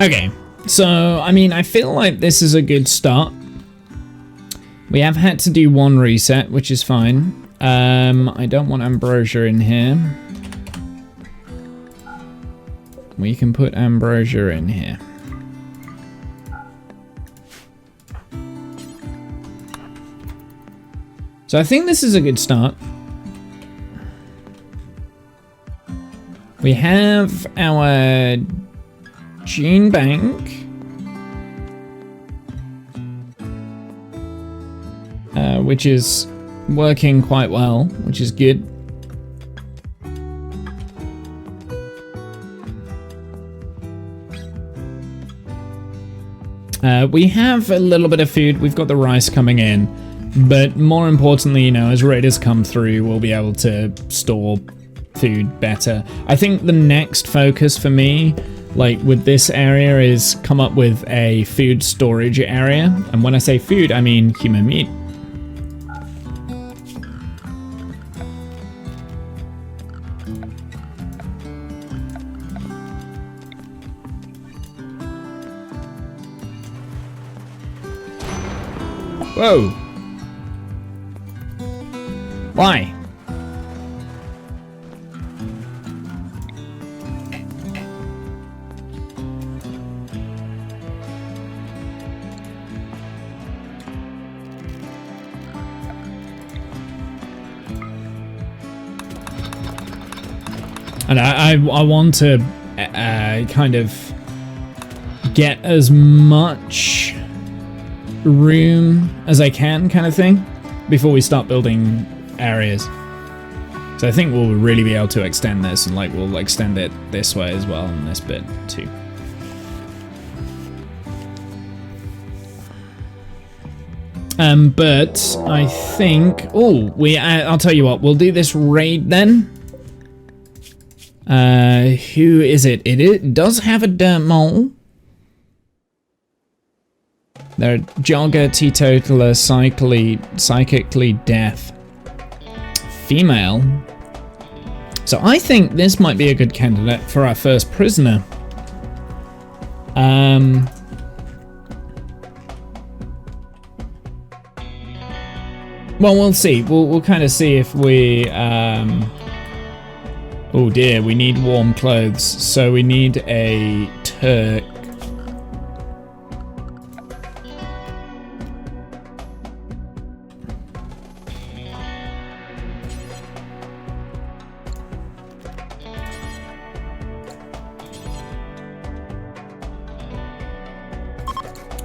Okay, so, I mean, I feel like this is a good start. We have had to do one reset, which is fine. I don't want ambrosia in here. We can put ambrosia in here. So I think this is a good start. We have our gene bank, which is working quite well, which is good. We have a little bit of food. We've got the rice coming in, but more importantly, you know, as raiders come through, we'll be able to store food better. I think the next focus for me, like with this area, is come up with a food storage area. And when I say food, I mean human meat. Whoa. Why? And I want to kind of get as much room as I can, kind of thing, before we start building areas. So I think we'll really be able to extend this, and like we'll extend it this way as well, and this bit too. But I think, I'll tell you what, we'll do this raid then. Who is it? It does have a dirt mole. They're jogger, teetotaler, psychically deaf. Female. So I think this might be a good candidate for our first prisoner. Well, we'll see. We'll kind of see if we... Oh dear, we need warm clothes. So we need a Turk.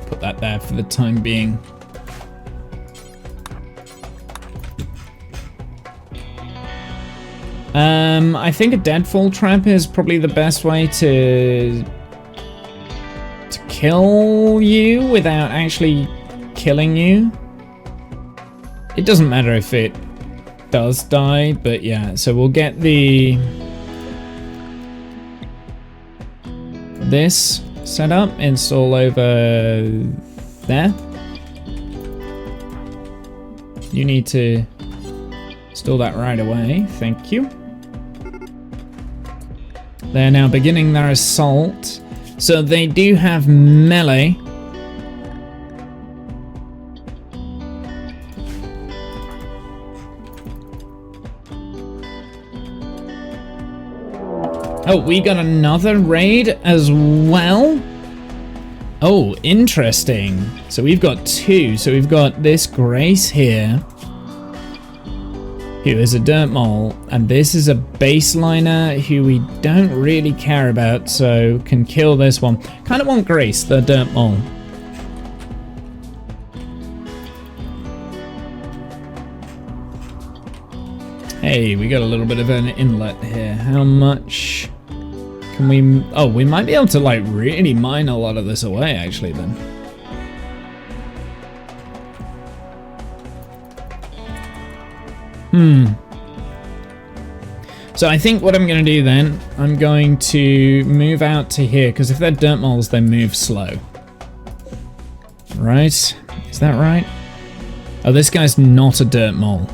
Put that there for the time being. I think a deadfall trap is probably the best way to kill you without actually killing you. It doesn't matter if it does die, but yeah, so we'll get this set up, install over there. You need to install that right away, thank you. They're now beginning their assault. So they do have melee. Oh, we got another raid as well. Oh, interesting. So we've got two. So we've got this Grace here, who is a dirt mole, and this is a baseliner who we don't really care about, so can kill this one. Kind of want Grace, the dirt mole. Hey, we got a little bit of an inlet here. How much can we... Oh, we might be able to like really mine a lot of this away actually then. So I think what I'm going to do then, I'm going to move out to here, because if they're dirt moles, they move slow. Right? Is that right? Oh, this guy's not a dirt mole.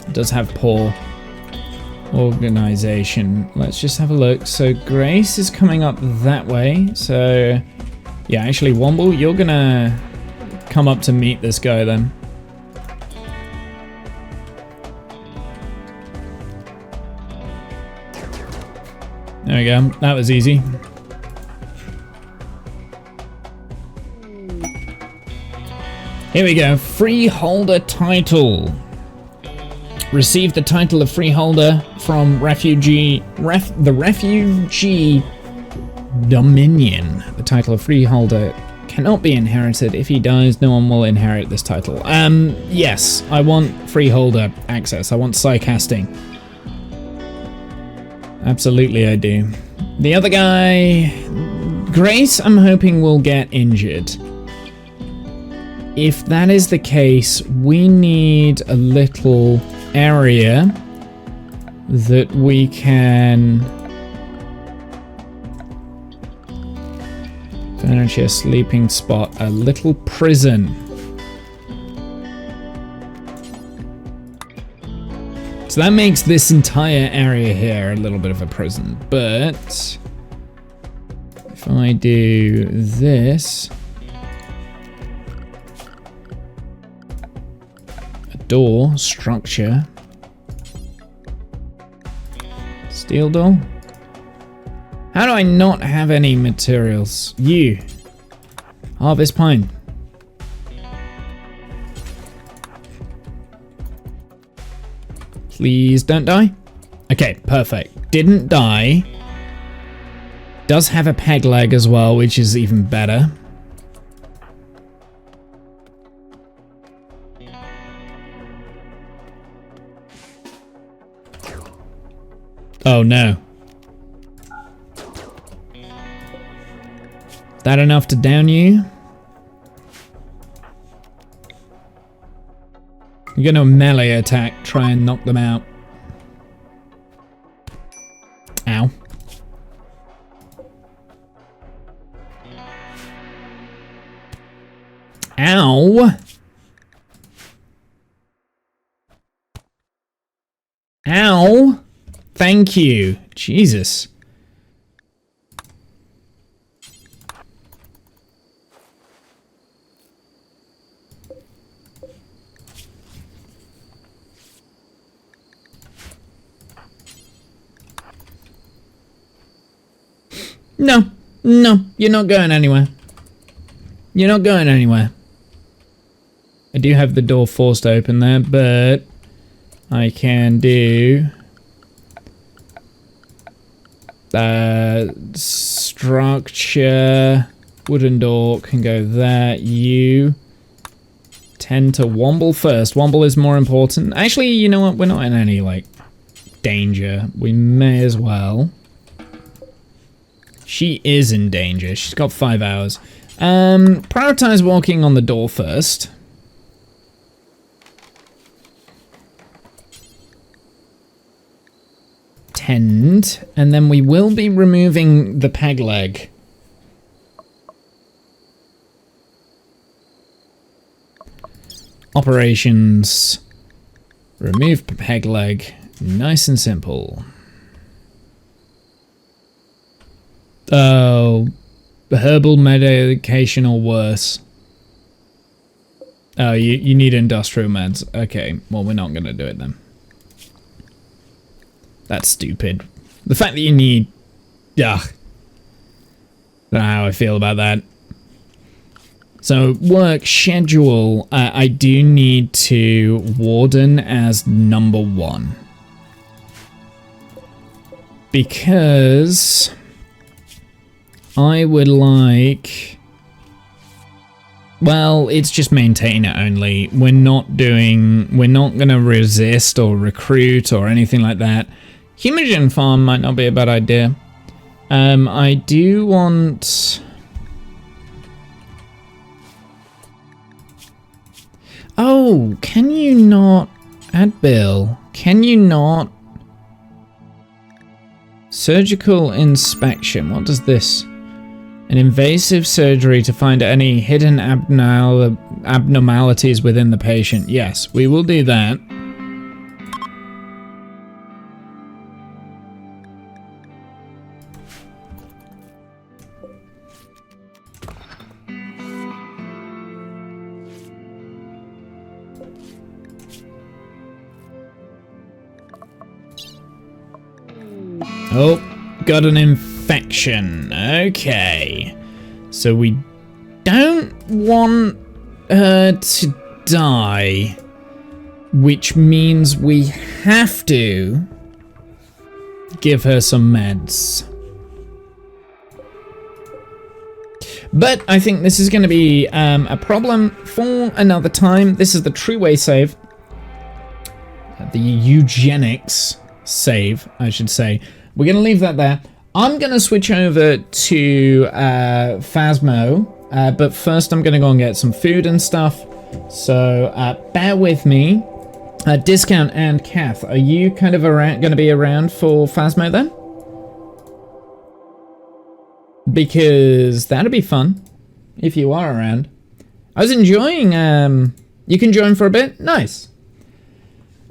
It does have poor organization. Let's just have a look. So Grace is coming up that way. So yeah, actually Womble, you're going to come up to meet this guy then. There we go, that was easy. Here we go, Freeholder title. Receive the title of Freeholder from the Refugee Dominion. The title of Freeholder cannot be inherited. If he dies, no one will inherit this title. Yes, I want Freeholder access. I want Psycasting. Absolutely I do. The other guy, Grace, I'm hoping will get injured. If that is the case, we need a little area that we can furniture, sleeping spot, a little prison. So that makes this entire area here a little bit of a prison, but if I do this, a door, structure, steel door. How do I not have any materials? You, harvest pine. Please don't die. Okay, perfect. Didn't die. Does have a peg leg as well, which is even better. Oh no. That enough to down you? You're gonna melee attack, try and knock them out. Ow. Ow! Ow! Thank you. Jesus. No. No, you're not going anywhere. You're not going anywhere. I do have the door forced open there, but I can do structure. Wooden door can go there. You tend to womble first. Womble is more important. Actually, you know what? We're not in any, like, danger. We may as well. She is in danger. She's got 5 hours. Prioritize walking on the door first. Tend, and then we will be removing the peg leg. Operations. Remove peg leg. Nice and simple. Oh, herbal medication or worse. Oh, you need industrial meds. Okay, well, we're not going to do it then. That's stupid. The fact that you need... Ugh. Don't know how I feel about that. So, work schedule. I do need to warden as number 1. Because... I would like... Well, it's just maintain it only. We're not going to resist or recruit or anything like that. Humogen farm might not be a bad idea. I do want... Oh, can you not... Add bill. Can you not... Surgical inspection. What does this... An invasive surgery to find any hidden abnormalities within the patient. Yes, we will do that. Oh, got an infection. Okay. So we don't want her to die, which means we have to give her some meds. But I think this is going to be a problem for another time. This is the true way save. The eugenics save, I should say. We're going to leave that there. I'm going to switch over to Phasmo, but first I'm going to go and get some food and stuff. So bear with me. Discount and Kath, are you kind of going to be around for Phasmo then? Because that'd be fun if you are around. I was enjoying, you can join for a bit? Nice.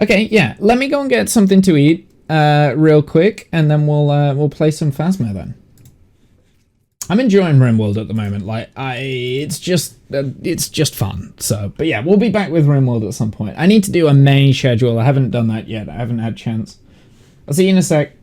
Okay, yeah, let me go and get something to eat real quick, and then we'll play some Phasmo then. I'm enjoying Rimworld at the moment. Like, it's just fun. So, but yeah, we'll be back with Rimworld at some point. I need to do a May schedule. I haven't done that yet. I haven't had a chance. I'll see you in a sec.